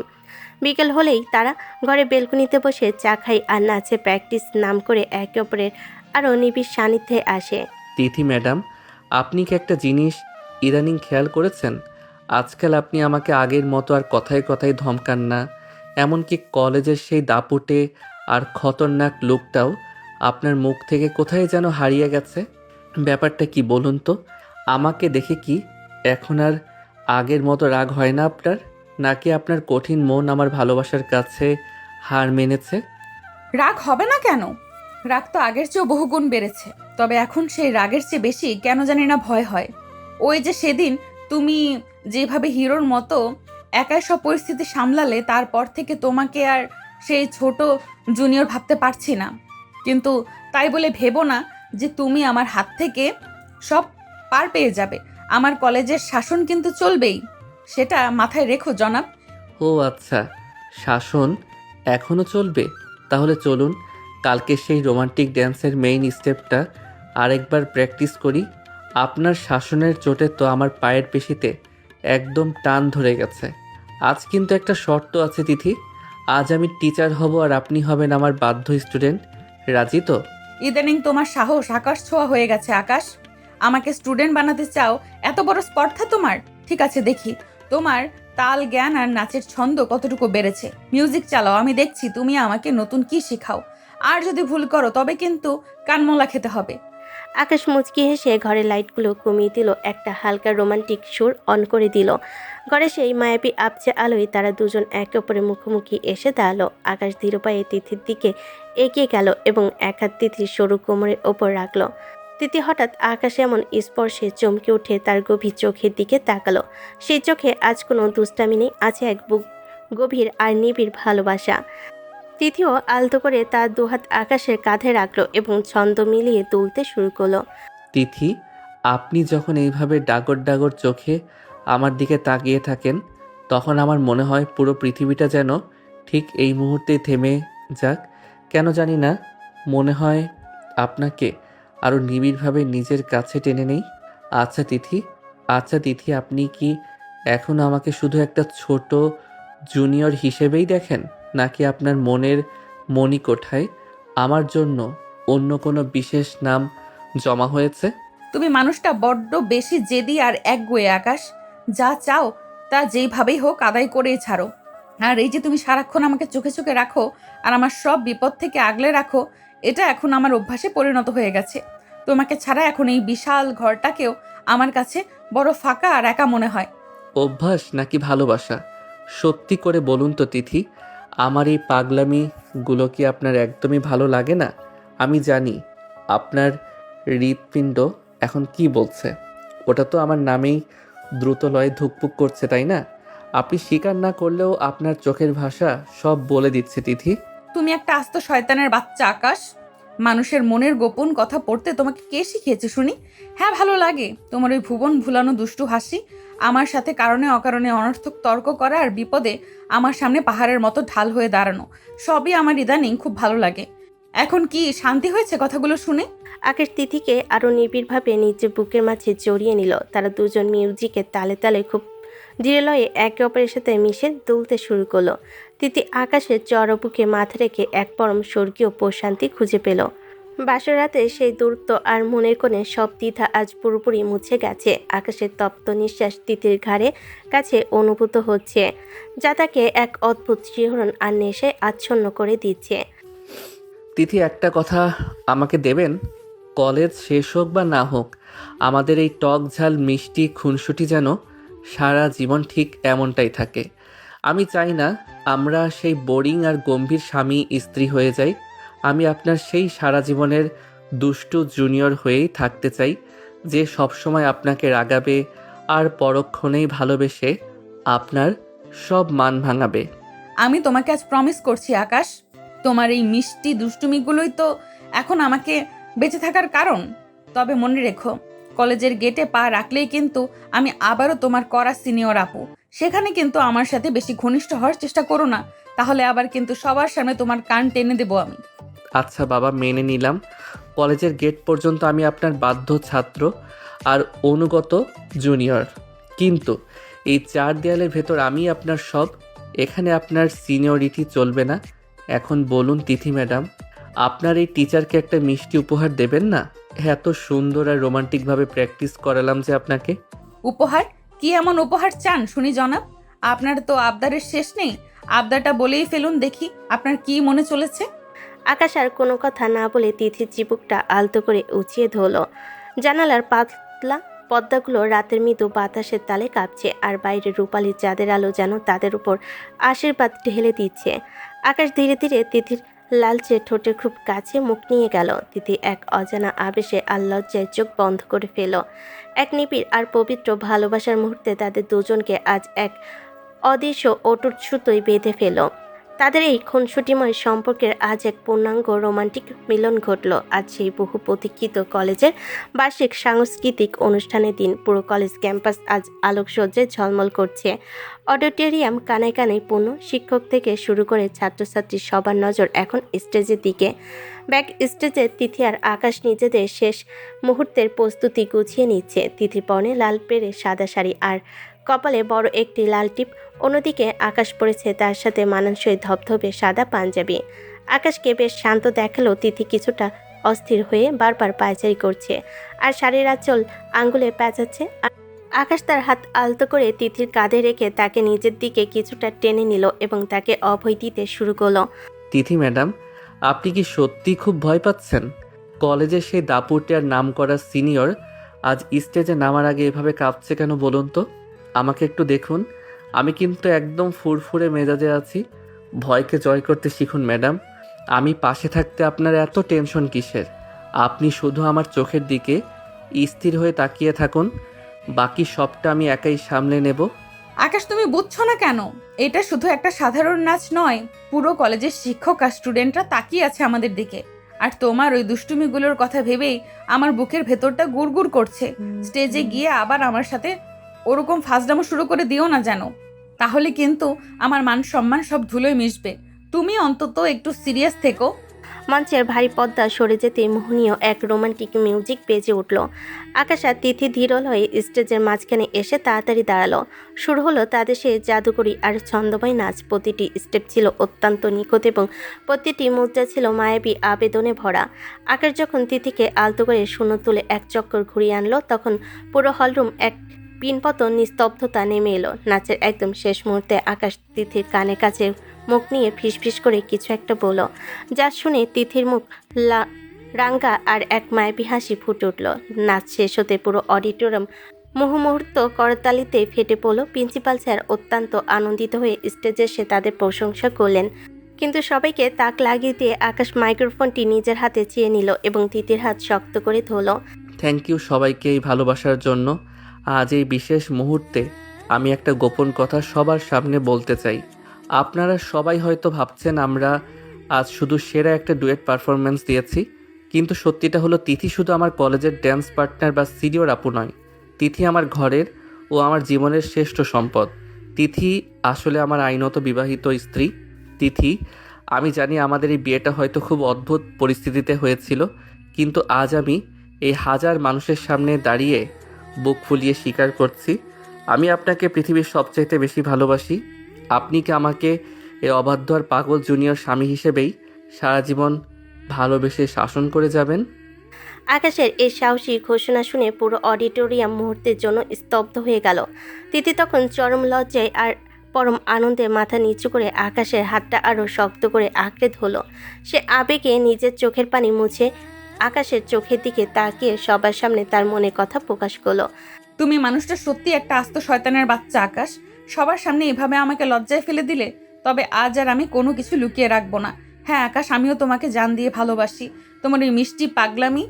বিকেল হলেই তারা ঘরে বেলকনিতে বসে চা খাই আর নাচে প্র্যাকটিস নাম করে একে অপরের আরও নিবিড় সান্নিধ্যে আসে। তিথি ম্যাডাম, আপনি কি একটা জিনিস ইদানিং খেয়াল করেছেন? আজকাল আপনি আমাকে আগের মতো আর কথায় কথায় ধমকান না। এমনকি কলেজের সেই দাপুটে আর খতরনাক লুকটাও আপনার মুখ থেকে কোথায় যেন হারিয়ে গেছে। ব্যাপারটা কি বলুন তো? আমাকে দেখে কি এখন আর আগের মতো রাগ হয় না আপনার? নাকি আপনার কঠিন মন আমার ভালোবাসার কাছে হার মেনেছে? রাগ হবে না কেন? রাগ তো আগের চেয়েও বহুগুণ বেড়েছে। তবে এখন সেই রাগের চেয়ে বেশি কেন জানি না ভয় হয়। ওই যে সেদিন তুমি যেভাবে হিরোর মতো একাই সব পরিস্থিতি সামলালে, তারপর থেকে তোমাকে আর সেই ছোট জুনিয়র ভাবতে পারছি না। কিন্তু তাই বলে ভেবো না যে তুমি আমার হাত থেকে সব পার পেয়ে যাবে। আমার কলেজের শাসন কিন্তু চলবেই, সেটা মাথায় রেখো জনাব। ও আচ্ছা, শাসন এখনও চলবে? তাহলে চলুন কালকে সেই রোমান্টিক ড্যান্সের মেইন স্টেপটা আরেকবার প্র্যাকটিস করি। আপনার শাসনের চোটে তো আমার পায়ের পেশিতে একদম টান ধরে গেছে। আজ কিন্তু একটা শর্ত আছে তিথি, আজ আমি টিচার হব আর আপনি হবেন আমার বাধ্য স্টুডেন্ট। রাজি তো? ইদানিং তোমার সাহস আকাশ ছোঁয়া হয়ে গেছে। আকাশ, আমাকে স্টুডেন্ট বানাতে চাও? এত বড় স্পর্ধা তোমার? ঠিক আছে, দেখি তোমার তাল জ্ঞান আর নাচের ছন্দ কতটুকু বেড়েছে। মিউজিক চালাও, আমি দেখছি তুমি আমাকে নতুন কি শেখাও। আর যদি ভুল করো তবে কিন্তু কানমোলা খেতে হবে। আকাশ মুচকি হেসে ঘরের লাইটগুলো কমিয়ে দিল, একটা হালকা রোমান্টিক সুর অন করে দিল। ঘরে সেই মায়াবী আবছে আলোয় তারা দুজন একে অপরের মুখোমুখি এসে দাঁড়ালো। আকাশ ধীর পায়ে তিথির দিকে এগিয়ে গেল এবং এক হাত তিথির সরু কোমরের ওপর রাখলো। তিথি হঠাৎ আকাশে এমন স্পর্শে চমকে উঠে তার গভীর চোখের দিকে তাকালো। সেই চোখে আজ কোনো দুষ্টামি নেই, আছে এক গভীর আর নিবিড় ভালোবাসা। তিথিও আলতো করে তার দুহাত আকাশের কাঁধে রাখলো এবং ছন্দ মিলিয়ে তুলতে শুরু করলো। তিথি, আপনি যখন এইভাবে ডাগর ডাগর চোখে আমার দিকে তাকিয়ে থাকেন, তখন আমার মনে হয় পুরো পৃথিবীটা যেন ঠিক এই মুহূর্তে থেমে যাক, কেন জানি না মনে হয় আপনাকে আরও নিবিড়ভাবে নিজের কাছে টেনে নেই। আচ্ছা তিথি, আপনি কি এখন আমাকে শুধু একটা ছোট জুনিয়র হিসেবেই দেখেন, নাকি আপনার মনের মণিকোঠায় আমার জন্য অন্য কোনো বিশেষ নাম জমা হয়েছে? তুমি মানুষটা বড্ড বেশি জেদি আর একগুঁয়ে আকাশ। যা চাও তা যেইভাবেই হোক আদায় করেই ছাড়ো। আর এই যে তুমি সারাক্ষণ আমাকে চোখে চোখে রাখো আর আমার সব বিপদ থেকে আগলে রাখো, এটা এখন আমার অভ্যাসে পরিণত হয়ে গেছে। তোমাকে ছাড়া এখন এই বিশাল ঘরটাকেও আমার কাছে বড় ফাঁকা আর একা মনে হয়। অভ্যাস নাকি ভালোবাসা? সত্যি করে বলুন তো তিথি, আমার এই পাগলামিগুলো কি আপনার একদমই ভালো লাগে না? আমি জানি আপনার হৃৎপিণ্ড এখন কি বলছে। ওটা তো আমার নামেই দ্রুত লয়ে ধুকপুক করছে, তাই না? আপনি স্বীকার না করলেও আপনার চোখের ভাষা সব বলে দিচ্ছে তিথি। তুমি একটা আস্ত শয়তানের বাচ্চা আকাশ। মানুষের মনের গোপন কথা পড়তে তোমাকে কে শিখিয়েছে শুনি? হ্যাঁ, ভালো লাগে তোমার ওই ভুবন ভুলানো দুষ্টু হাসি, আমার সাথে কারণে অকারণে অনর্থক তর্ক করা আর বিপদে আমার সামনে পাহাড়ের মতো ঢাল হয়ে দাঁড়ানো, সবই আমার ইদানিং খুব ভালো লাগে। এখন কি শান্তি হয়েছে কথাগুলো শুনে? আকাশ তিথিকে আরও নিবিড়ভাবে নিজের বুকের মাঝে জড়িয়ে নিল। তারা দুজন মিউজিকের তালে তালে খুব ধীরে লয়ে একে অপরের সাথে মিশে দুলতে শুরু করলো। তিথি আকাশের চড় বুকে মাথা রেখে এক পরম স্বর্গীয় প্রশান্তি খুঁজে পেল। বাসর রাতে সেই দূরত্ব আর মনের কোণে সব দ্বিধা আজ পুরোপুরি মুছে গেছে। আকাশের তপ্ত নিঃশ্বাস তিথির ঘাড়ে কাছে অনুভূত হচ্ছে, যা তাকে এক অদ্ভুত শিহরণ আর নেশায় আচ্ছন্ন করে দিচ্ছে। তিথি, একটা কথা আমাকে দেবেন? কলেজ শেষ হোক বা না হোক, আমাদের এই টক ঝাল মিষ্টি খুনসুটি যেন সারা জীবন ঠিক এমনটাই থাকে। আমি চাই না আমরা সেই বোরিং আর গম্ভীর স্বামী স্ত্রী হয়ে যাই। আমি আপনার সেই সারা জীবনের দুষ্টু জুনিয়র হয়েই থাকতে চাই, যে সবসময় আপনাকে রাগাবে আর পরক্ষণেই ভালোবেসে আপনার সব মান ভাঙাবে। আমি তোমাকে আজ প্রমিস করছি আকাশ, তোমার এই মিষ্টি দুষ্টুমিগুলোই তো এখন আমাকে বেঁচে থাকার কারণ। তবে মনে রেখো, কলেজের গেটে পা রাখলেই কিন্তু আমি আবারও তোমার করা সিনিয়র আপু। সেখানে কিন্তু আমার সাথে বেশি ঘনিষ্ঠ হওয়ার চেষ্টা করো না, তাহলে আবার কিন্তু সবার সামনে তোমার কান টেনে দেবো আমি। আচ্ছা বাবা, মেনে নিলাম। কলেজের গেট পর্যন্ত আমি আপনার বাধ্য ছাত্র আর অনুগত জুনিয়র, কিন্তু এই চার দেয়ালের ভেতর আমি আপনার সব। এখানে আপনার সিনিয়রিটি চলবে না। এখন বলুন তিথি ম্যাডাম, আপনার এই টিচারকে একটা মিষ্টি উপহার দেবেন না? এত সুন্দর আর রোমান্টিকভাবে প্র্যাকটিস করালাম যে আপনাকে। উপহার? কি এমন উপহার চান শুনি জনাব? আপনার তো আবদারের শেষ নেই। আবদারটা বলেই ফেলুন দেখি, আপনার কি মনে চলেছে? আকাশ আর কোনো কথা না বলে তিথির চিবুকটা আলতো করে উঁচিয়ে ধরল। জানালার পাতলা পর্দাগুলো রাতের মৃদু বাতাসের তালে কাঁপছে, আর বাইরের রূপালি চাঁদের আলো যেন তাদের উপর আশীর্বাদ ঢেলে দিচ্ছে। আকাশ ধীরে ধীরে তিথির লালচে ঠোঁটের খুব কাছে মুখ নিয়ে গেল। তিথি এক অজানা আবেশে আর লজ্জায় চোখ বন্ধ করে ফেল। এক নিবিড় আর পবিত্র ভালোবাসার মুহূর্তে তাদের দুজনকে আজ এক অদৃশ্য অটুট সুতোয় বেঁধে ফেল। তাদের এই খুনসুটিময় সম্পর্কের আজ এক পূর্ণাঙ্গ রোমান্টিক মিলন ঘটল। আজ সেই বহু প্রতীক্ষিত কলেজের বার্ষিক সাংস্কৃতিক অনুষ্ঠানের দিন। পুরো কলেজ ক্যাম্পাস আজ আলোকসজ্জায় ঝলমল করছে। অডিটোরিয়াম কানায় কানায় পূর্ণ। শিক্ষক থেকে শুরু করে ছাত্রছাত্রী সবার নজর এখন স্টেজের দিকে। ব্যাক স্টেজে তিথি আর আকাশ নিজেদের শেষ মুহূর্তের প্রস্তুতি গুছিয়ে নিচ্ছে। তিথি পরনে লাল পেরে সাদা শাড়ি আর কপালে বড় একটি লাল টিপ, অন্যদিকে আকাশ পড়েছে তার সাথে মানানসই ধবধবে সাদা পাঞ্জাবি। আকাশকে বেশ শান্ত দেখালো। তিথি কিছুটা অস্থির হয়ে বারবার পায়চারি করছে আর শাড়ির আঁচল আঙ্গুলে প্যাঁচাচ্ছে। আকাশ তার হাত আলতো করে তিথির কাঁধে রেখে তাকে নিজের দিকে কিছুটা টেনে নিল এবং তাকে অভয় দিতে শুরু করলো। তিথি ম্যাডাম, আপনি কি সত্যি খুব ভয় পাচ্ছেন? কলেজের সেই দাপুটে নাম করা সিনিয়র আজ স্টেজে নামার আগে এভাবে কাঁপছে কেন বলুন তো? আমাকে একটু দেখুন, আমি কিন্তু একদম ফুরফুরে মেজাজে আছি। ভয়কে জয় করতে শিখুন ম্যাডাম। আমি পাশে থাকতে আপনার এত টেনশন কিসের? আপনি শুধু আমার চোখের দিকে স্থির হয়ে তাকিয়ে থাকুন, বাকি সবটা আমি একাই সামলে নেব। আকাশ, তুমি বুঝছো না কেন? এটা শুধু একটা সাধারণ নাচ নয়। পুরো কলেজের শিক্ষক আর স্টুডেন্টরা তাকিয়ে আছে আমাদের দিকে, আর তোমার ওই দুষ্টুমিগুলোর কথা ভেবেই আমার বুকের ভেতরটা গুড়গুড় করছে। স্টেজে গিয়ে আবার আমার সাথে ওরকম ফাজলামো শুরু করে দিও না যেন, তাহলে কিন্তু আমার মান সম্মান সব ধুলোয় মিশবে। তুমি অন্তত একটু সিরিয়াস থেকো। মঞ্চের ভারী পর্দা সরে যেতে মোহনীয় এক রোমান্টিক মিউজিক বেজে উঠল। আকাশ আর তিথি ধীরল হয়ে স্টেজের মাঝখানে এসে তাড়াতাড়ি দাঁড়ালো। শুরু হলো তাদের সে জাদুকরী আর ছন্দময় নাচ। প্রতিটি স্টেপ ছিল অত্যন্ত নিখুঁত এবং প্রতিটি মুদ্রা ছিল মায়াবী আবেদনে ভরা। আকাশ যখন তিথিকে আলতো করে শূন্য তুলে এক চক্কর ঘুরিয়ে আনলো, তখন পুরো হলরুম এক পিনপত নিস্তব্ধতা নেমে এলো। নাচের একদম শেষ মুহূর্তে আকাশ তিথির কানে কাছে মুখ নিয়ে ফিসফিস করে কিছু একটা বলল, যা শুনে তিথির মুখ রাঙ্গা আর এক মায়াবী হাসি ফুটে উঠল। নাচ শেষ হতে পুরো অডিটোরিয়াম মুহূর্ত করতালিতে ফেটে পড়ল। প্রিন্সিপাল স্যার অত্যন্ত আনন্দিত হয়ে স্টেজে এসে তাদের প্রশংসা করলেন, কিন্তু সবাইকে তাক লাগিয়ে দিয়ে আকাশ মাইক্রোফোনটি নিজের হাতে চেয়ে নিল এবং তিথির হাত শক্ত করে ধরল। থ্যাংক ইউ সবাইকে এই ভালোবাসার জন্য। আজ এই বিশেষ মুহূর্তে আমি একটা গোপন কথা সবার সামনে বলতে চাই। আপনারা সবাই হয়তো ভাবছেন আমরা আজ শুধু সেরা একটা ডুয়েট পারফরমেন্স দিয়েছি, কিন্তু সত্যিটা হলো তিথি শুধু আমার কলেজের ড্যান্স পার্টনার বা সিনিয়র আপু নয়। তিথি আমার ঘরের ও আমার জীবনের শ্রেষ্ঠ সম্পদ। তিথি আসলে আমার আইনত বিবাহিত স্ত্রী। তিথি, আমি জানি আমাদের এই বিয়েটা হয়তো খুব অদ্ভুত পরিস্থিতিতে হয়েছিল, কিন্তু আজ আমি এই হাজার মানুষের সামনে দাঁড়িয়ে বুক ফুলিয়ে স্বীকার করছি, আমি আপনাকে পৃথিবীর সবচাইতে বেশি ভালোবাসি। আপনি কি আমাকে এই অবাধ্য আর পাগল জুনিয়র স্বামী হিসেবেই সারা জীবন ভালোবেসে শাসন করে যাবেন? আকাশের এই সাহসী ঘোষণা শুনে পুরো অডিটোরিয়াম মুহূর্তের জন্য স্তব্ধ হয়ে গেল। তিথি তখন চরম লজ্জায় আর পরম আনন্দে মাথা নিচু করে আকাশের হাতটা আরও শক্ত করে আঁকড়ে ধরল। সে আবেগে নিজের চোখের পানি মুছে আকাশের চোখের দিকে তাকিয়ে সবার সামনে তার মনের কথা প্রকাশ করলো। তুমি মানুষটা সত্যি একটা আস্ত শয়তানের বাচ্চা আকাশ। সবার সামনে এভাবে আমাকে লজ্জায় ফেলে দিলে। তবে আজ আর আমি কোনো কিছু লুকিয়ে রাখবো না। হ্যাঁ আকাশ, আমিও তোমাকে জান দিয়ে ভালোবাসি। তোমার এই মিষ্টি পাগলামি,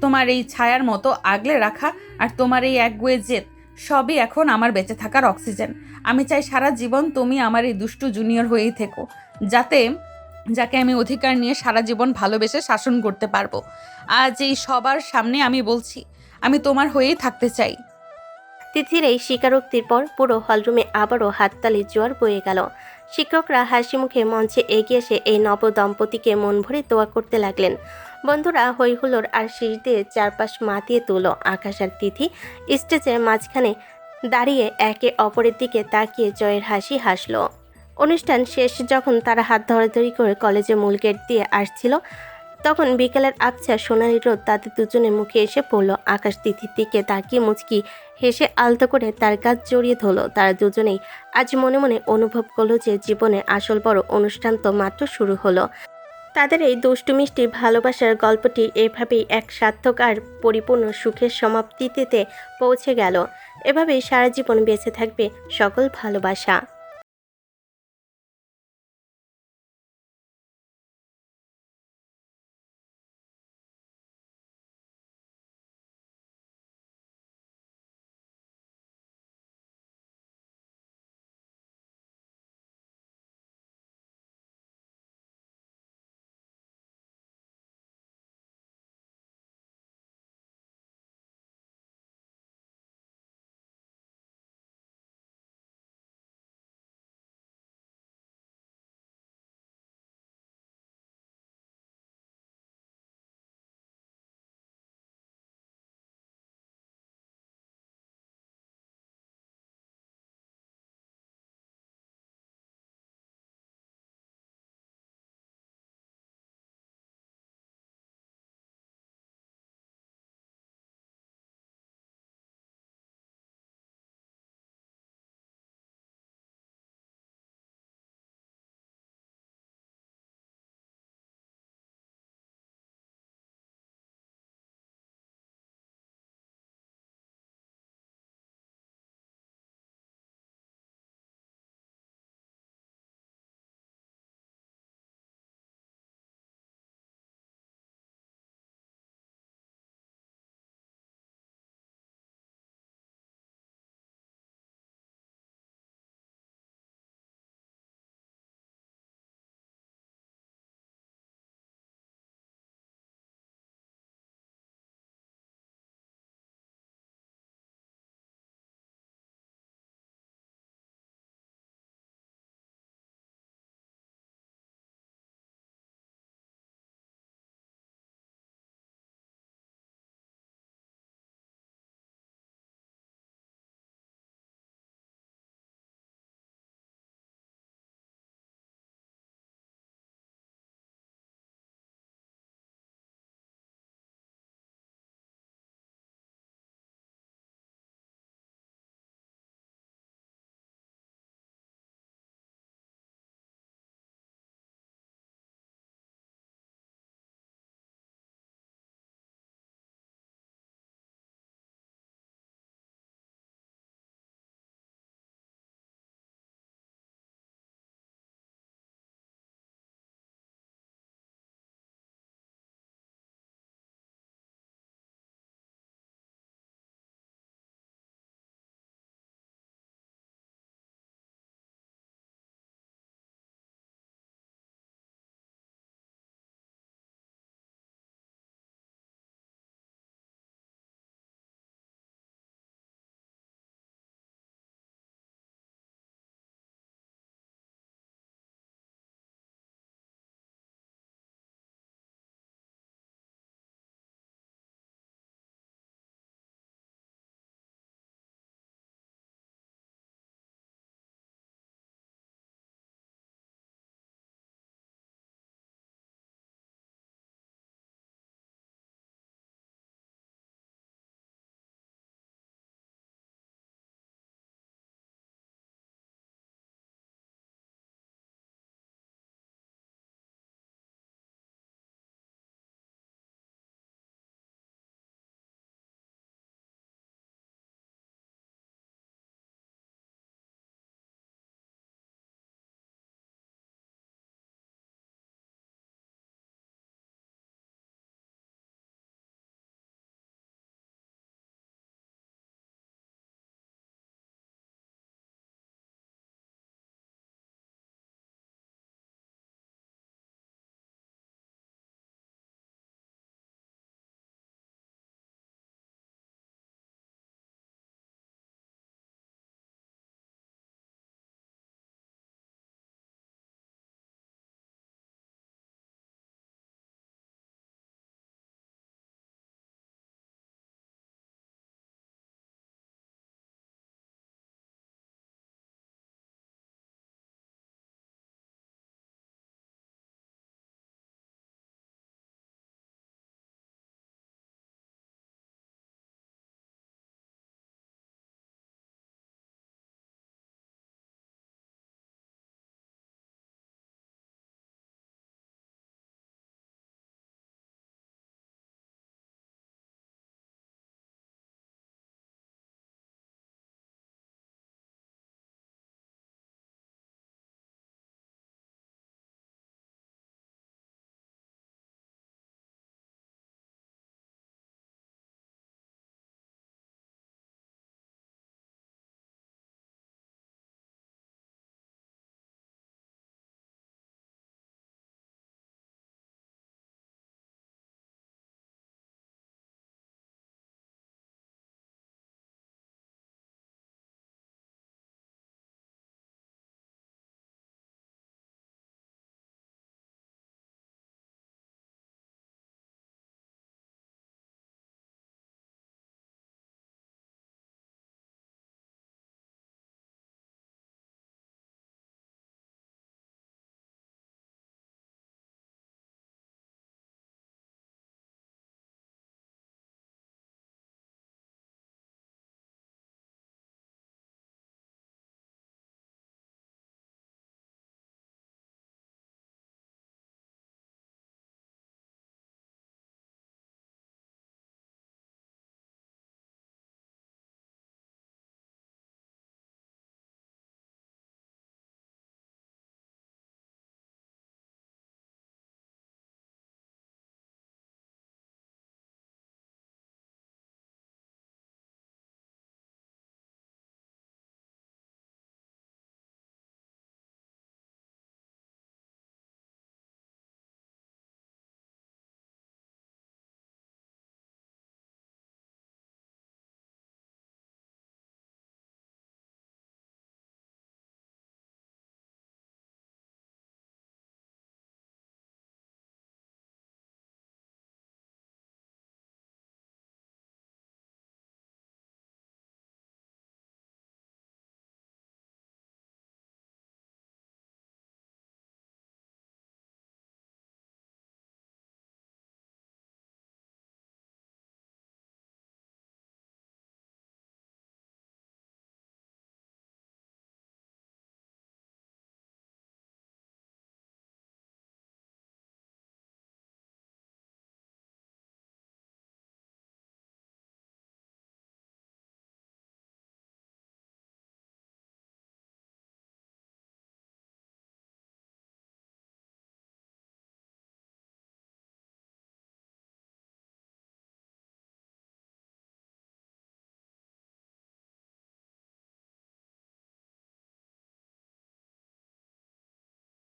তোমার এই ছায়ার মতো আগলে রাখা আর তোমার এই একগুঁয়ে জেদ সবই এখন আমার বেঁচে থাকার অক্সিজেন। আমি চাই সারা জীবন তুমি আমার এই দুষ্টু জুনিয়র হয়েই থেকো, যাকে আমি অধিকার নিয়ে সারা জীবন ভালোবেসে শাসন করতে পারবো। আজ এই সবার সামনে আমি বলছি, আমি তোমার হয়েই থাকতে চাই। তিথির এই স্বীকারোক্তির পর পুরো হলরুমে আবারও হাততালির জোয়ার বয়ে গেল। শিক্ষকরা হাসি মুখে মঞ্চে এগিয়ে এসে এই নব দম্পতিকে মন ভরে দোয়া করতে লাগলেন। বন্ধুরা হই হুল্লোড় আর শীষ দিয়ে চারপাশ মাতিয়ে তুলল। আকাশ আর তিথি স্টেজের মাঝখানে দাঁড়িয়ে একে অপরের দিকে তাকিয়ে জয়ের হাসি হাসল। অনুষ্ঠান শেষ যখন তারা হাত ধরাধরি করে কলেজের মূল গেট দিয়ে আসছিল, তখন বিকেলের আবছা সোনালি রোদ তাদের দুজনের মুখে এসে পড়ল। আকাশ তিথির দিকে তাকিয়ে মুচকি হেসে আলতো করে তার কাজ জড়িয়ে ধরল। তারা দুজনেই আজ মনে মনে অনুভব করলো যে জীবনের আসল বড় অনুষ্ঠান তো মাত্র শুরু হলো। তাদের এই দুষ্টু মিষ্টি ভালোবাসার গল্পটি এভাবেই এক সার্থক আর পরিপূর্ণ সুখের সমাপ্তিতে পৌঁছে গেল। এভাবেই সারা জীবন বেঁচে থাকবে সকল ভালোবাসা।